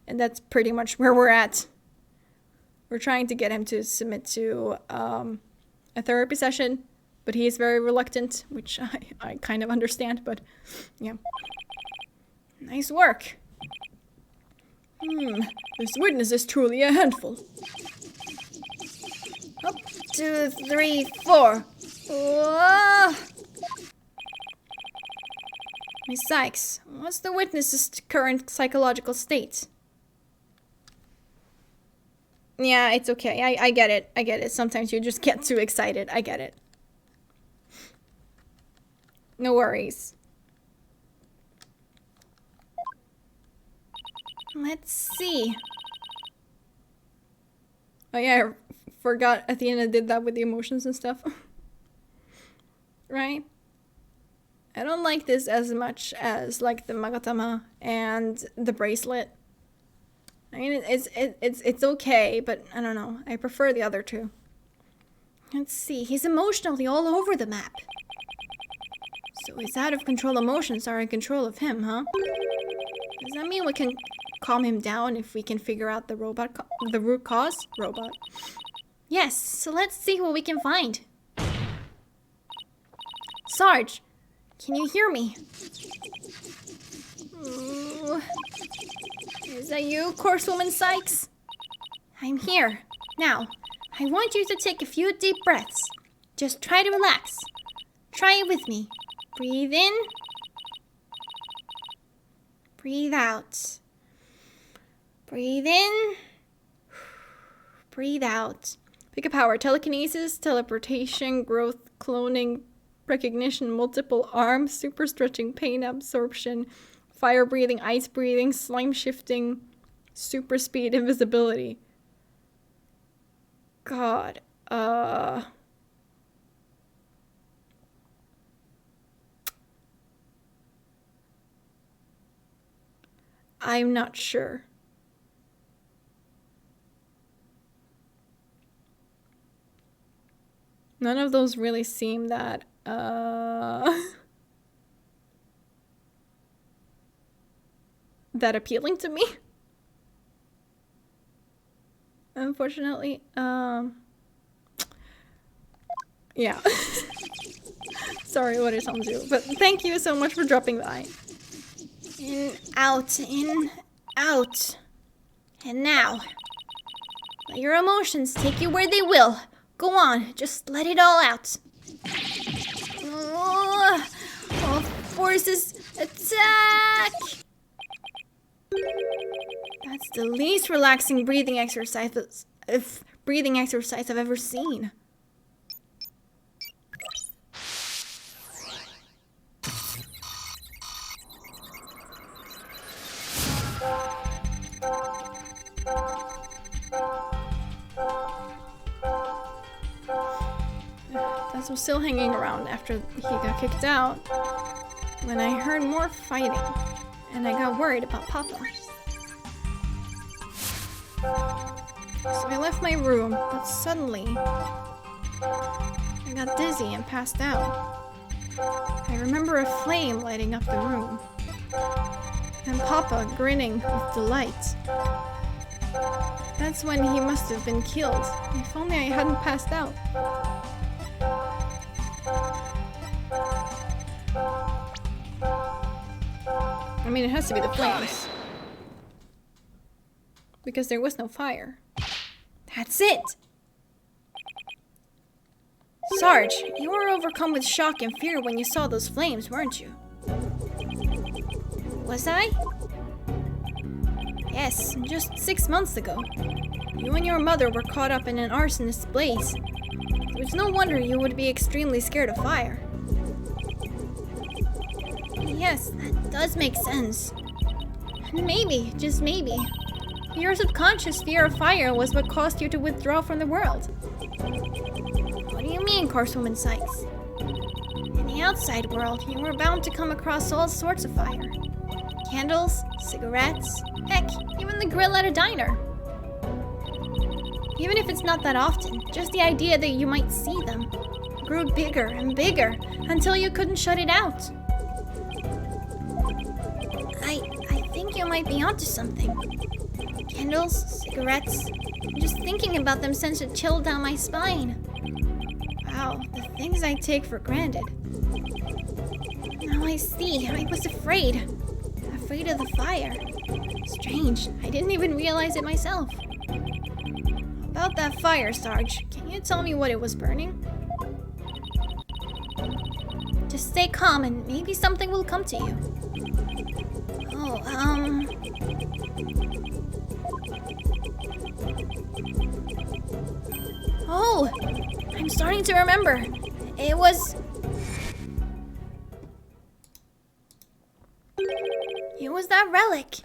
and that's pretty much where we're at. We're trying to get him to submit to a therapy session, but he is very reluctant, which I kind of understand, but yeah. Nice work. This witness is truly a handful. Up, 2, 3, 4. Whoa. Miss Sykes, what's the witness's current psychological state? Yeah, it's okay. I get it. I get it. Sometimes you just get too excited. I get it. No worries. Let's see. Oh yeah, I forgot at the end I did that with the emotions and stuff. Right? I don't like this as much as like the Magatama and the bracelet. I mean, it's okay, but I don't know. I prefer the other two. Let's see. He's emotionally all over the map. So his out of control emotions are in control of him, huh? Does that mean we can calm him down if we can figure out the root cause? Robot. Yes, so let's see what we can find. Sarge, can you hear me? Ooh. Is that you, Horsewoman Sykes? I'm here. Now, I want you to take a few deep breaths. Just try to relax. Try it with me. Breathe in. Breathe out. Breathe in. Breathe out. Pick a power. Telekinesis, teleportation, growth, cloning, recognition, multiple arms, super stretching, pain absorption, fire breathing, ice breathing, slime shifting, super speed, invisibility. God. I'm not sure. None of those really seem that, that appealing to me. Unfortunately, yeah. Sorry, what I told you, but thank you so much for dropping by. In, out, and now. Let your emotions take you where they will. Go on, just let it all out. All forces, attack! That's the least relaxing breathing exercise I've ever seen. I was still hanging around after he got kicked out when I heard more fighting, and I got worried about Papa. So I left my room, but suddenly I got dizzy and passed out. I remember a flame lighting up the room, and Papa grinning with delight. That's when he must have been killed. If only I hadn't passed out. I mean, it has to be the flames. Because there was no fire. That's it! Sarge, you were overcome with shock and fear when you saw those flames, weren't you? Was I? Yes, just 6 months ago. You and your mother were caught up in an arsonist's blaze. It was no wonder you would be extremely scared of fire. Yes, that does make sense. Maybe, just maybe, your subconscious fear of fire was what caused you to withdraw from the world. What do you mean, Coursewoman Sykes? In the outside world, you were bound to come across all sorts of fire. Candles, cigarettes, heck, even the grill at a diner. Even if it's not that often, just the idea that you might see them grew bigger and bigger until you couldn't shut it out. I think you might be onto something. Candles, cigarettes, just thinking about them sends a chill down my spine. Wow, the things I take for granted. Now I see, I was afraid of the fire. Strange, I didn't even realize it myself. About that fire, Sarge, can you tell me what it was burning? Just stay calm and maybe something will come to you. Oh, I'm starting to remember. It was that relic.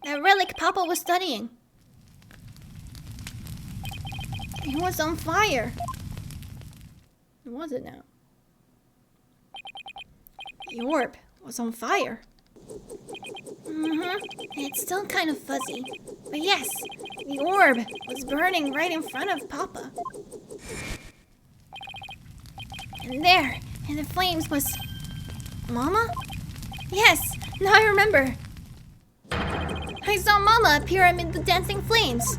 That relic Papa was studying. It was on fire. Was it now? The orb was on fire. It's still kind of fuzzy. But yes, the orb was burning right in front of Papa. And there, in the flames was... Mama? Yes, now I remember. I saw Mama appear amid the dancing flames.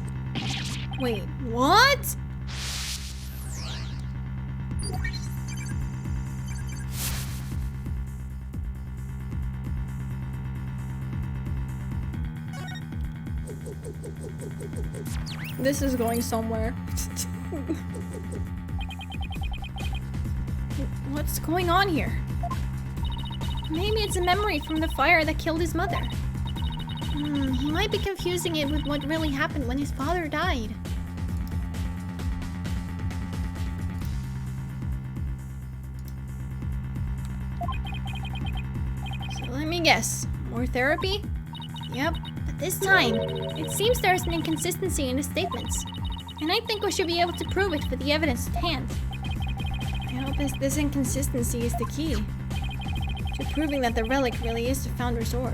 Wait, what? This is going somewhere. What's going on here? Maybe it's a memory from the fire that killed his mother. He might be confusing it with what really happened when his father died. So let me guess. More therapy? Yep, but this time, it seems there's an inconsistency in his statements. And I think we should be able to prove it with the evidence at hand. I hope this inconsistency is the key to proving that the relic really is the Founder's Orb.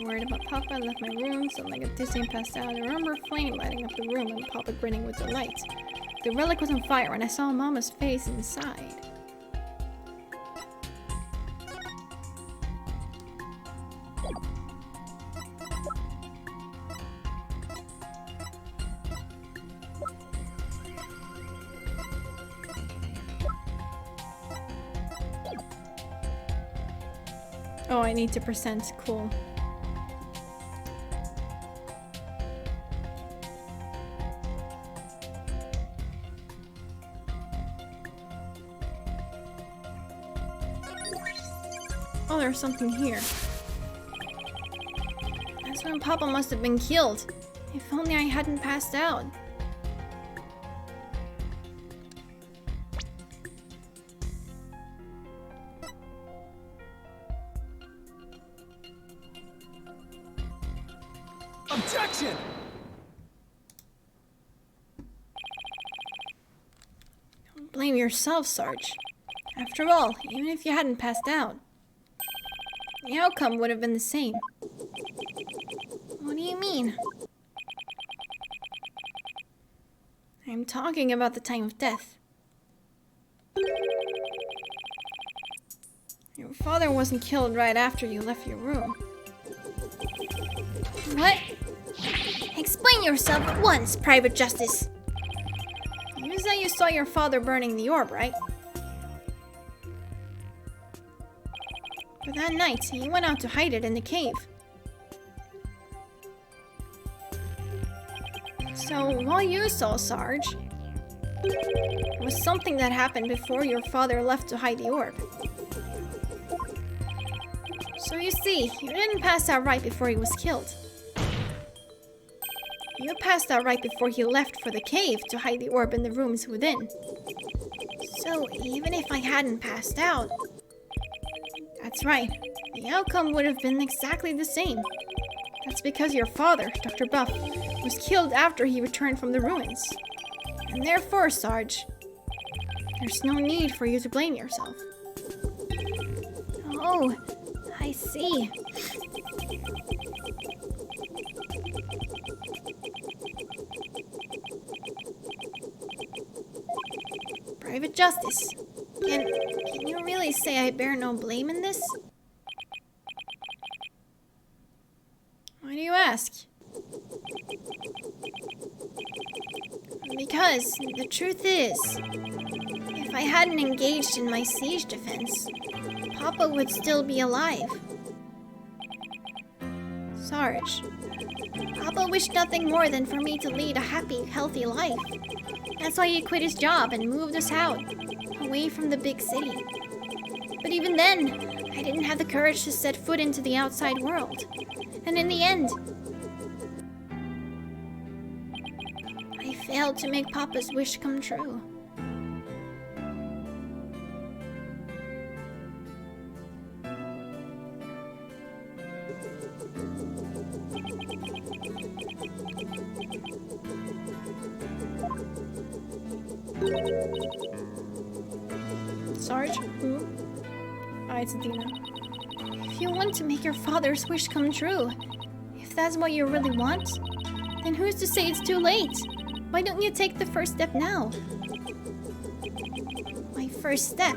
Worried about Papa, I left my room, suddenly got dizzy and passed out. I remember a flame lighting up the room and Papa grinning with delight. The relic was on fire and I saw Mama's face inside. Oh, I need to present. Cool. Oh, there's something here. That's when Papa must have been killed. If only I hadn't passed out. Objection! Don't blame yourself, Sarge. After all, even if you hadn't passed out, the outcome would have been the same. What do you mean? I'm talking about the time of death. Your father wasn't killed right after you left your room. What? Explain yourself at once, Private Justice. You said you saw your father burning the orb, right? But that night, he went out to hide it in the cave. So, what you saw, Sarge, was something that happened before your father left to hide the orb. So you see, you didn't pass out right before he was killed. You passed out right before he left for the cave to hide the orb in the rooms within. So, even if I hadn't passed out, that's right, the outcome would have been exactly the same. That's because your father, Dr. Buff, was killed after he returned from the ruins. And therefore, Sarge, there's no need for you to blame yourself. Oh, I see. Private Justice, can you really say I bear no blame in this? Why do you ask? Because the truth is, if I hadn't engaged in my siege defense, Papa would still be alive. Sarge, Papa wished nothing more than for me to lead a happy, healthy life. That's why he quit his job and moved us out, away from the big city. But even then, I didn't have the courage to set foot into the outside world. And in the end, I failed to make Papa's wish come true. Sarge? Who? It's Dina. If you want to make your father's wish come true, if that's what you really want, then who's to say it's too late? Why don't you take the first step now? My first step?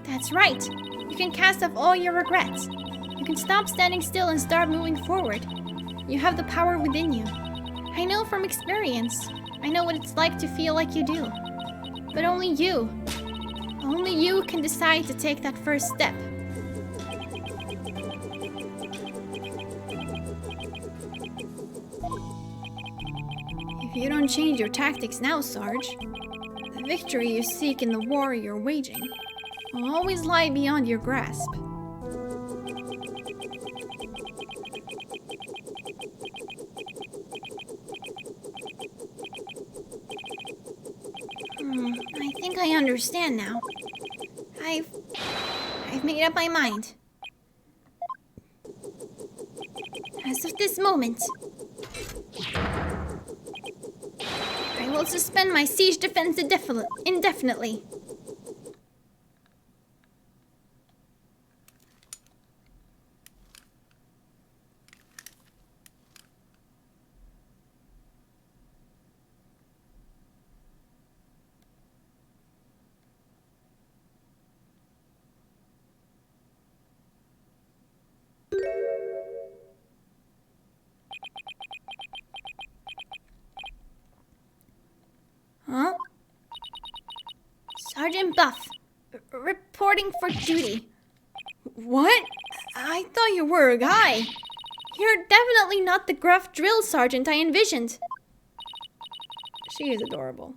That's right. You can cast off all your regrets. You can stop standing still and start moving forward. You have the power within you. I know from experience. I know what it's like to feel like you do. But only you can decide to take that first step. If you don't change your tactics now, Sarge, the victory you seek in the war you're waging will always lie beyond your grasp. I think I understand now. I've made up my mind. As of this moment, I will suspend my siege defense indefinitely. Huh? Sergeant Buff, reporting for duty. What? I thought you were a guy. You're definitely not the gruff drill sergeant I envisioned. She is adorable.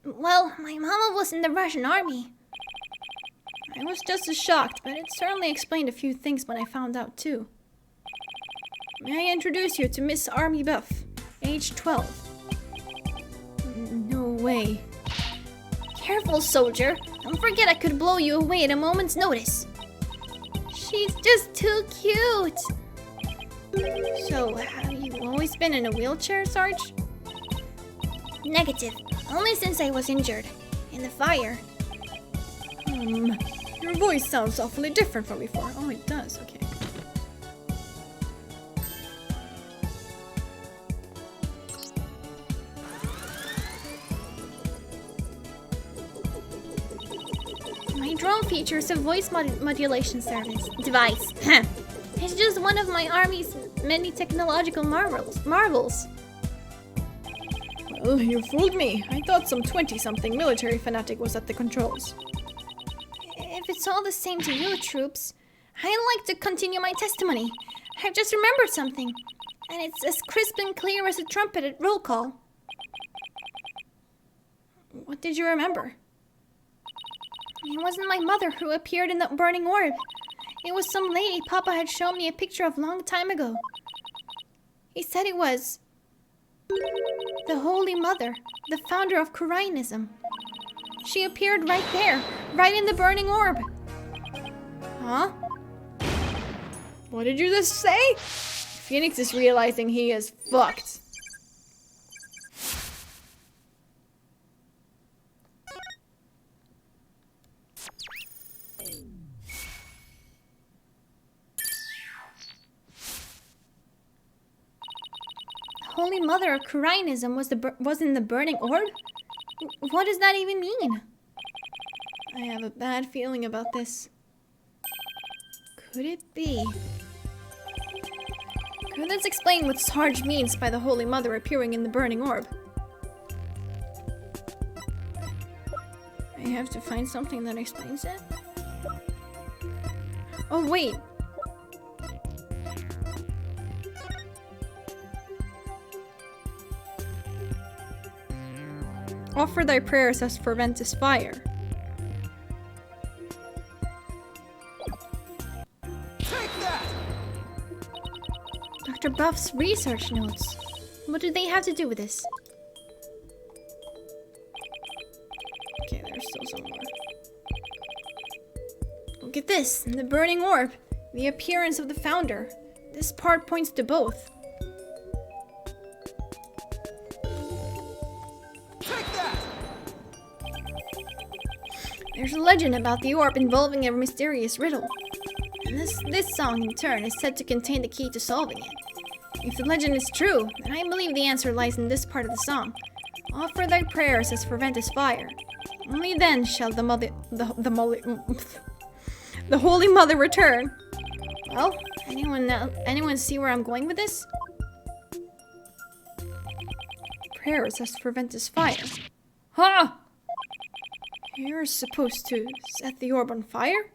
Well, my mama was in the Russian army. I was just as shocked, but it certainly explained a few things when I found out too. May I introduce you to Miss Army Buff, age 12. No way. Careful, soldier. Don't forget I could blow you away at a moment's notice. She's just too cute. So, have you always been in a wheelchair, Sarge? Negative. Only since I was injured. In the fire. Your voice sounds awfully different from before. Oh, it does. Okay. My drone features a voice modulation device. It's just one of my army's many technological marvels. Well, you fooled me. I thought some 20-something military fanatic was at the controls. If it's all the same to you, troops, I'd like to continue my testimony. I've just remembered something, and it's as crisp and clear as a trumpet at roll call. What did you remember? It wasn't my mother who appeared in the burning orb. It was some lady Papa had shown me a picture of long time ago. He said it was the Holy Mother, the founder of Koreanism. She appeared right there, right in the burning orb. Huh? What did you just say? Phoenix is realizing he is fucked. Holy Mother of Koreanism was in the burning orb? What does that even mean? I have a bad feeling about this. Could it be? Could this explain what Sarge means by the Holy Mother appearing in the burning orb? I have to find something that explains it. Oh, wait. Offer thy prayers as fervent as fire. Take that! Dr. Buff's research notes. What do they have to do with this? Okay, there's still some more. Look at this, The burning orb. The appearance of the founder. This part points to both. There's a legend about the orb involving a mysterious riddle. And this song, in turn, is said to contain the key to solving it. If the legend is true, then I believe the answer lies in this part of the song. Offer thy prayers as fervent as fire. Only then shall the Holy Mother return. Well, anyone see where I'm going with this? Prayers as fervent as fire. Ha! You're supposed to set the orb on fire?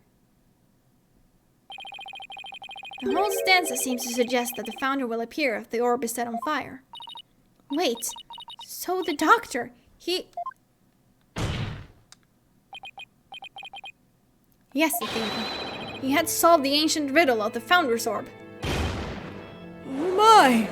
The whole stanza seems to suggest that the founder will appear if the orb is set on fire. wait, So the doctor, Yes, Athena. He had solved the ancient riddle of the Founder's Orb. Oh my!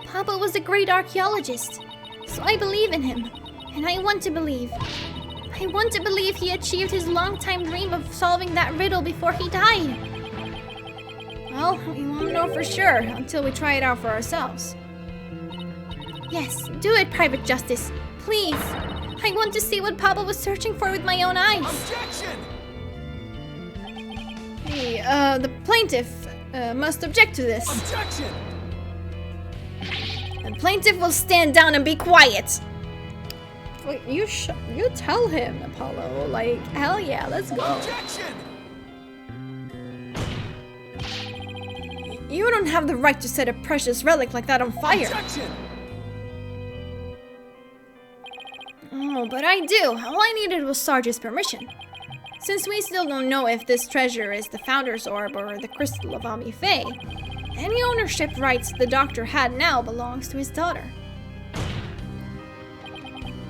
Papa was a great archaeologist, so I believe in him, and I want to believe. I want to believe he achieved his long-time dream of solving that riddle before he died. Well, we won't know for sure until we try it out for ourselves. Yes, do it, Private Justice. Please. I want to see what Papa was searching for with my own eyes. Objection! The plaintiff must object to this. Objection! The plaintiff will stand down and be quiet. Wait, you tell him, Apollo. Like, hell yeah, let's go. Objection! You don't have the right to set a precious relic like that on fire. Objection! Oh, but I do. All I needed was Sarge's permission. Since we still don't know if this treasure is the Founder's Orb or the Crystal of Ami Faye, any ownership rights the Doctor had now belongs to his daughter.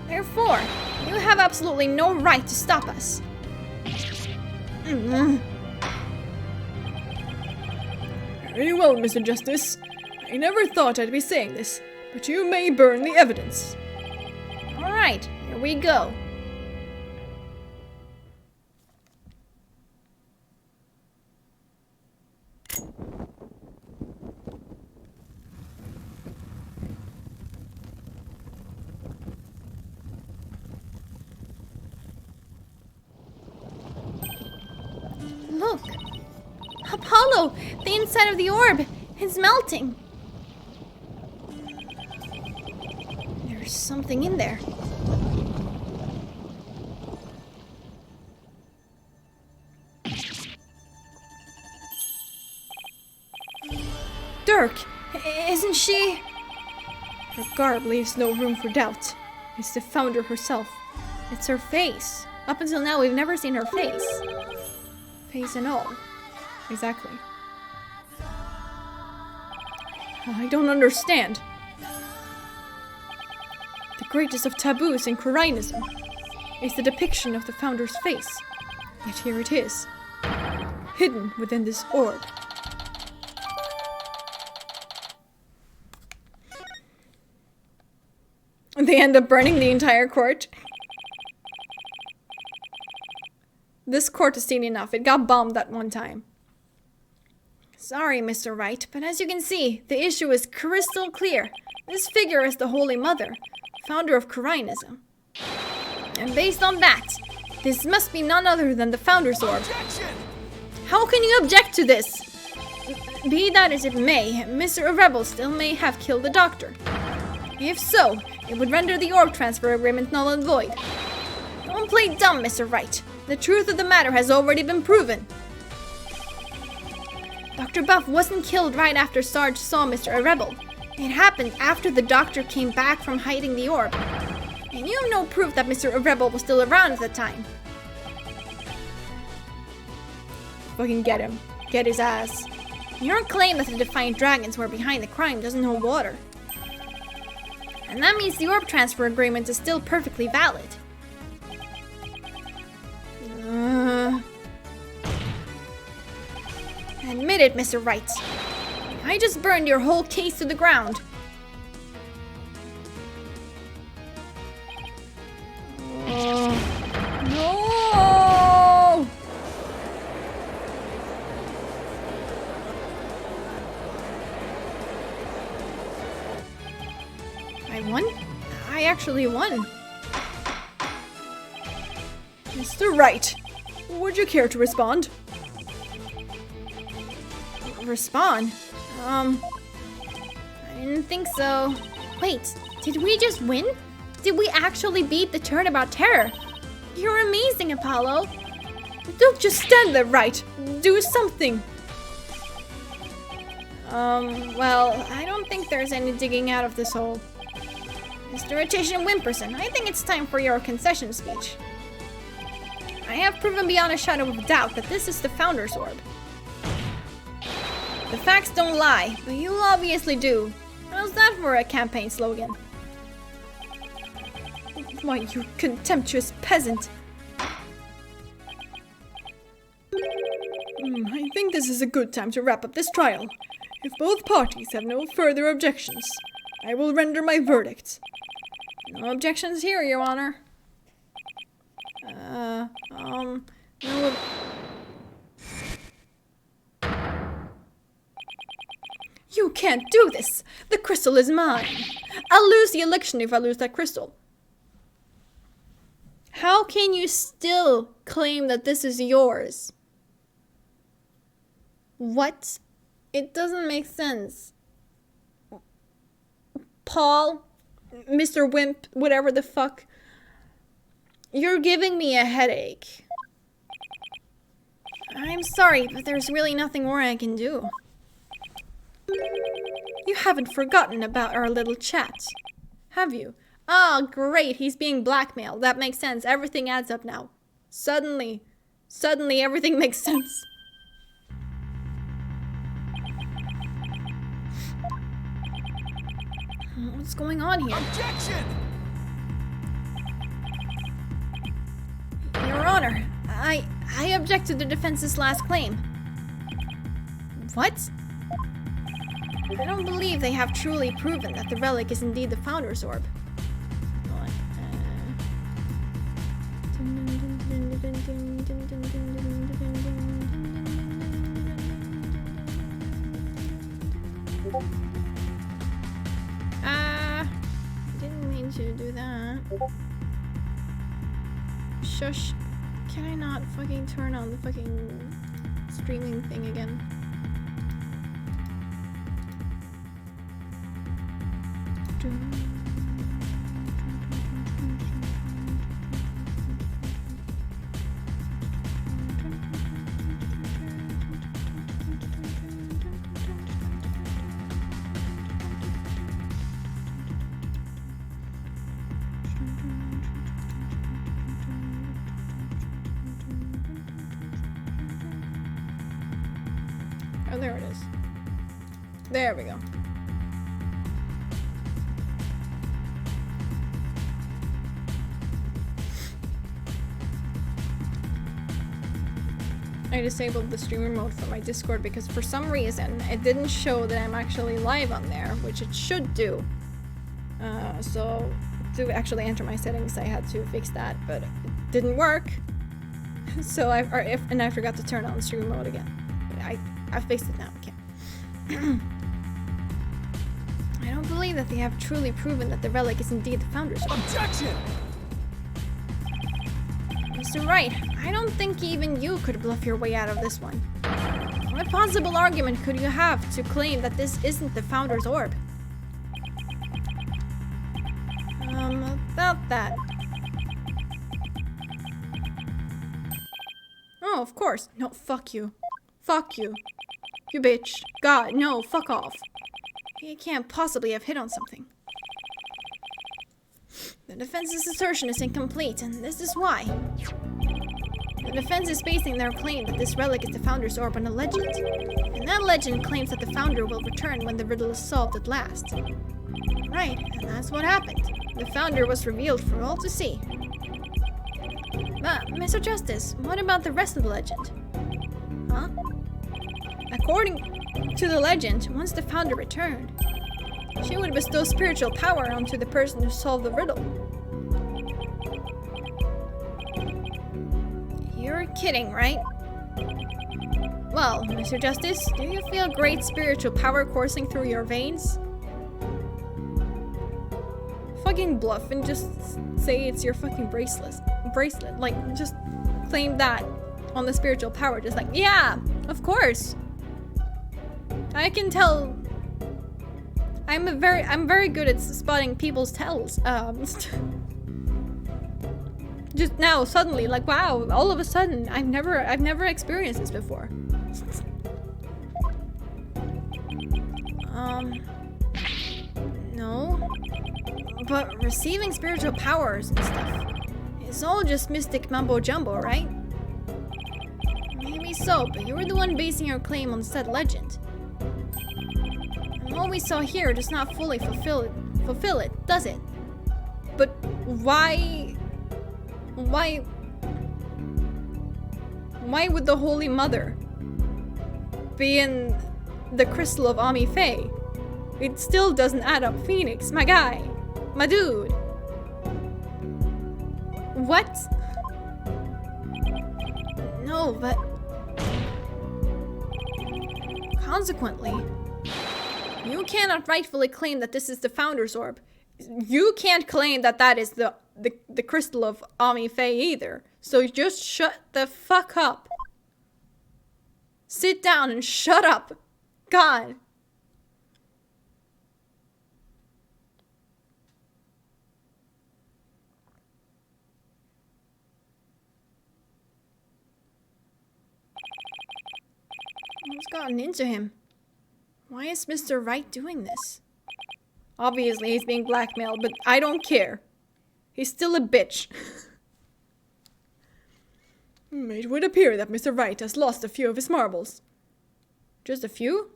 Therefore, you have absolutely no right to stop us. Very well, Mr. Justice. I never thought I'd be saying this, but you may burn the evidence. Alright, here we go. Look! Apollo! The inside of the orb is melting! There's something in there. Dirk! Isn't she? Her garb leaves no room for doubt. It's the Founder herself. It's her face. Up until now, we've never seen her face. Face and all. Exactly. I don't understand. The greatest of taboos in Quirainism is the depiction of the Founder's face. Yet here it is, hidden within this orb. They end up burning the entire court. This court has seen enough. It got bombed that one time. Sorry, Mr. Wright, but as you can see, the issue is crystal clear. This figure is the Holy Mother, founder of Quirainism. And based on that, this must be none other than the Founder's Orb. Objection! How can you object to this? Be that as it may, Mr. Rebel still may have killed the Doctor. If so, it would render the orb transfer agreement null and void. Don't play dumb, Mr. Wright. The truth of the matter has already been proven. Dr. Buff wasn't killed right after Sarge saw Mr. Rebel. It happened after the Doctor came back from hiding the orb. And you have no proof that Mr. Rebel was still around at the time. Fucking get him. Get his ass. Your claim that the Defiant Dragons were behind the crime doesn't hold water. And that means the orb transfer agreement is still perfectly valid. Admit it, Mr. Wright. I just burned your whole case to the ground. No! I won? I actually won. Mr. Wright, would you care to respond? Respond? I didn't think so. Wait, did we just win? Did we actually beat the Turnabout Terror? You're amazing, Apollo. Don't just stand there, Wright. Do something. Well, I don't think there's any digging out of this hole. Mr. Rotation Wimperson, I think it's time for your concession speech. I have proven beyond a shadow of doubt that this is the Founder's Orb. The facts don't lie, but you obviously do. How's that for a campaign slogan? Why, you contemptuous peasant. I think this is a good time to wrap up this trial. If both parties have no further objections, I will render my verdict. No objections here, Your Honor. No. You can't do this! The crystal is mine! I'll lose the election if I lose that crystal. How can you still claim that this is yours? What? It doesn't make sense. Paul, Mr. Wimp, whatever the fuck. You're giving me a headache. I'm sorry, but there's really nothing more I can do. You haven't forgotten about our little chat, have you? Oh, great, he's being blackmailed. That makes sense. Everything adds up now. Suddenly everything makes sense. What's going on here? Objection! Your Honor, I object to the defense's last claim. What? I don't believe they have truly proven that the relic is indeed the Founder's Orb. Didn't mean to do that. Shush. Can I not fucking turn on the fucking streaming thing again? Oh, there it is. There we go. I disabled the streamer mode for my Discord because for some reason it didn't show that I'm actually live on there, which it should do. So to actually enter my settings, I had to fix that, but it didn't work. So I forgot to turn on the streamer mode again. But I fixed it now. Okay. I don't believe that they have truly proven that the relic is indeed the Founder's Orb. Objection! Mr. Wright, I don't think even you could bluff your way out of this one. What possible argument could you have to claim that this isn't the Founder's Orb? About that. Oh, of course. No, fuck you. Fuck you. You bitch. God, no, fuck off. You can't possibly have hit on something. The defense's assertion is incomplete, and this is why. The defense is basing their claim that this relic is the Founder's Orb on a legend. And that legend claims that the Founder will return when the riddle is solved at last. Right, and that's what happened. The Founder was revealed for all to see. But, Mr. Justice, what about the rest of the legend? Huh? According to the legend, once the Founder returned, she would bestow spiritual power onto the person who solved the riddle. You're kidding, right? Well, Mr. Justice, do you feel great spiritual power coursing through your veins? Fucking bluff and just say it's your fucking bracelet. Like, just claim that on the spiritual power. Just like, yeah, of course. I can tell. I'm very good at spotting people's tells. Just now, suddenly, like, wow, all of a sudden, I've never experienced this before. No. But receiving spiritual powers and stuff, it's all just mystic mumbo jumbo, right? Maybe so, but you're the one basing your claim on said legend. What we saw here does not fully fulfill it, does it? But why would the Holy Mother be in the crystal of Ami Faye? It still doesn't add up, Phoenix, my guy, my dude. What? No, but consequently, you cannot rightfully claim that this is the Founder's Orb. You can't claim that that is the crystal of Ami Faye either. So just shut the fuck up. Sit down and shut up. God. What's gotten into him? Why is Mr. Wright doing this? Obviously, he's being blackmailed, but I don't care. He's still a bitch. It would appear that Mr. Wright has lost a few of his marbles. Just a few?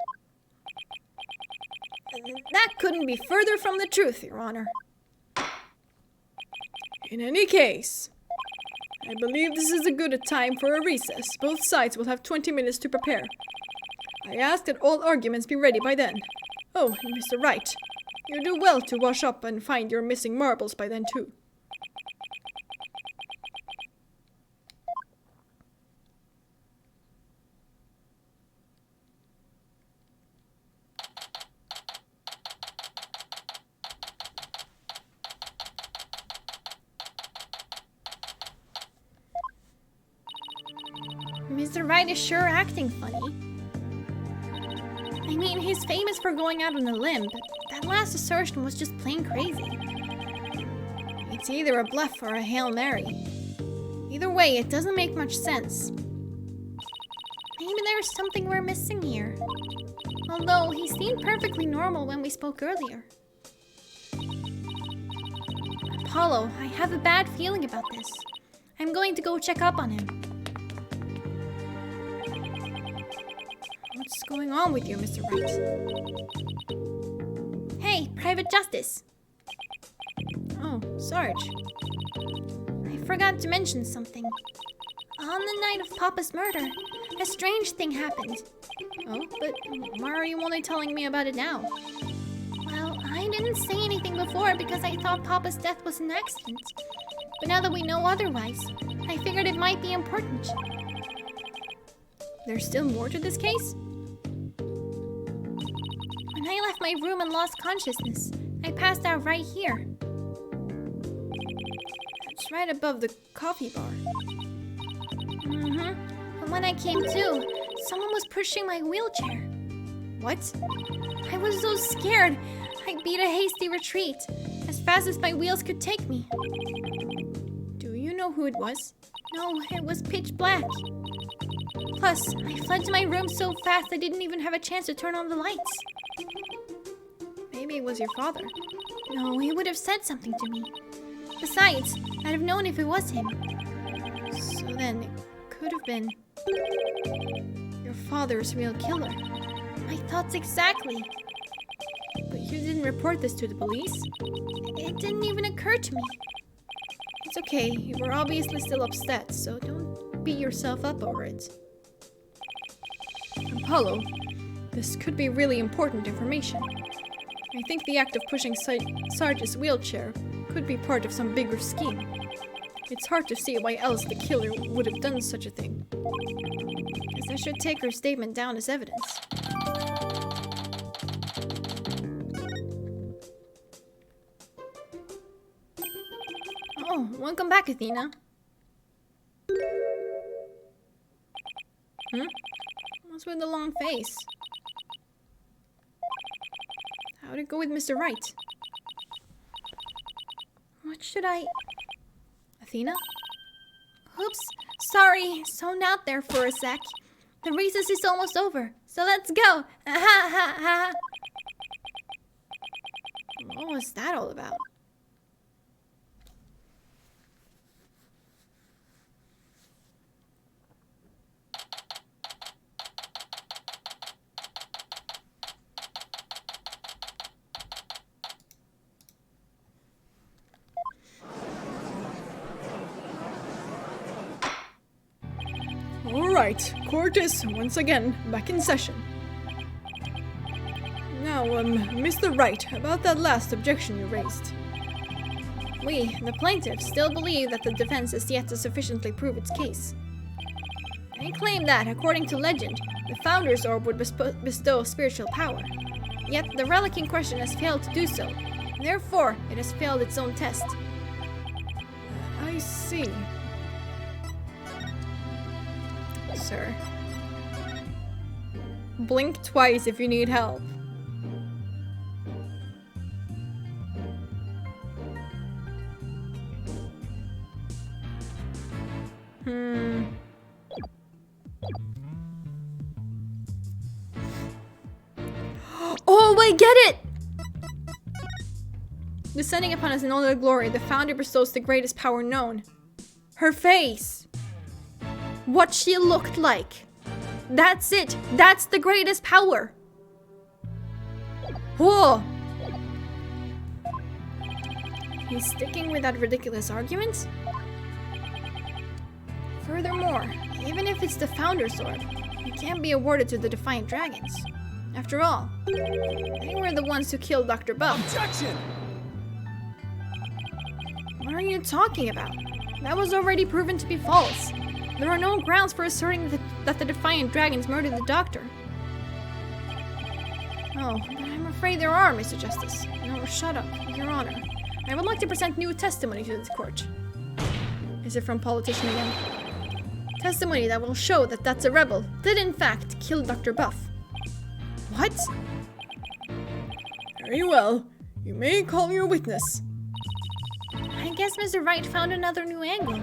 That couldn't be further from the truth, Your Honor. In any case, I believe this is a good time for a recess. Both sides will have 20 minutes to prepare. I ask that all arguments be ready by then. Oh, and Mr. Wright, you do well to wash up and find your missing marbles by then too. Mr. Wright is sure acting funny. I mean, he's famous for going out on a limb, but that last assertion was just plain crazy. It's either a bluff or a Hail Mary. Either way, it doesn't make much sense. Maybe there's something we're missing here. Although, he seemed perfectly normal when we spoke earlier. Apollo, I have a bad feeling about this. I'm going to go check up on him. What's going on with you, Mr. Wright? Hey, Private Justice. Oh, Sarge. I forgot to mention something. On the night of Papa's murder, a strange thing happened. Oh, but why are you only telling me about it now? Well, I didn't say anything before because I thought Papa's death was an accident. But now that we know otherwise, I figured it might be important. There's still more to this case? When I left my room and lost consciousness, I passed out right here. It's right above the coffee bar. But when I came to, someone was pushing my wheelchair. What? I was so scared, I beat a hasty retreat, as fast as my wheels could take me. Do you know who it was? No, it was pitch black. Plus, I fled to my room so fast I didn't even have a chance to turn on the lights. Maybe it was your father. No, he would have said something to me. Besides, I'd have known if it was him. So then, it could have been your father's real killer. My thoughts exactly. But you didn't report this to the police? It didn't even occur to me. It's okay, you were obviously still upset, so don't beat yourself up over it. Apollo, this could be really important information. I think the act of pushing Sarge's wheelchair could be part of some bigger scheme. It's hard to see why else the killer would have done such a thing. Guess I should take her statement down as evidence. Oh, welcome back, Athena. What's with the long face? How'd it go with Mr. Wright? What should I... Athena? Oops, sorry, zoned out there for a sec. The recess is almost over, so let's go. What was that all about? Alright, court is once again back in session. Now, Mr. Wright, about that last objection you raised. We, the plaintiffs, still believe that the defense is yet to sufficiently prove its case. They claim that, according to legend, the Founder's Orb would bestow spiritual power. Yet the relic in question has failed to do so. Therefore, it has failed its own test. I see. Sir. Blink twice if you need help. Oh, I get it! Descending upon us in all their glory, the Founder bestows the greatest power known. Her face! What she looked like. That's it! That's the greatest power! Whoa! He's sticking with that ridiculous argument? Furthermore, even if it's the Founder's Orb, it can't be awarded to the Defiant Dragons. After all, they were the ones who killed Dr. Buff. Objection! What are you talking about? That was already proven to be false. There are no grounds for asserting that the Defiant Dragons murdered the Doctor. Oh, but I'm afraid there are, Mr. Justice. No, shut up, Your Honor. I would like to present new testimony to this court. Is it from politician again? Testimony that will show that that's a rebel did in fact kill Dr. Buff. What? Very well. You may call your witness. I guess Mr. Wright found another new angle.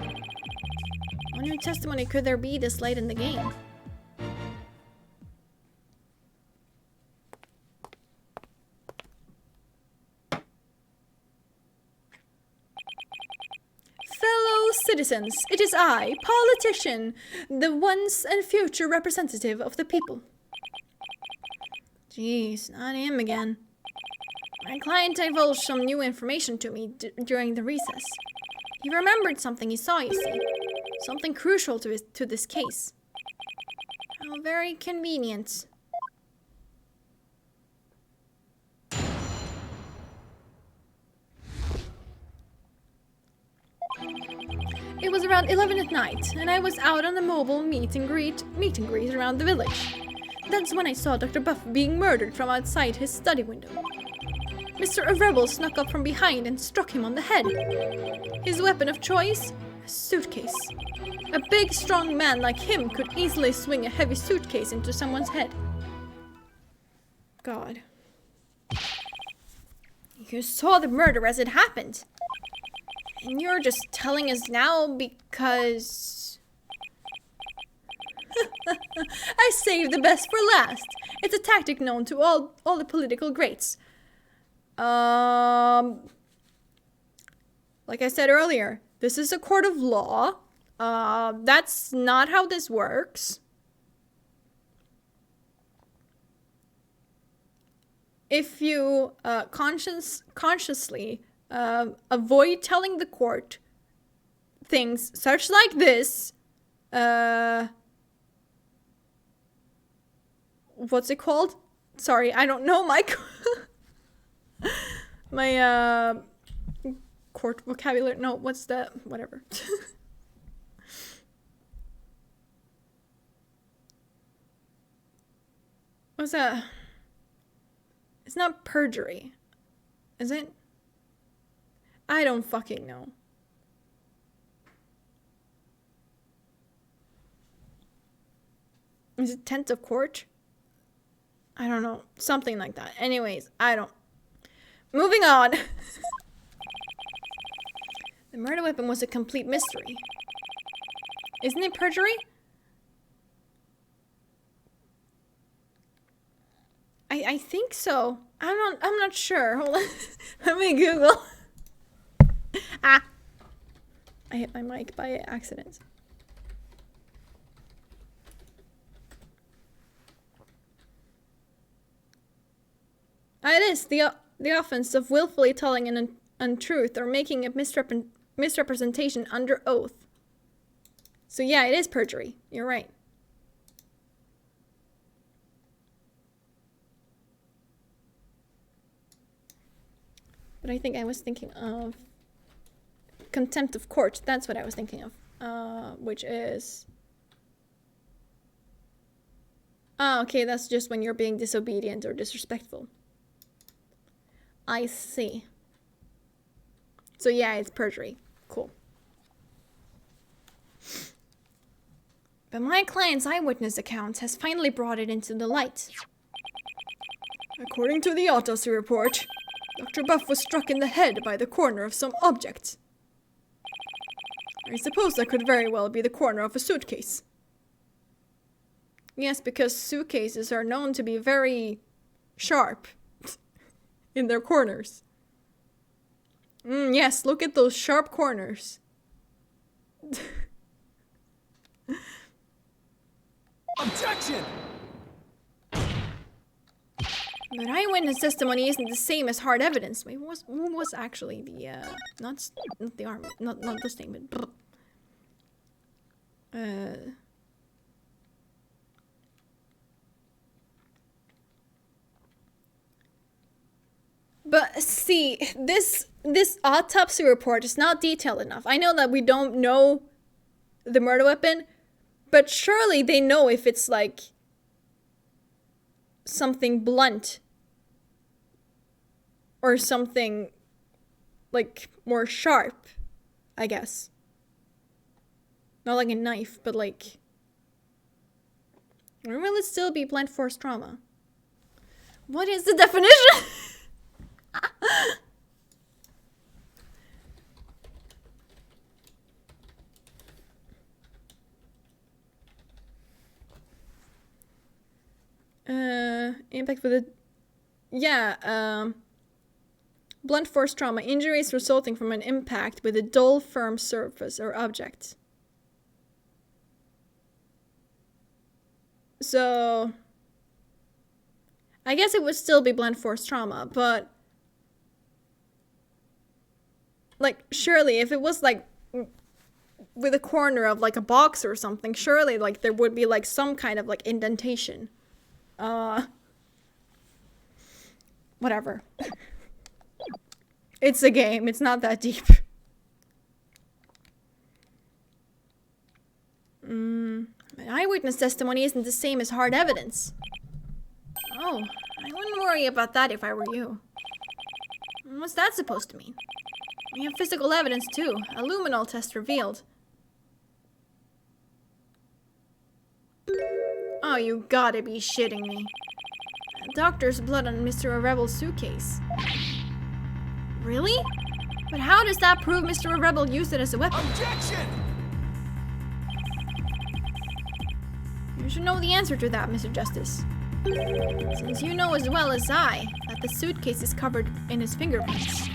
What new testimony could there be this late in the game? Fellow citizens, it is I, politician, the once and future representative of the people. Jeez, not him again. My client divulged some new information to me during the recess. He remembered something he saw, you see. Something crucial to this case. How very convenient. It was around 11 at night, and I was out on a mobile meet and greet around the village. That's when I saw Dr. Buff being murdered from outside his study window. Mr. Rebel snuck up from behind and struck him on the head. His weapon of choice? A suitcase. A big, strong man like him could easily swing a heavy suitcase into someone's head. God. You saw the murder as it happened. And you're just telling us now because... I saved the best for last. It's a tactic known to all the political greats. Like I said earlier, this is a court of law. That's not how this works. If you consciously avoid telling the court things such like this, what's it called? Sorry, I don't know my my court vocabulary. No, what's that? Whatever. What's that? It's not perjury, is it? I don't fucking know. Is it contempt of court? I don't know. Something like that. Anyways, I don't. Moving on. The murder weapon was a complete mystery. Isn't it perjury? I think so. I'm not sure. Hold on. Let me Google. Ah. I hit my mic by accident. It is the offense of willfully telling an untruth or making a misrepresentation under oath. So yeah, it is perjury. You're right. But I think I was thinking of contempt of court. That's what I was thinking of. Which is... Oh, okay, that's just when you're being disobedient or disrespectful. I see. So yeah, it's perjury. Cool. But my client's eyewitness account has finally brought it into the light. According to the autopsy report, Dr. Buff was struck in the head by the corner of some object. I suppose that could very well be the corner of a suitcase. Yes, because suitcases are known to be very sharp in their corners. Yes, look at those sharp corners. Objection! But eyewitness testimony isn't the same as hard evidence. Wait, who was actually the, not the army, not the statement. But see, this autopsy report is not detailed enough. I know that we don't know the murder weapon, but surely they know if it's like something blunt or something like more sharp, I guess. Not like a knife, but like... Or will it still be blunt force trauma? What is the definition? Impact with a... Yeah, blunt force trauma. Injuries resulting from an impact with a dull, firm surface or object. So... I guess it would still be blunt force trauma, but... Like, surely, if it was, like, with a corner of, like, a box or something, surely, like, there would be, like, some kind of, like, indentation. Whatever. It's a game. It's not that deep. But eyewitness testimony isn't the same as hard evidence. Oh, I wouldn't worry about that if I were you. What's that supposed to mean? We have physical evidence too. A luminol test revealed. Oh, you gotta be shitting me. Doctor's blood on Mr. Rebel's suitcase. Really? But how does that prove Mr. Rebel used it as a weapon? Objection! You should know the answer to that, Mr. Justice. Since you know as well as I that the suitcase is covered in his fingerprints.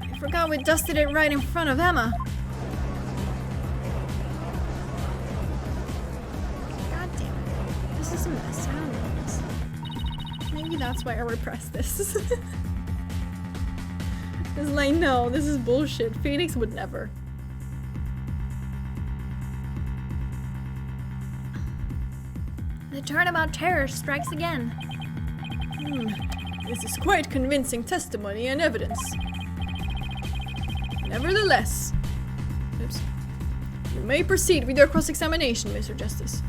I forgot we dusted it right in front of Emma. God damn it. This is a mess. I don't know this. Maybe that's why I repressed this. It's like, no, this is bullshit. Phoenix would never. The Turnabout terror strikes again. This is quite convincing testimony and evidence. Nevertheless, you may proceed with your cross-examination, Mr. Justice.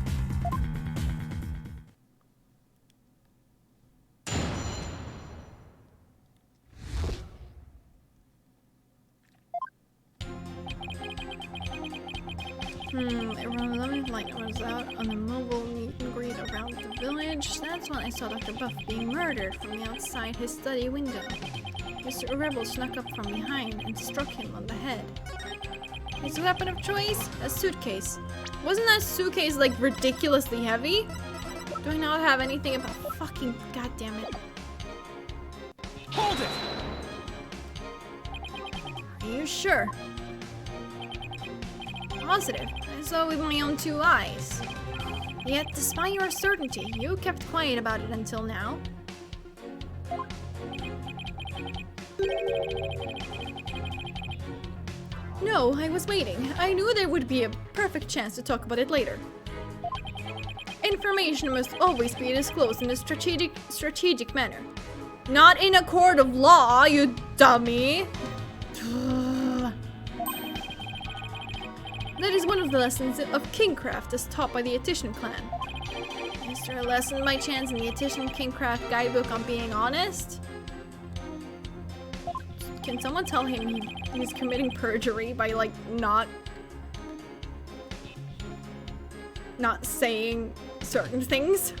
Around 11, light runs out on a mobile meet and greet around the village. That's when I saw Dr. Buff being murdered from the outside his study window. Mr. Rebel snuck up from behind and struck him on the head. His weapon of choice? A suitcase. Wasn't that suitcase like ridiculously heavy? Do I not have anything about fucking goddammit? Hold it! Are you sure? Positive. I saw with my own two eyes. Yet, despite your certainty, you kept quiet about it until now. No, I was waiting. I knew there would be a perfect chance to talk about it later. Information must always be disclosed in a strategic manner. Not in a court of law, you dummy. That is one of the lessons of kingcraft as taught by the Etitian clan. Is there a lesson by chance in the Etitian kingcraft guidebook on being honest? Can someone tell him he's committing perjury by like not saying certain things?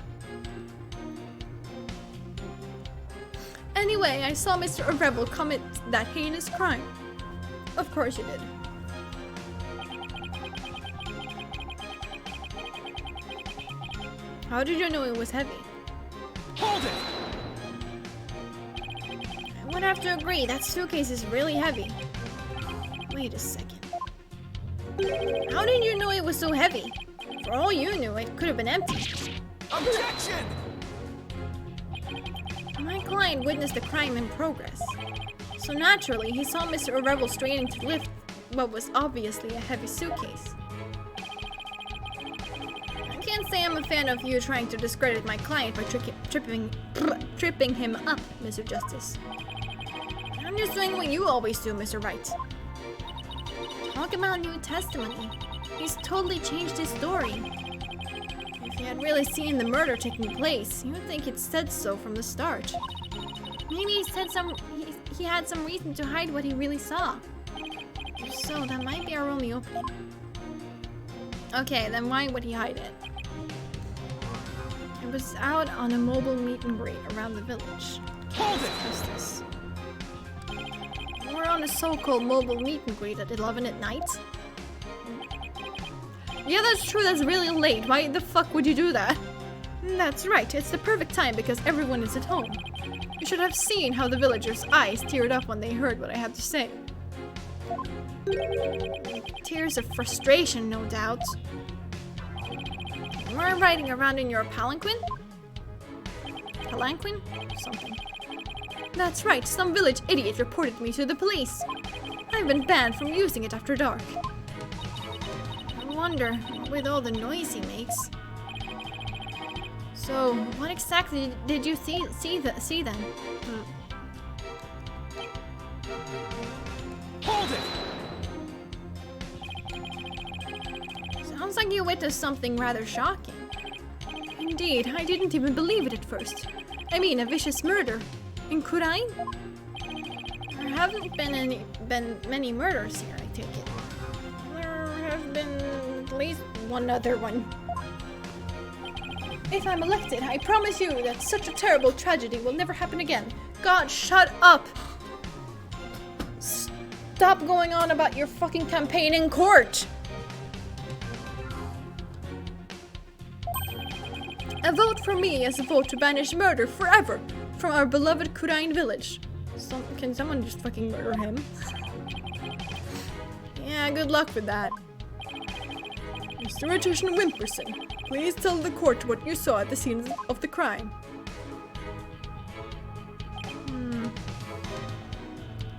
Anyway, I saw Mr. Rebel commit that heinous crime. Of course you did. How did you know it was heavy? Hold it! I would have to agree, that suitcase is really heavy. Wait a second. How did you know it was so heavy? For all you knew, it could have been empty. Objection! My client witnessed the crime in progress. So naturally, he saw Mr. Rebel straining to lift what was obviously a heavy suitcase. I can't say I'm a fan of you trying to discredit my client by tripping him up, Mr. Justice. I'm just doing what you always do, Mr. Wright. Talk about new testimony. He's totally changed his story. If he had really seen the murder taking place, he would think it said so from the start. Maybe he had some reason to hide what he really saw. If so, that might be our only opening. Okay, then why would he hide it? It was out on a mobile meet and greet around the village. Hold it! What's this? We're on a so-called mobile meet and greet at 11 at night? Yeah, that's true, that's really late. Why the fuck would you do that? That's right, it's the perfect time because everyone is at home. You should have seen how the villagers' eyes teared up when they heard what I had to say. Tears of frustration, no doubt. You were riding around in your palanquin? Palanquin? Something. That's right, some village idiot reported me to the police. I've been banned from using it after dark. I wonder, with all the noise he makes. So, what exactly did you see then? Hold it! Sounds like you witnessed something rather shocking. Indeed, I didn't even believe it at first. I mean, a vicious murder. In Kurain? There haven't been many murders here, I take it. There have been at least one other one. If I'm elected, I promise you that such a terrible tragedy will never happen again. God, shut up! Stop going on about your fucking campaign in court! A vote for me is a vote to banish murder forever from our beloved Kurain village. Can someone just fucking murder him? Yeah, good luck with that. Mr. Etitian Wimperson, please tell the court what you saw at the scene of the crime.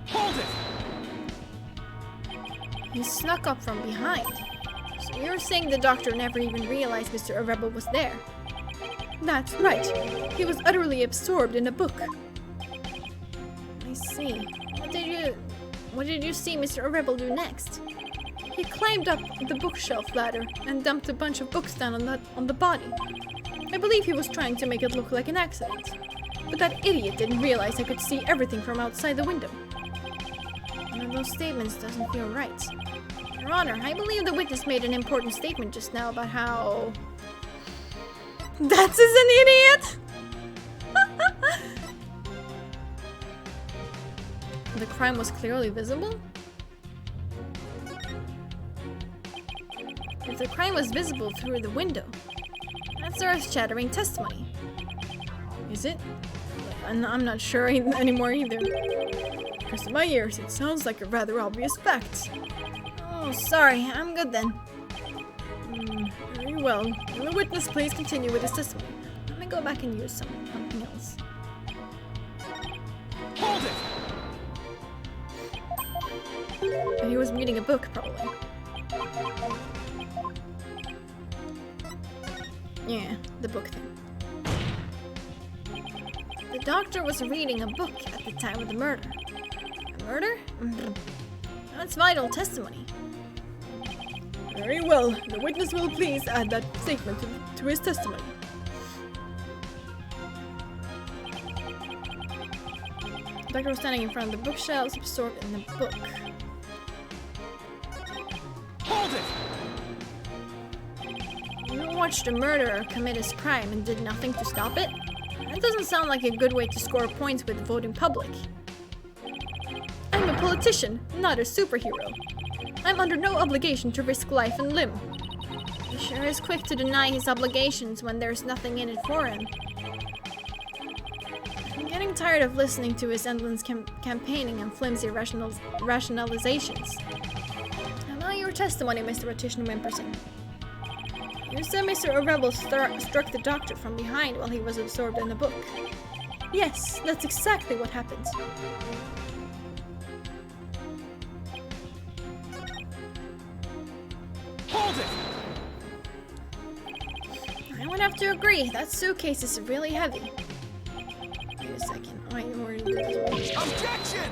Hold it! He snuck up from behind. So you're saying the doctor never even realized Mr. Rebel was there? That's right. He was utterly absorbed in a book. I see. What did you see Mr. Rebel do next? He climbed up the bookshelf ladder and dumped a bunch of books down on the body. I believe he was trying to make it look like an accident. But that idiot didn't realize I could see everything from outside the window. One of those statements doesn't feel right. Your Honor, I believe the witness made an important statement just now about how... That's an idiot! The crime was clearly visible? If the crime was visible through the window, that's earth-shattering testimony. Is it? I'm not sure anymore either. Because to my ears, it sounds like a rather obvious fact. Oh, sorry. I'm good then. Very well. Will the witness please continue with his testimony? Let me go back and use something else. Hold it! But he was reading a book, probably. Yeah, the book thing. The doctor was reading a book at the time of the murder. A murder? That's vital testimony. Very well. The witness will please add that statement to his testimony. The doctor was standing in front of the bookshelves, absorbed in the book. Hold it! You watched a murderer commit his crime and did nothing to stop it? That doesn't sound like a good way to score points with the voting public. I'm a politician, not a superhero. I'm under no obligation to risk life and limb. He sure is quick to deny his obligations when there's nothing in it for him. I'm getting tired of listening to his endless campaigning and flimsy rationalizations. How about your testimony, Mr. Petition Wimperson? You said Mr. O'Rebel struck the doctor from behind while he was absorbed in the book. Yes, that's exactly what happened. Hold it! I would have to agree, that suitcase is really heavy. Wait a second. Oh, I already did this one. Objection!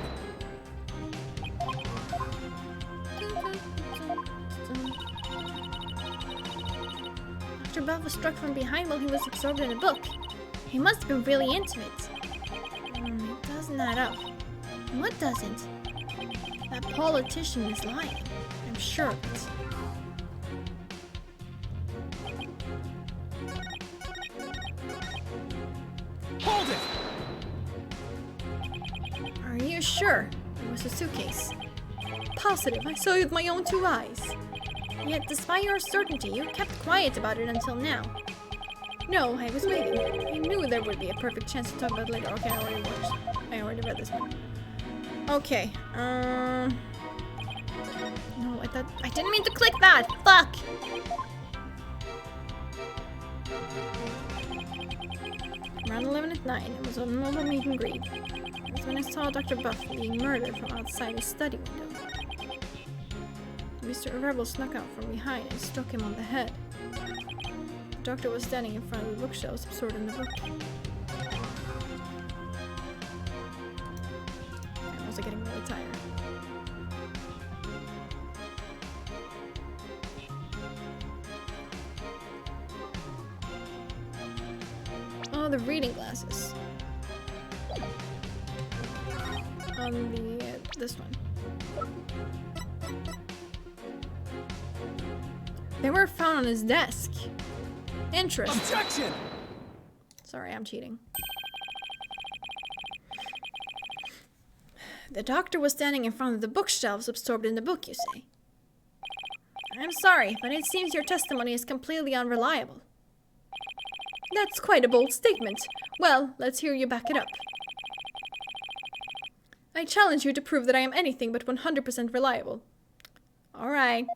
Dr. Buff was struck from behind while he was absorbed in a book. He must have been really into it. It doesn't add up. What doesn't? That politician is lying. I'm sure of it. Hold it! Are you sure it was a suitcase? Positive, I saw it with my own two eyes. Yet, despite your certainty, you kept quiet about it until now. No, I was waiting. I knew there would be a perfect chance to talk about it later. Okay, I already read this one. Okay, no, I didn't mean to click that! Fuck! Around 11 at night, it was a normal meet and greet. That's when I saw Dr. Buff being murdered from outside his study window. Mr. O'Rebel snuck out from behind and struck him on the head. The doctor was standing in front of the bookshelves, absorbed in the book. I'm also getting really tired. Oh, the reading glasses. On the, this one. They were found on his desk. Interesting. Objection! Sorry, I'm cheating. The doctor was standing in front of the bookshelves, absorbed in the book, you say? I'm sorry, but it seems your testimony is completely unreliable. That's quite a bold statement. Well, let's hear you back it up. I challenge you to prove that I am anything but 100% reliable. Alright.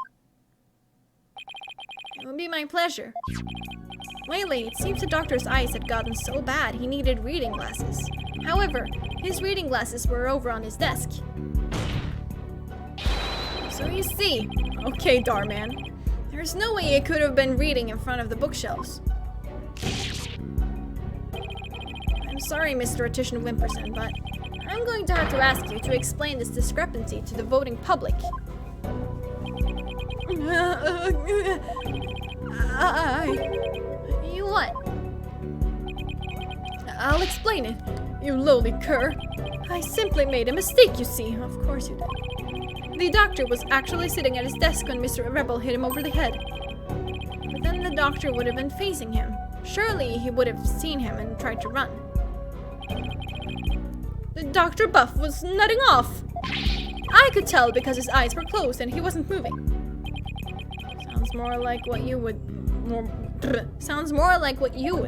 It would be my pleasure. Lately, it seems the doctor's eyes had gotten so bad he needed reading glasses. However, his reading glasses were over on his desk. So you see, okay, Darman, there's no way he could have been reading in front of the bookshelves. I'm sorry, Mr. Attition Wimperson, but I'm going to have to ask you to explain this discrepancy to the voting public. You what? I'll explain it, you lowly cur. I simply made a mistake, you see. Of course you did. The doctor was actually sitting at his desk when Mr. Rebel hit him over the head. But then the doctor would have been facing him. Surely he would have seen him and tried to run. Dr. Buff was nodding off. I could tell because his eyes were closed and he wasn't moving. Sounds more like what you would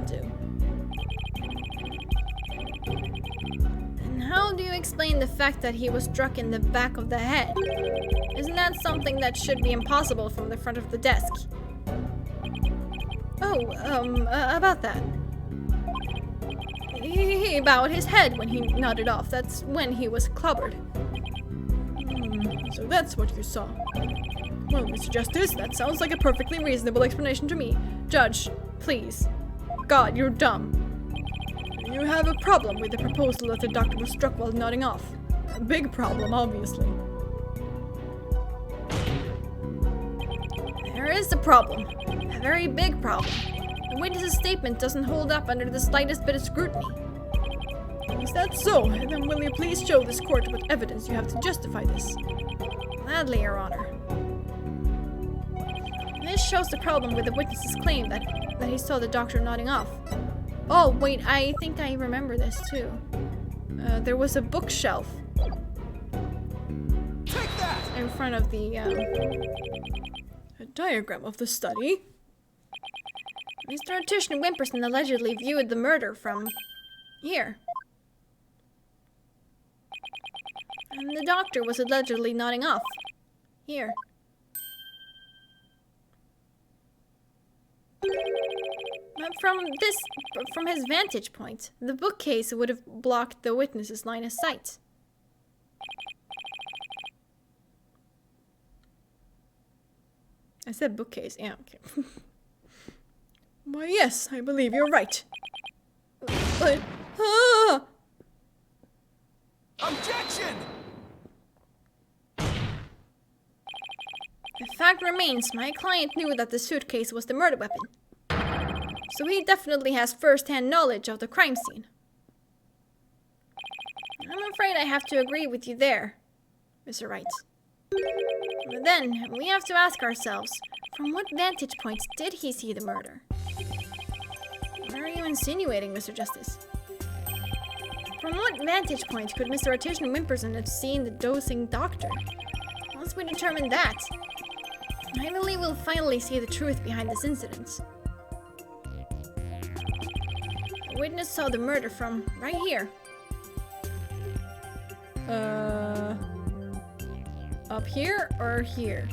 do. And how do you explain the fact that he was struck in the back of the head? Isn't that something that should be impossible from the front of the desk? Oh, about that. He bowed his head when he nodded off. That's when he was clobbered. So that's what you saw. Well, Mr. Justice, that sounds like a perfectly reasonable explanation to me. Judge, please. God, you're dumb. You have a problem with the proposal that the doctor was struck while nodding off. A big problem, obviously. There is a problem. A very big problem. The witness's statement doesn't hold up under the slightest bit of scrutiny. Is that so? Then will you please show this court what evidence you have to justify this? Gladly, Your Honor. This shows the problem with the witness's claim that he saw the doctor nodding off. Oh, wait, I think I remember this too. There was a bookshelf Take that! in front of the, A diagram of the study? Mr. Atishna Wimperson allegedly viewed the murder from here. And the doctor was allegedly nodding off. Here. But from his vantage point, the bookcase would have blocked the witness's line of sight. I said bookcase, yeah, okay. Why, yes, I believe you're right. But, Objection! The fact remains, my client knew that the suitcase was the murder weapon. So he definitely has first-hand knowledge of the crime scene. I'm afraid I have to agree with you there, Mr. Wright. But then, we have to ask ourselves, from what vantage point did he see the murder? What are you insinuating, Mr. Justice? From what vantage point could Mr. Atishna Wimperson have seen the dosing doctor? Once we determine that, I believe we'll finally see the truth behind this incident. The witness saw the murder from right here. Up here or here?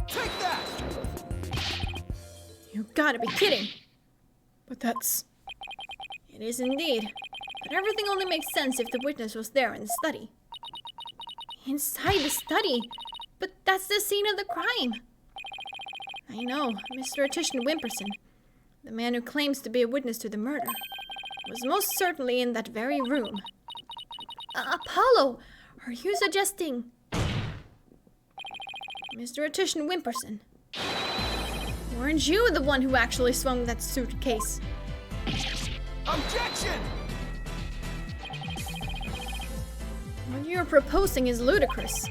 Take that! You gotta be kidding! But that's... It is indeed. But everything only makes sense if the witness was there in the study. Inside the study? But that's the scene of the crime! I know, Mr. Atishna Wimperson, the man who claims to be a witness to the murder, was most certainly in that very room. Apollo, are you suggesting... Mr. Atishna Wimperson, weren't you the one who actually swung that suitcase? Objection! What you're proposing is ludicrous.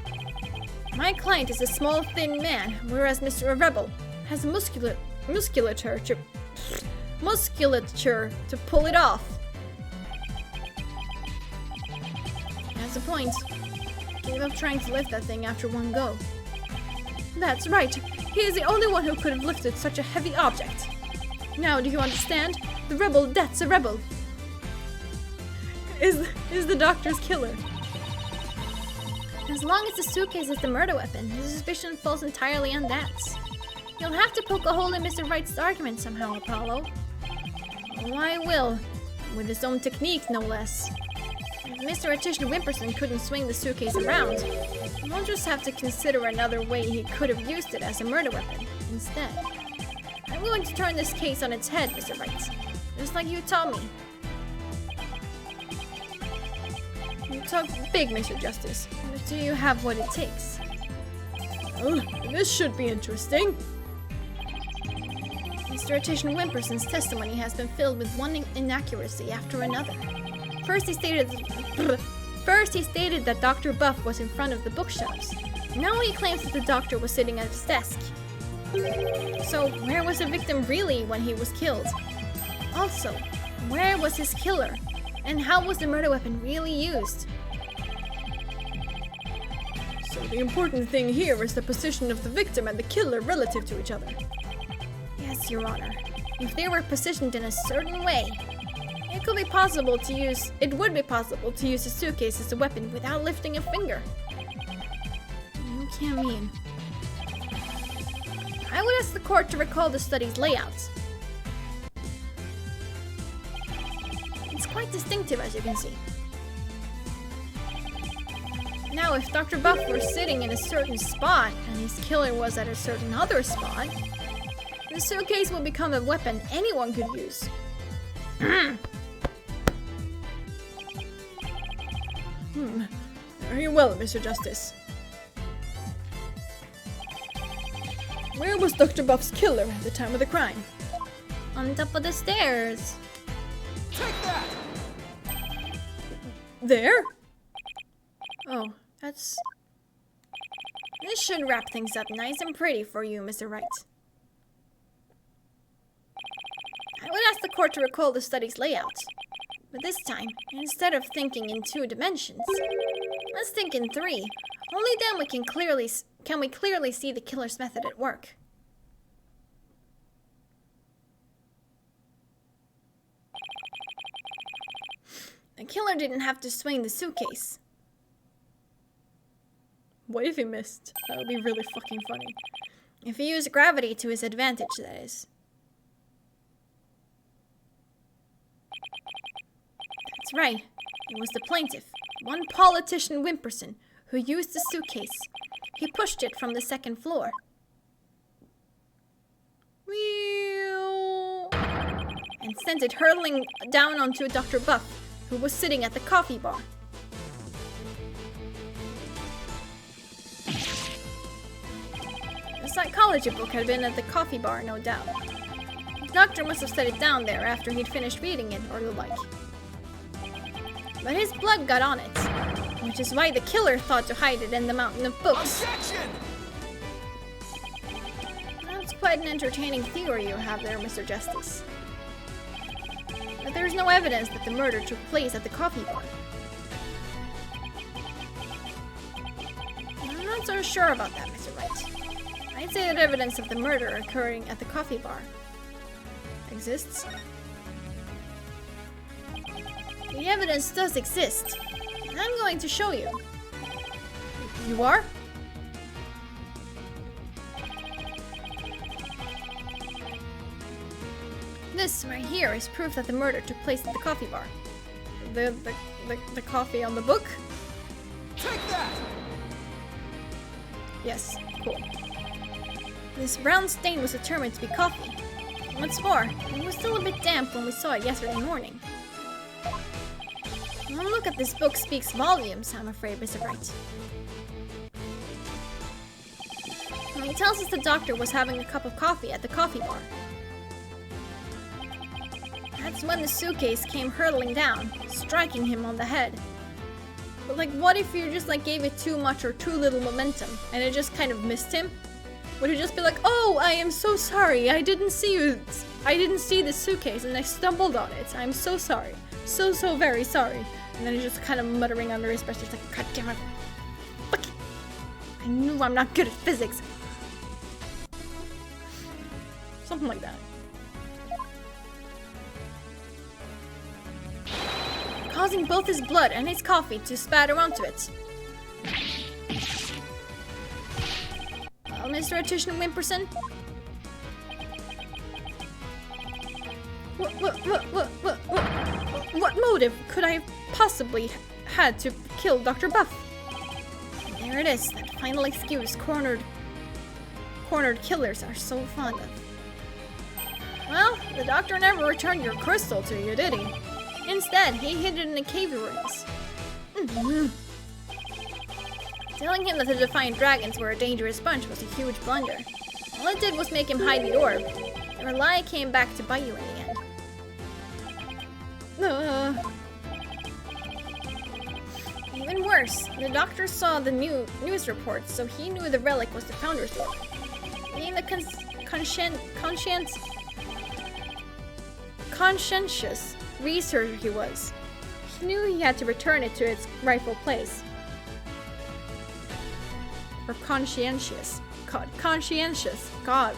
My client is a small, thin man, whereas Mr. Rebel has musculature to pull it off. That's the point. Gave up trying to lift that thing after one go. That's right. He is the only one who could have lifted such a heavy object. Now, do you understand? The rebel, that's a rebel. Is the doctor's killer? As long as the suitcase is the murder weapon, the suspicion falls entirely on that. You'll have to poke a hole in Mr. Wright's argument somehow, Apollo. Oh, I will. With his own technique, no less. If Mr. Atishna Wimperson couldn't swing the suitcase around, we'll just have to consider another way he could have used it as a murder weapon instead. I'm going to turn this case on its head, Mr. Wright. Just like you taught me. You talk big, Mr. Justice. But do you have what it takes? Well, this should be interesting. Mr. Atishna Wimperson's testimony has been filled with one inaccuracy after another. First he stated that Dr. Buff was in front of the bookshelves. Now he claims that the doctor was sitting at his desk. So where was the victim really when he was killed? Also, where was his killer? And how was the murder weapon really used? So the important thing here is the position of the victim and the killer relative to each other. Yes, Your Honor. If they were positioned in a certain way, it would be possible to use a suitcase as a weapon without lifting a finger. You can't mean. I would ask the court to recall the study's layout. It's quite distinctive, as you can see. Now, if Dr. Buff were sitting in a certain spot and his killer was at a certain other spot, The suitcase will become a weapon anyone could use. Very well, Mr. Justice. Where was Dr. Buff's killer at the time of the crime? On top of the stairs. Take that! There? Oh, that's... This should wrap things up nice and pretty for you, Mr. Wright. I would ask the court to recall the study's layout. But this time, instead of thinking in 2 dimensions, let's think in 3. Only then we can clearly see the killer's method at work. The killer didn't have to swing the suitcase. What if he missed? That would be really fucking funny. If he used gravity to his advantage, that is. That's right. It was the plaintiff, one politician Wimperson, who used the suitcase. He pushed it from the 2nd floor. And sent it hurtling down onto Dr. Buff, who was sitting at the coffee bar. The psychology book had been at the coffee bar, no doubt. The doctor must have set it down there after he'd finished reading it or the like. But his blood got on it, which is why the killer thought to hide it in the mountain of books. Objection! That's quite an entertaining theory you have there, Mr. Justice. But there's no evidence that the murder took place at the coffee bar. I'm not so sure about that, Mr. Wright. I'd say that evidence of the murder occurring at the coffee bar exists. The evidence does exist, and I'm going to show you. You are? This right here is proof that the murder took place at the coffee bar. The coffee on the book? Take that! Yes, cool. This brown stain was determined to be coffee. What's more, it was still a bit damp when we saw it yesterday morning. One look at this book speaks volumes, I'm afraid, Mr. Wright. He tells us the doctor was having a cup of coffee at the coffee bar. That's when the suitcase came hurtling down, striking him on the head. But like, what if you just like gave it too much or too little momentum and it just kind of missed him? Would it just be like, oh, I am so sorry, I didn't see you, I didn't see the suitcase and I stumbled on it, I'm so sorry, so very sorry. And then he's just kind of muttering under his breath, just like, God damn it, fuck it. I knew I'm not good at physics. Something like that. Causing both his blood and his coffee to spatter onto it. Well, Mr. Attrition Wimperson? What motive could I have possibly had to kill Dr. Buff? There it is, that final excuse cornered killers are so fond of. Well, the doctor never returned your crystal to you, did he? Instead, he hid it in the cave ruins. Telling him that the Defiant Dragons were a dangerous bunch was a huge blunder. All it did was make him hide the orb. Your lie came back to bite you in the end. Even worse, the doctor saw the news reports, so he knew the relic was the Founder's Orb. Being the conscientious researcher he was, he knew he had to return it to its rightful place. Or conscientious. God, conscientious. God.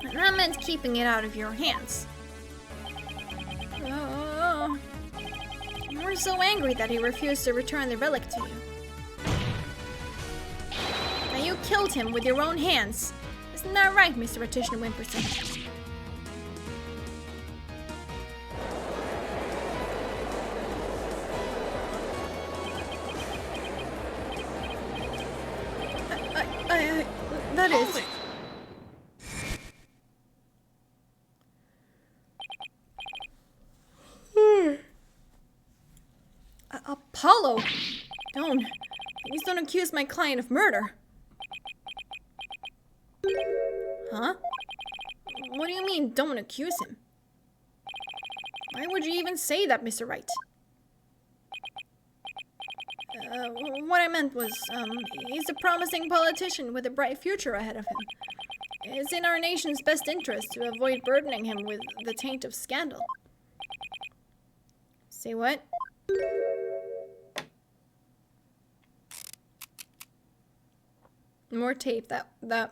And that meant keeping it out of your hands. You were so angry that he refused to return the relic to you. Now you killed him with your own hands. Isn't that right, Mr. Attrition Wimperson? that is. Apollo! Please don't accuse my client of murder. Huh? What do you mean, don't accuse him? Why would you even say that, Mr. Wright? What I meant was, he's a promising politician with a bright future ahead of him. It's in our nation's best interest to avoid burdening him with the taint of scandal. Say what? More tape. That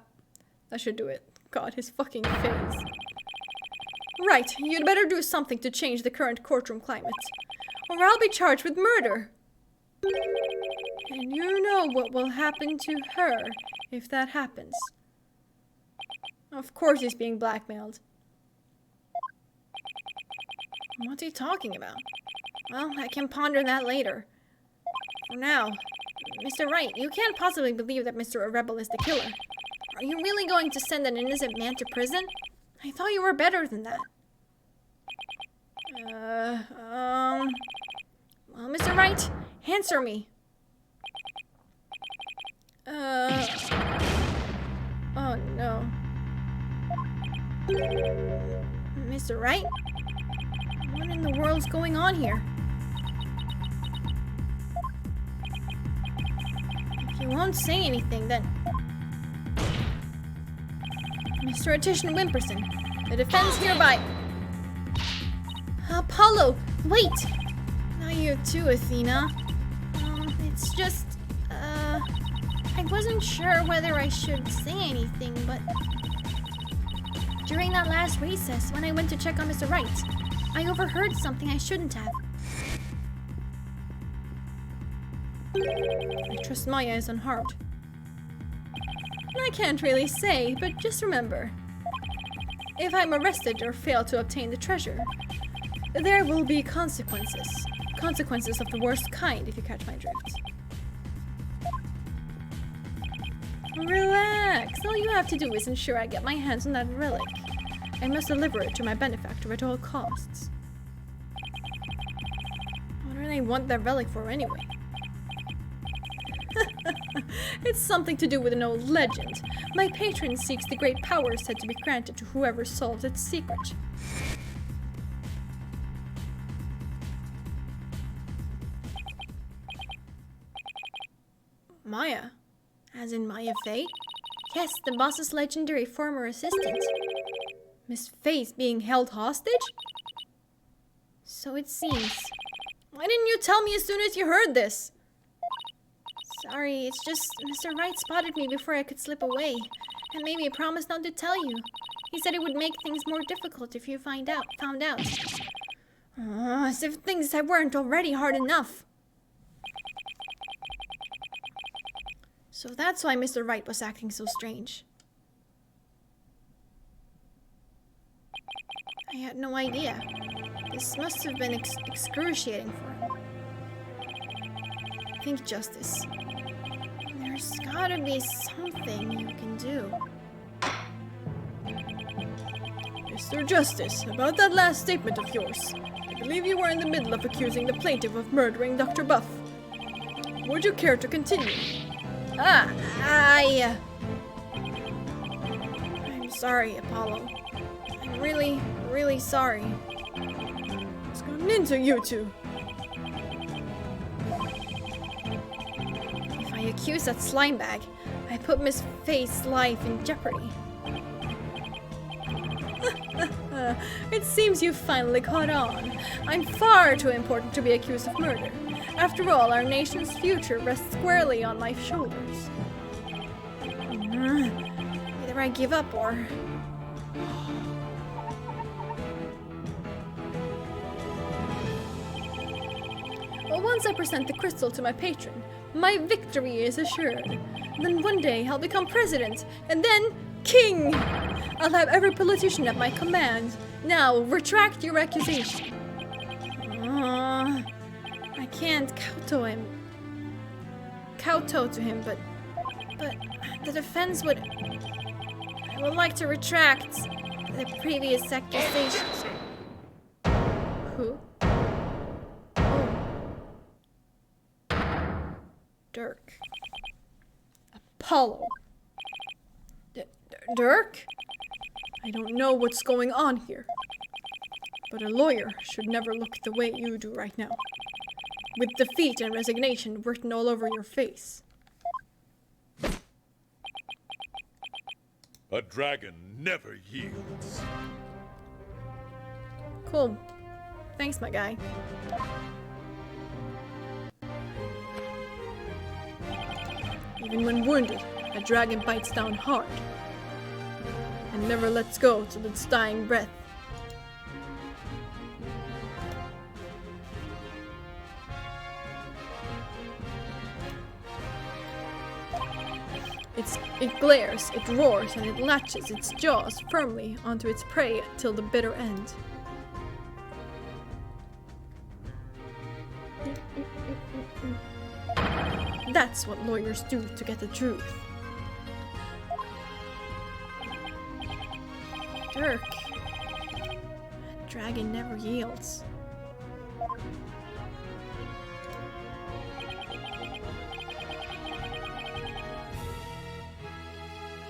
should do it. God, his fucking face. Right, you'd better do something to change the current courtroom climate, or I'll be charged with murder. And you know what will happen to her if that happens. Of course he's being blackmailed. What's he talking about? Well, I can ponder that later. For now, Mr. Wright, you can't possibly believe that Mr. Rebel is the killer. Are you really going to send an innocent man to prison? I thought you were better than that. Well, Mr. Wright, answer me. Oh no. Mr. Wright? What in the world's going on here? If you won't say anything, then... Mr. Attition Wimperson, the defense hereby... Apollo, wait! Not you too, Athena. It's just, I wasn't sure whether I should say anything, but... During that last recess, when I went to check on Mr. Wright, I overheard something I shouldn't have. I trust Maya is unharmed. I can't really say, but just remember, if I'm arrested or fail to obtain the treasure, there will be consequences. Consequences of the worst kind, if you catch my drift. Relax. All you have to do is ensure I get my hands on that relic. I must deliver it to my benefactor at all costs. What do they want that relic for anyway? It's something to do with an old legend. My patron seeks the great power said to be granted to whoever solves its secret. Maya? As in Maya Fey? Yes, the boss's legendary former assistant. Miss Fey's being held hostage? So it seems. Why didn't you tell me as soon as you heard this? Sorry, it's just Mr. Wright spotted me before I could slip away, and made me promise not to tell you. He said it would make things more difficult if you found out. As if things weren't already hard enough. So that's why Mr. Wright was acting so strange. I had no idea. This must have been excruciating for him. Think, Justice. There's gotta be something you can do. Mr. Justice, about that last statement of yours. I believe you were in the middle of accusing the plaintiff of murdering Dr. Buff. Would you care to continue? I'm sorry, Apollo. I'm really, really sorry. What's gotten into you two? If I accuse that slime bag, I put Miss Faye's life in jeopardy. It seems you've finally caught on. I'm far too important to be accused of murder. After all, our nation's future rests squarely on my shoulders. Either I give up or... Well, once I present the crystal to my patron, my victory is assured. Then one day I'll become president, and then king! I'll have every politician at my command. Now, retract your accusation. I can't kowtow to him, but the defense would... I would like to retract the previous accusations. Who? Oh. Dirk. Apollo. Dirk? I don't know what's going on here. But a lawyer should never look the way you do right now. With defeat and resignation written all over your face. A dragon never yields. Cool. Thanks, my guy. Even when wounded, a dragon bites down hard. And never lets go till its dying breath. It glares, it roars, and it latches its jaws firmly onto its prey till the bitter end. That's what lawyers do to get the truth. Dirk. A dragon never yields.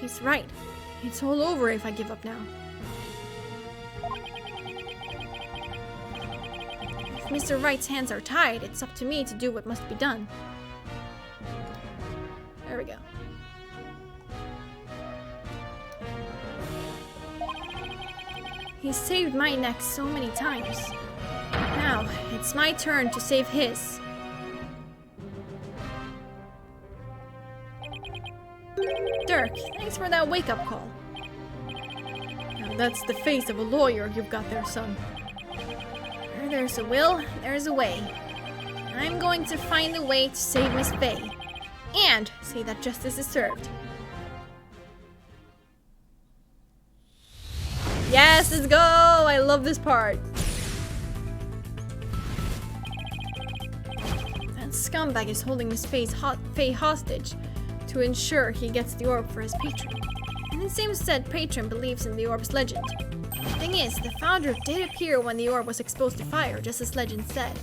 He's right. It's all over if I give up now. If Mr. Wright's hands are tied, it's up to me to do what must be done. There we go. He's saved my neck so many times. Now, it's my turn to save his. Dirk, thanks for that wake-up call. Now that's the face of a lawyer you've got there, son. Where there's a will, there's a way. I'm going to find a way to save Miss Faye. And see that justice is served. Yes, let's go! I love this part. That scumbag is holding Miss Faye hostage to ensure he gets the orb for his patron. And it seems said patron believes in the orb's legend. The thing is, the founder did appear when the orb was exposed to fire, just as legend said.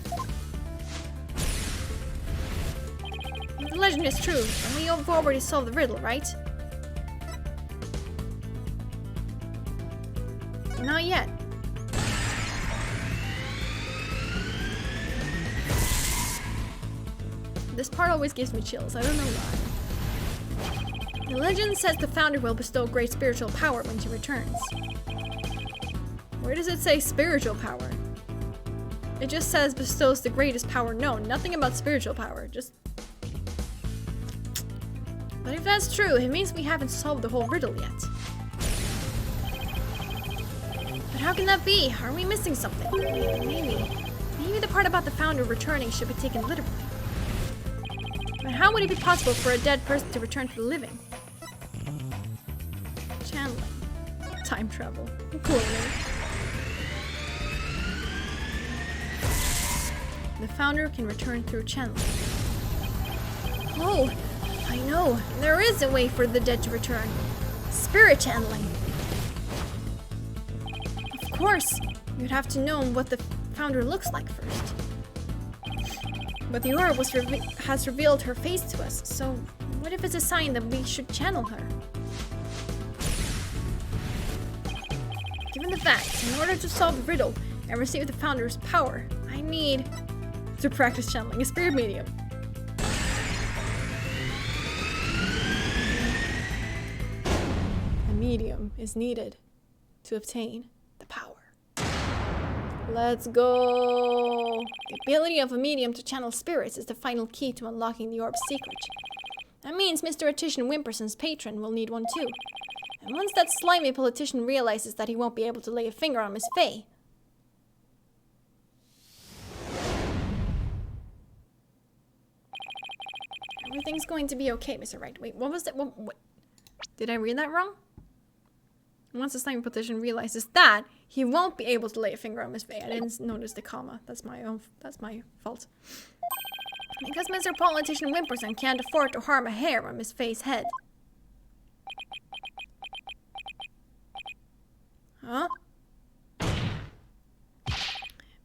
If the legend is true, then we have already solved the riddle, right? Not yet. This part always gives me chills, I don't know why. The legend says the founder will bestow great spiritual power when she returns. Where does it say spiritual power? It just says bestows the greatest power known, nothing about spiritual power, just... But if that's true, it means we haven't solved the whole riddle yet. But how can that be? Are we missing something? Maybe the part about the founder returning should be taken literally. But how would it be possible for a dead person to return to the living? Channeling. Time travel. Cool, right? The founder can return through channeling. Oh, I know. There is a way for the dead to return. Spirit channeling. Of course, you'd have to know what the founder looks like first. But the orb has revealed her face to us, so what if it's a sign that we should channel her? Given the fact, in order to solve the riddle and receive the founder's power, I need to practice channeling a spirit medium. A medium is needed to obtain the power. Let's go! The ability of a medium to channel spirits is the final key to unlocking the orb's secret. That means Mr. Attition Wimperson's patron will need one too. And once that slimy politician realizes that he won't be able to lay a finger on Miss Faye... Everything's going to be okay, Mr. Wright. Wait, what was that? What? Did I read that wrong? Once the slimy politician realizes that, he won't be able to lay a finger on Miss Faye. I didn't notice the comma. That's my fault. Because Mr. Politician Wimperson can't afford to harm a hair on Miss Faye's head. Huh?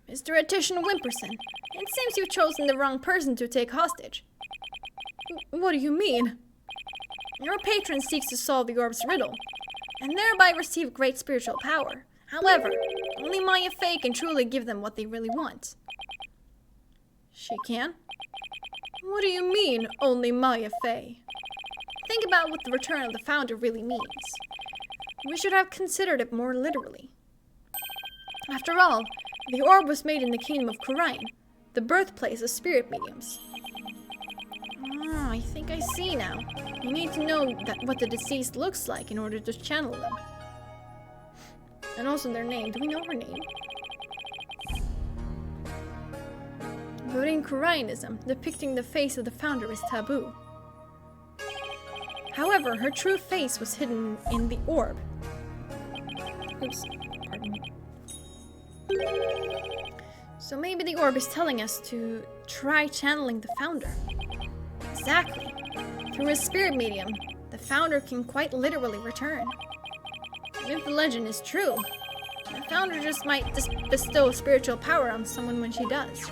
Mr. Attition Wimperson, it seems you've chosen the wrong person to take hostage. What do you mean? Your patron seeks to solve the orb's riddle, and thereby receive great spiritual power. However, only Maya Fey can truly give them what they really want. She can? What do you mean, only Maya Fey? Think about what the return of the founder really means. We should have considered it more literally. After all, the orb was made in the kingdom of Khura'in, the birthplace of spirit mediums. Ah, I think I see now. You need to know what the deceased looks like in order to channel them. And also their name. Do we know her name? But in Khura'inism, depicting the face of the founder is taboo. However, her true face was hidden in the orb. Oops, pardon me. So maybe the orb is telling us to try channeling the founder. Exactly. Through a spirit medium, the founder can quite literally return. And if the legend is true, the founder just might bestow spiritual power on someone when she does.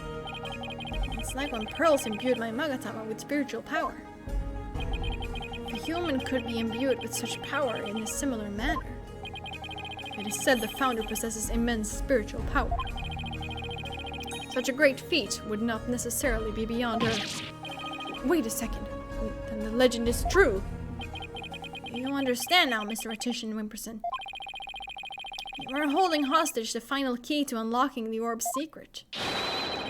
It's like when pearls imbued my Magatama with spiritual power. A human could be imbued with such power in a similar manner. It is said the founder possesses immense spiritual power. Such a great feat would not necessarily be beyond her. Wait a second. Then the legend is true. You understand now, Mr. Attition Wimperson. You are holding hostage the final key to unlocking the orb's secret.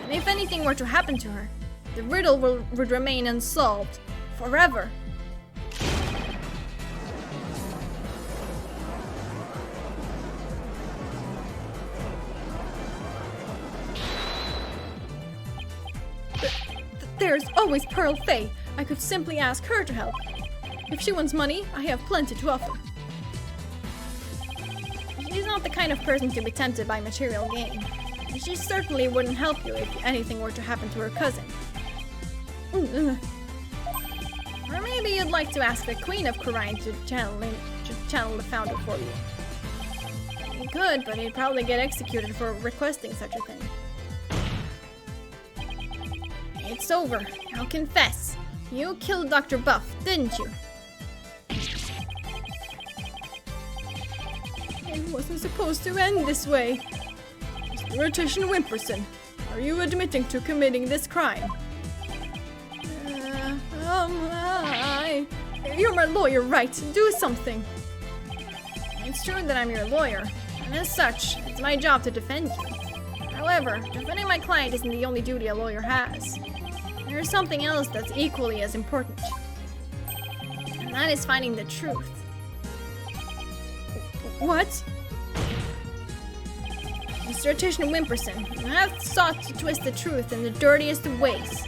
And if anything were to happen to her, the riddle would remain unsolved forever. There's always Pearl Fey. I could simply ask her to help. If she wants money, I have plenty to offer. She's not the kind of person to be tempted by material gain. She certainly wouldn't help you if anything were to happen to her cousin. Or maybe you'd like to ask the Queen of Khura'in to channel the founder for you. You could, but he'd probably get executed for requesting such a thing. It's over. Now confess. You killed Dr. Buff, didn't you? It wasn't supposed to end this way. Mr. Attition Wimperson, are you admitting to committing this crime? You're my lawyer, right? Do something. It's true that I'm your lawyer, and as such, it's my job to defend you. However, defending my client isn't the only duty a lawyer has. There's something else that's equally as important. And that is finding the truth. What? Mr. Attition Wimperson, you have sought to twist the truth in the dirtiest of ways.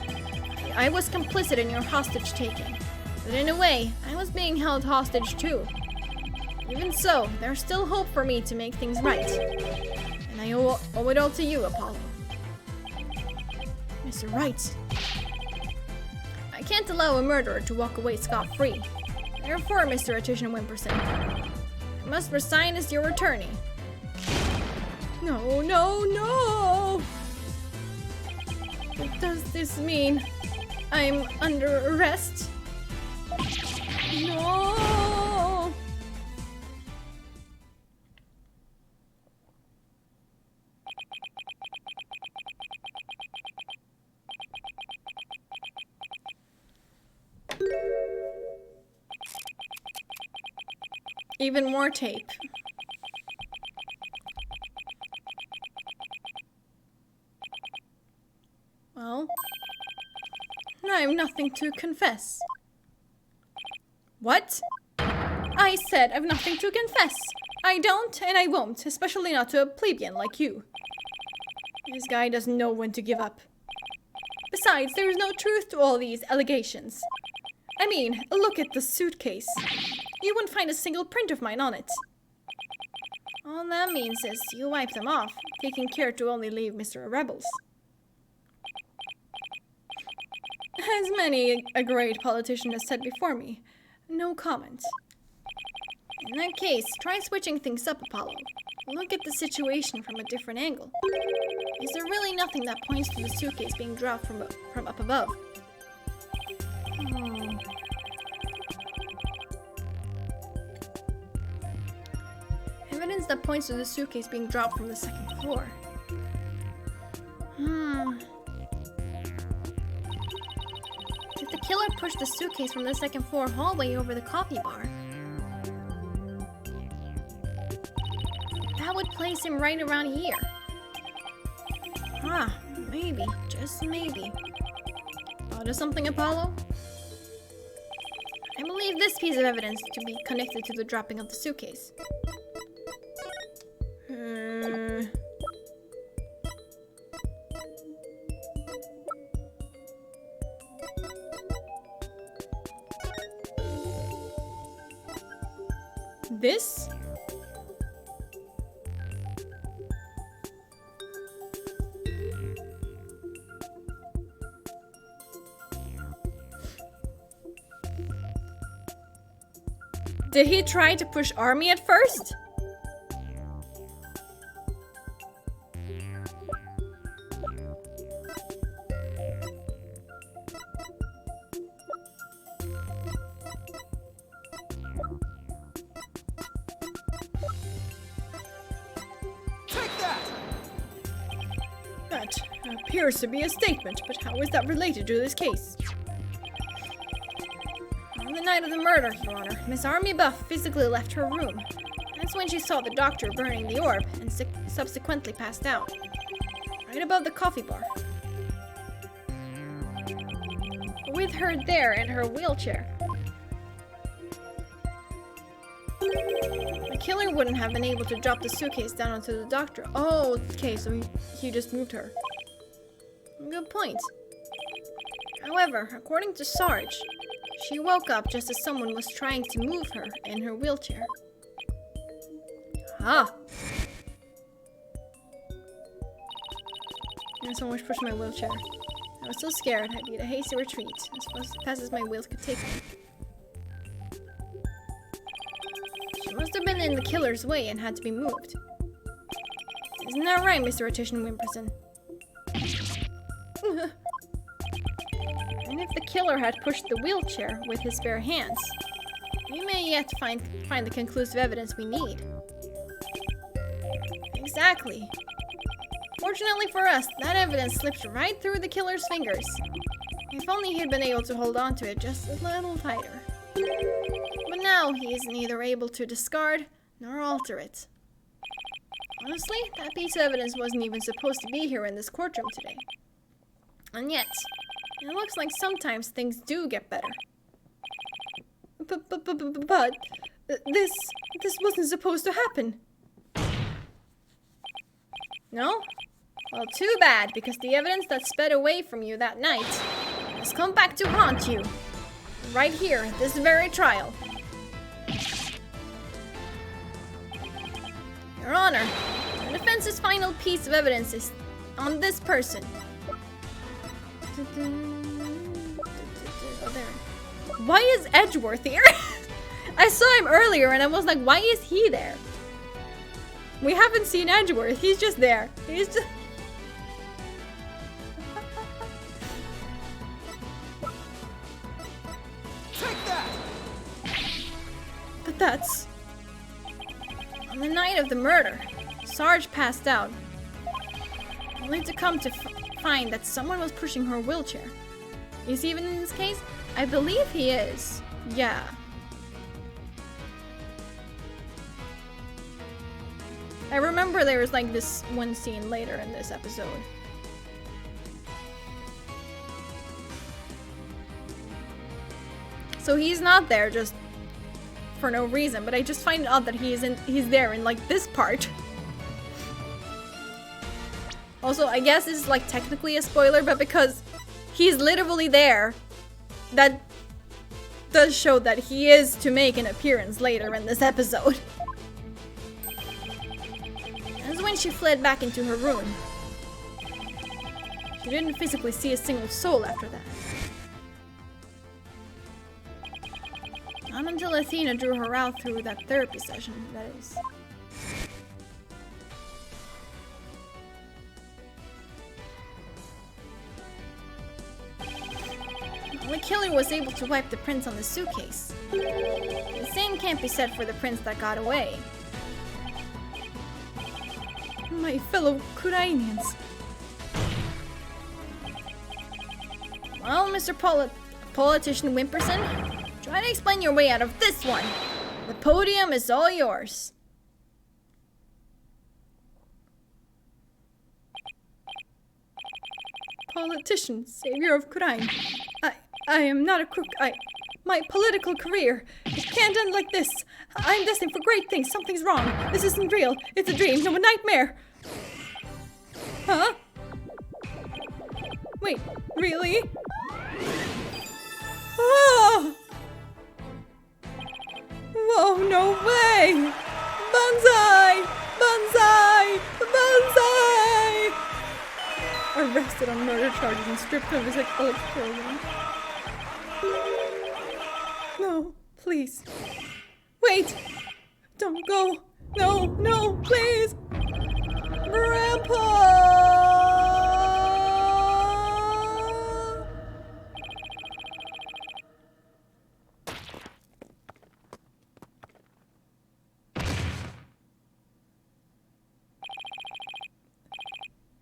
I was complicit in your hostage taking, but in a way, I was being held hostage too. Even so, there's still hope for me to make things right. And I owe it all to you, Apollo. Mr. Wright. I can't allow a murderer to walk away scot-free. Therefore, Mr. Attition Wimperson, I must resign as your attorney. No, no, no! Does this mean I'm under arrest? No! Even more tape. Well, I have nothing to confess. What? I said I've nothing to confess. I don't and I won't, especially not to a plebeian like you. This guy doesn't know when to give up. Besides, there is no truth to all these allegations. I mean, look at the suitcase. You wouldn't find a single print of mine on it. All that means is you wipe them off, taking care to only leave Mr. Rebels. As many a great politician has said before me, no comment. In that case, try switching things up, Apollo. Look at the situation from a different angle. Is there really nothing that points to the suitcase being dropped from up above? Evidence that points to the suitcase being dropped from the second floor. Did the killer push the suitcase from the second floor hallway over the coffee bar? That would place him right around here. Maybe, just maybe. Thought of something, Apollo? I believe this piece of evidence to be connected to the dropping of the suitcase. This? Did he try to push Army at first? That appears to be a statement, but how is that related to this case? On the night of the murder, Your Honor, Miss Army Buff physically left her room. That's when she saw the doctor burning the orb and subsequently passed out. Right above the coffee bar. With her there in her wheelchair. The killer wouldn't have been able to drop the suitcase down onto the doctor. Oh, okay, so he just moved her. Good point. However, according to Sarge, she woke up just as someone was trying to move her in her wheelchair. Ah! And someone was pushing my wheelchair. I was so scared I beat a hasty retreat as fast as my wheels could take me. She must have been in the killer's way and had to be moved. Isn't that right, Mr. Rotation Wimperson? And if the killer had pushed the wheelchair with his bare hands, we may yet find the conclusive evidence we need. Exactly. Fortunately for us, that evidence slipped right through the killer's fingers. If only he'd been able to hold on to it just a little tighter. But now he is neither able to discard nor alter it. Honestly, that piece of evidence wasn't even supposed to be here in this courtroom today. And yet, it looks like sometimes things do get better. But this wasn't supposed to happen. No? Well, too bad, because the evidence that sped away from you that night has come back to haunt you. Right here, at this very trial. Your Honor, the defense's final piece of evidence is on this person. Oh, there. Why is Edgeworth here? I saw him earlier and I was like, why is he there? We haven't seen Edgeworth. He's just there. He's just... Take that! But that's... On the night of the murder, Sarge passed out. Only to come to find that someone was pushing her wheelchair. Is he even in this case? I believe he is. Yeah. I remember there was like this one scene later in this episode. So he's not there just for no reason, but I just find it odd that he's there in like this part. Also, I guess this is like technically a spoiler, but because he's literally there, that does show that he is to make an appearance later in this episode. That's when she fled back into her room. She didn't physically see a single soul after that. Not until Athena drew her out through that therapy session, that is. The killer was able to wipe the prints on the suitcase. The same can't be said for the prints that got away. My fellow Kurainians. Well, Mr. Politician Wimperson, try to explain your way out of this one. The podium is all yours. Politician, savior of Kurain. I am not a crook. My political career, it can't end like this. I'm destined for great things. Something's wrong. This isn't real. It's a dream. No, a nightmare. Huh? Wait, really? Ah! Whoa, no way! Banzai! Banzai! Banzai! Arrested on murder charges and stripped of his college program. No, please. Wait! Don't go! No, no, please! Grandpa!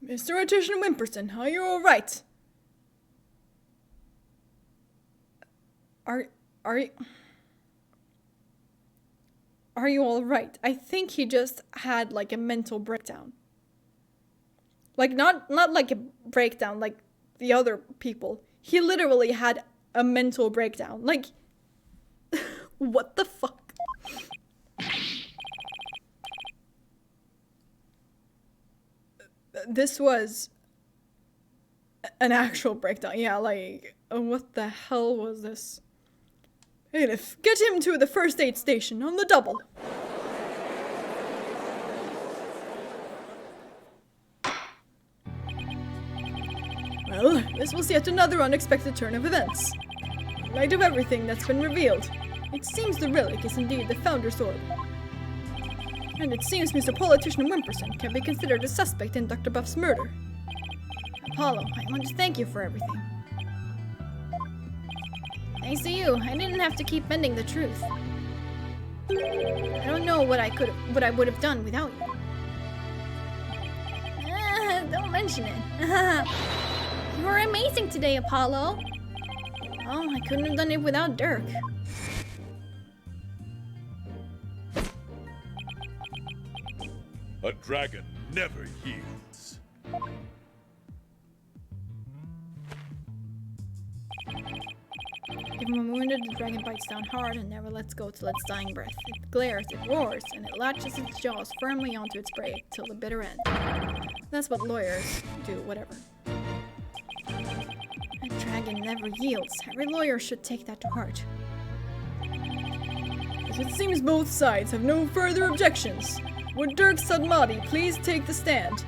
Mr. Artisan Wimperson, are you alright? Are you alright? I think he just had like a mental breakdown. Like not like a breakdown like the other people. He literally had a mental breakdown. Like what the fuck? This was an actual breakdown. Yeah, like what the hell was this? Edith, get him to the first aid station on the double. Well, this was yet another unexpected turn of events. In light of everything that's been revealed, it seems the relic is indeed the Founder's Orb. And it seems Mr. Politician Wimperson can be considered a suspect in Dr. Buff's murder. Apollo, I want to thank you for everything. Thanks to you, I didn't have to keep bending the truth. I don't know what I would have done without you. Don't mention it. You were amazing today, Apollo. Oh, I couldn't have done it without Dirk. A dragon never yields. Even when wounded, the dragon bites down hard and never lets go till its dying breath. It glares, it roars, and it latches its jaws firmly onto its prey till the bitter end. That's what lawyers do, whatever. A dragon never yields. Every lawyer should take that to heart. As it seems both sides have no further objections, would Dirk Sadmati please take the stand?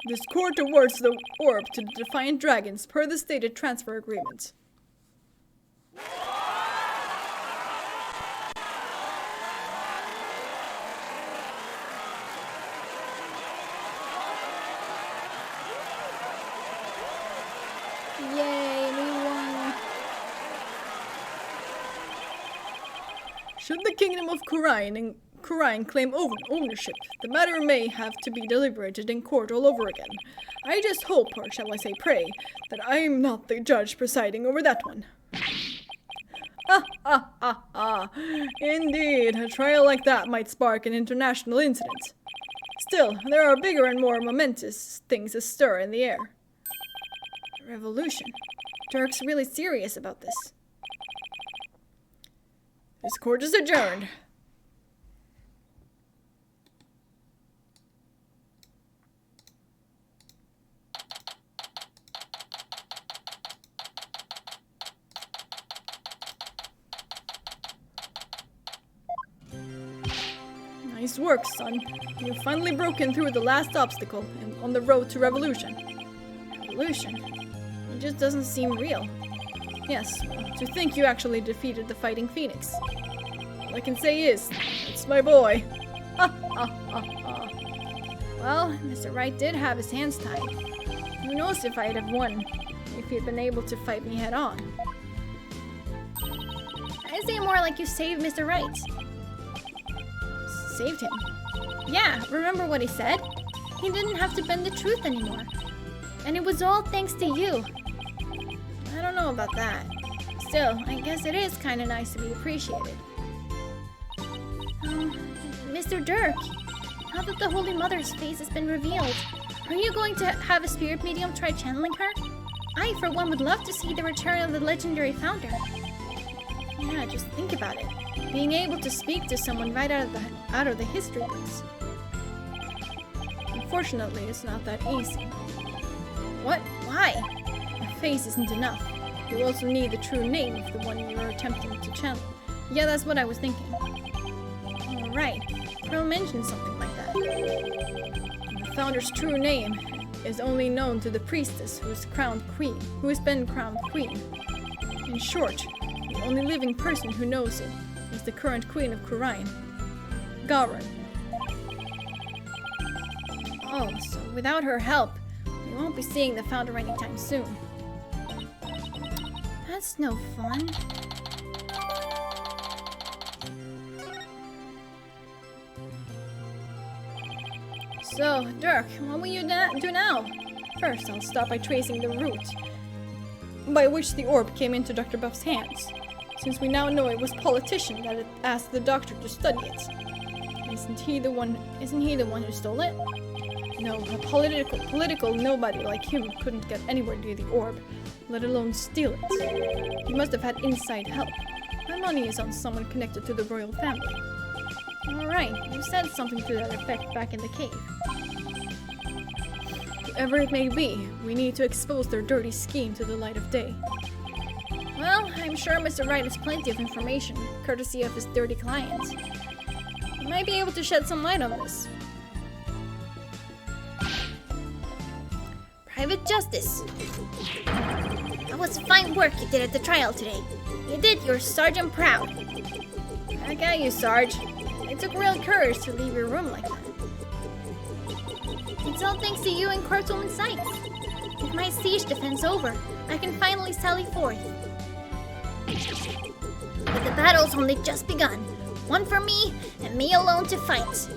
This court awards the orb to the Defiant Dragons per the stated transfer agreement. Yay, we won! Should the Kingdom of Kurain claim ownership, the matter may have to be deliberated in court all over again. I just hope, or shall I say pray, that I am not the judge presiding over that one. Indeed, a trial like that might spark an international incident. Still, there are bigger and more momentous things astir in the air. Revolution. Dirk's really serious about this. This court is adjourned. Nice work, son. You've finally broken through the last obstacle and on the road to revolution. Revolution? It just doesn't seem real. Yes, to think you actually defeated the Fighting Phoenix. All I can say is, it's my boy. Well, Mr. Wright did have his hands tied. Who knows if I'd have won, if he had been able to fight me head on. I say more like you saved Mr. Wright. Saved him. Yeah, remember what he said? He didn't have to bend the truth anymore. And it was all thanks to you. I don't know about that. Still, I guess it is kind of nice to be appreciated. Mr. Dirk, now that the Holy Mother's face has been revealed, are you going to have a spirit medium try channeling her? I, for one, would love to see the return of the legendary founder. Yeah, just think about it. Being able to speak to someone right out of the history books. Unfortunately, it's not that easy. What? Why? A face isn't enough. You also need the true name of the one you're attempting to channel. Yeah, that's what I was thinking. Oh, right. Pearl mentioned something like that. The founder's true name is only known to the priestess who has been crowned queen. In short, the only living person who knows it is the current queen of Kurine, Garin. Oh, so without her help, we won't be seeing the founder anytime soon. That's no fun. So, Dirk, what will you do now? First, I'll start by tracing the route by which the orb came into Dr. Buff's hands, since we now know it was politician that had asked the doctor to study it. Isn't he the one who stole it? No, a political nobody like him couldn't get anywhere near the orb, let alone steal it. He must have had inside help. My money is on someone connected to the royal family. Alright, you said something to that effect back in the cave. Whoever it may be, we need to expose their dirty scheme to the light of day. Well, I'm sure Mr. Wright has plenty of information, courtesy of his dirty client. He might be able to shed some light on this. Private Justice. That was fine work you did at the trial today. You did your sergeant proud. I got you, Sarge. It took real courage to leave your room like that. It's all thanks to you and Courtwoman Sykes. With my siege defense over, I can finally sally forth. But the battle's only just begun. One for me, and me alone to fight.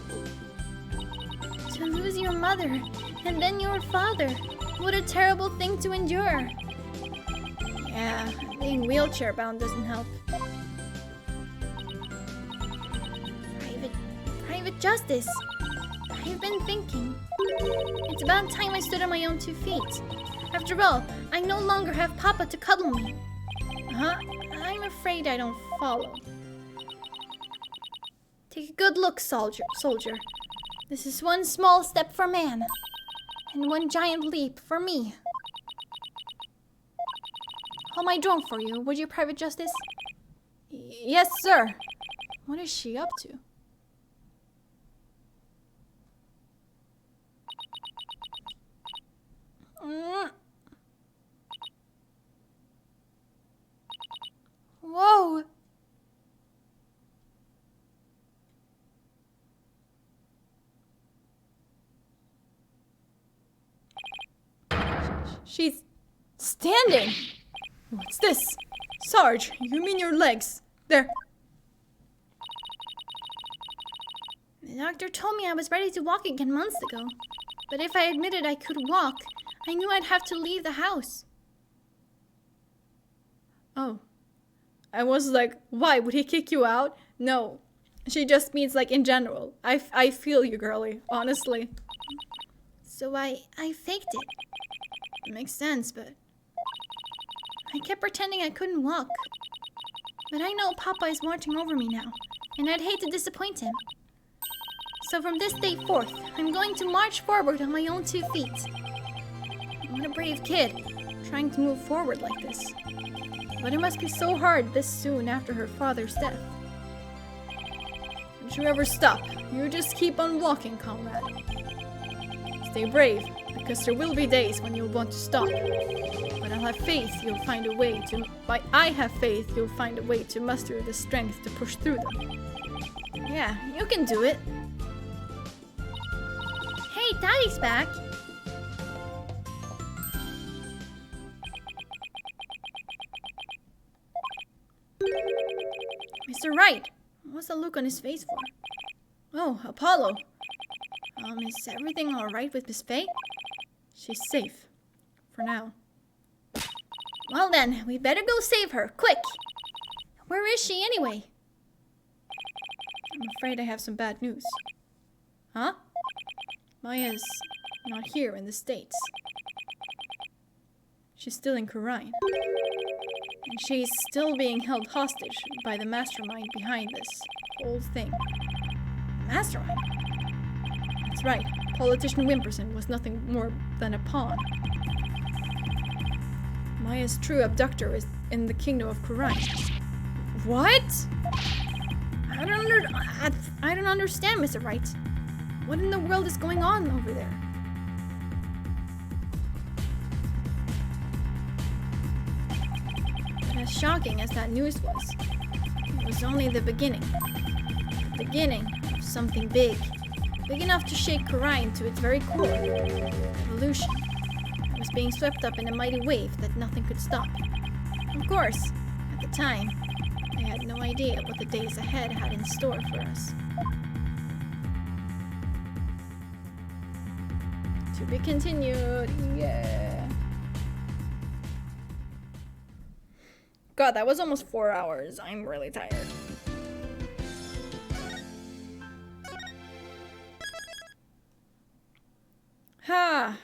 To lose your mother, and then your father. What a terrible thing to endure. Yeah, being wheelchair-bound doesn't help. Private Justice. I've been thinking. It's about time I stood on my own 2 feet. After all, I no longer have Papa to cuddle me. I'm afraid I don't follow. Take a good look, soldier. This is one small step for man, and one giant leap for me. Hold my drone for you, would you, Private Justice? Yes, sir. What is she up to? Whoa! She's standing! What's this? Sarge, you mean your legs? There. The doctor told me I was ready to walk again months ago. But if I admitted I could walk, I knew I'd have to leave the house. Oh. I was like, why? Would he kick you out? No. She just means like in general. I feel you, girlie. Honestly. So I faked it. It makes sense, but... I kept pretending I couldn't walk. But I know Papa is watching over me now, and I'd hate to disappoint him. So from this day forth, I'm going to march forward on my own 2 feet. What a brave kid, trying to move forward like this. But it must be so hard this soon after her father's death. Don't you ever stop. You just keep on walking, comrade. Stay brave, because there will be days when you'll want to stop. But I'll have faith you'll find a way to... I have faith you'll find a way to muster the strength to push through them. Yeah, you can do it. Hey, Daddy's back. Mr. Wright, what's the look on his face for? Oh, Apollo. Is everything alright with Miss Faye? She's safe. For now. Well then, we better go save her, quick! Where is she anyway? I'm afraid I have some bad news. Huh? Maya's not here in the States. She's still in Kurine. And she's still being held hostage by the mastermind behind this whole thing. Mastermind? That's right. Politician Wimperson was nothing more than a pawn. Maya's true abductor is in the kingdom of Kurine. What? I don't understand, Mr. Wright. What in the world is going on over there? But as shocking as that news was, it was only the beginning. The beginning of something big. Big enough to shake Kurine to its very core. Revolution. It was being swept up in a mighty wave that nothing could stop. Of course, at the time, I had no idea what the days ahead had in store for us. To be continued, yeah. God, that was almost 4 hours. I'm really tired. Ha.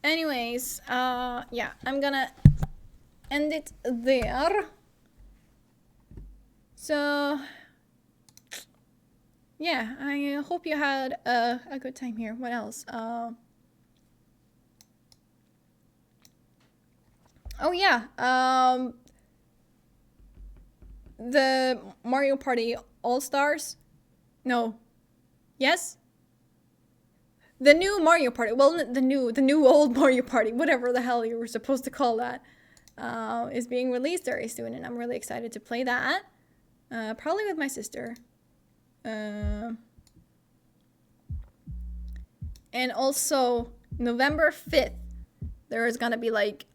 Anyways, yeah, I'm gonna end it there. So, yeah, I hope you had a good time here. What else? Oh yeah, the Mario Party All-Stars? No. Yes? The new Mario Party, well, the new old Mario Party, whatever the hell you were supposed to call that, is being released very soon, and I'm really excited to play that. Probably with my sister. And also, November 5th, there is gonna be like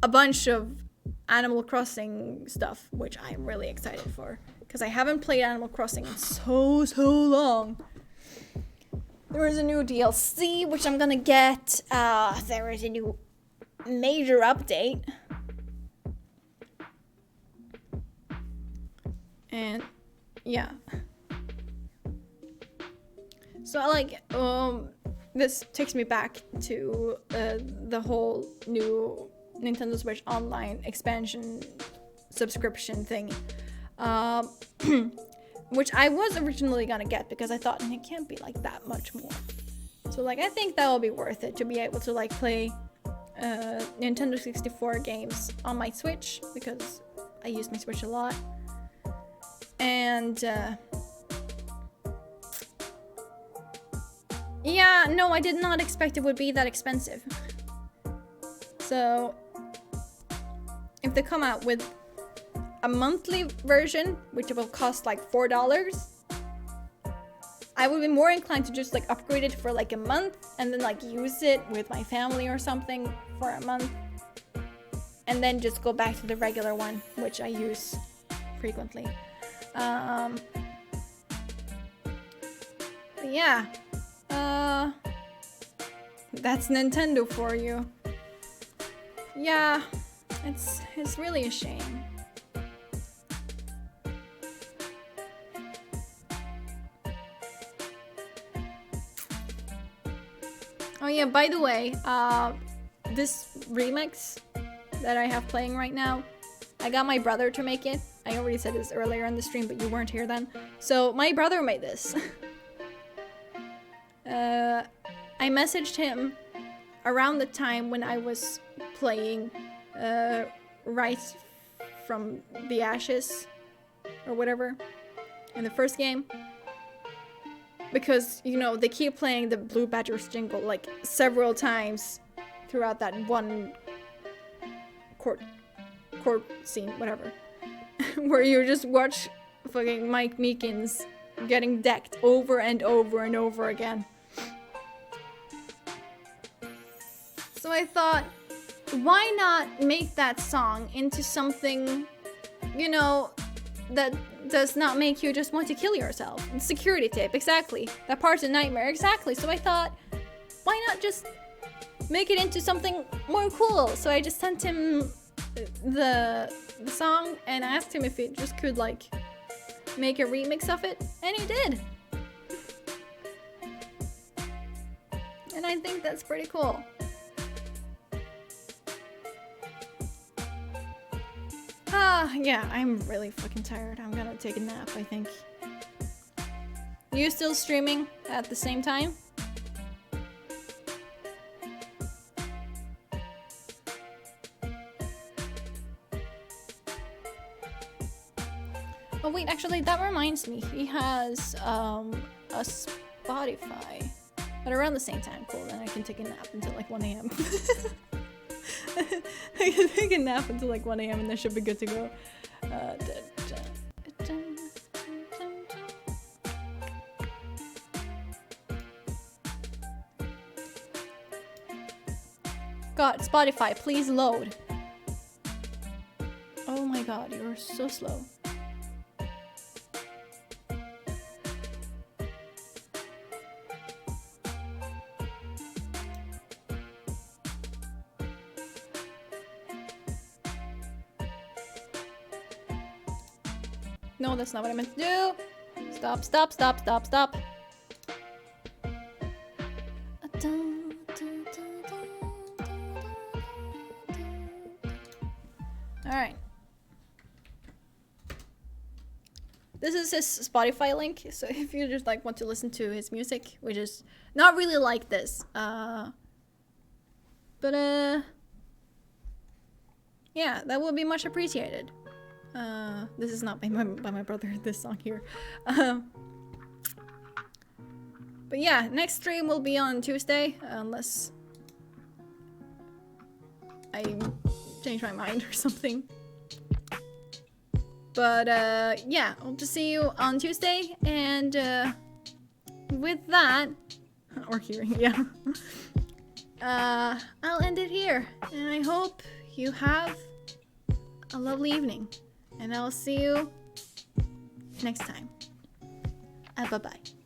a bunch of Animal Crossing stuff, which I'm really excited for, because I haven't played Animal Crossing in so long. There is a new DLC, which I'm gonna get. There is a new major update. And, yeah. So, like, this takes me back to the whole new Nintendo Switch Online expansion subscription thing. Which I was originally gonna get because I thought it can't be like that much more. So like I think that will be worth it to be able to like play Nintendo 64 games on my Switch because I use my Switch a lot. And yeah, no, I did not expect it would be that expensive. So if they come out with a monthly version, which will cost like $4, I would be more inclined to just like upgrade it for like a month and then like use it with my family or something for a month and then just go back to the regular one, which I use frequently. But yeah, that's Nintendo for you. Yeah, it's really a shame. Oh yeah, by the way, this remix that I have playing right now, I got my brother to make it. I already said this earlier in the stream, but you weren't here then. So my brother made this. I messaged him around the time when I was playing Right from the Ashes or whatever in the first game. because, you know, they keep playing the Blue Badgers jingle like several times throughout that one court scene, whatever, where you just watch fucking Mike Meekins getting decked over and over and over again. So I thought, why not make that song into something, you know, that does not make you just want to kill yourself? Security tape, exactly. That part's a nightmare, exactly. So I thought, why not just make it into something more cool? So I just sent him the song and asked him if he just could like make a remix of it, and he did. And I think that's pretty cool. Yeah, I'm really fucking tired. I'm gonna take a nap, I think. You still streaming at the same time? Oh wait, actually that reminds me. He has a Spotify. But around the same time, cool, then I can take a nap until like 1 a.m. I can take a nap until like 1 a.m. and that should be good to go. God, Spotify, please load. Oh my god, you're so slow. No, that's not what I meant to do. Stop, stop, stop, stop, stop. Alright. This is his Spotify link, so if you just like want to listen to his music, which is not really like this, yeah, that would be much appreciated. This is not by my brother, this song here. But yeah, next stream will be on Tuesday, unless I change my mind or something. But yeah, I'll just see you on Tuesday, and with that, or hearing, yeah, I'll end it here, and I hope you have a lovely evening. And I'll see you next time. Bye-bye.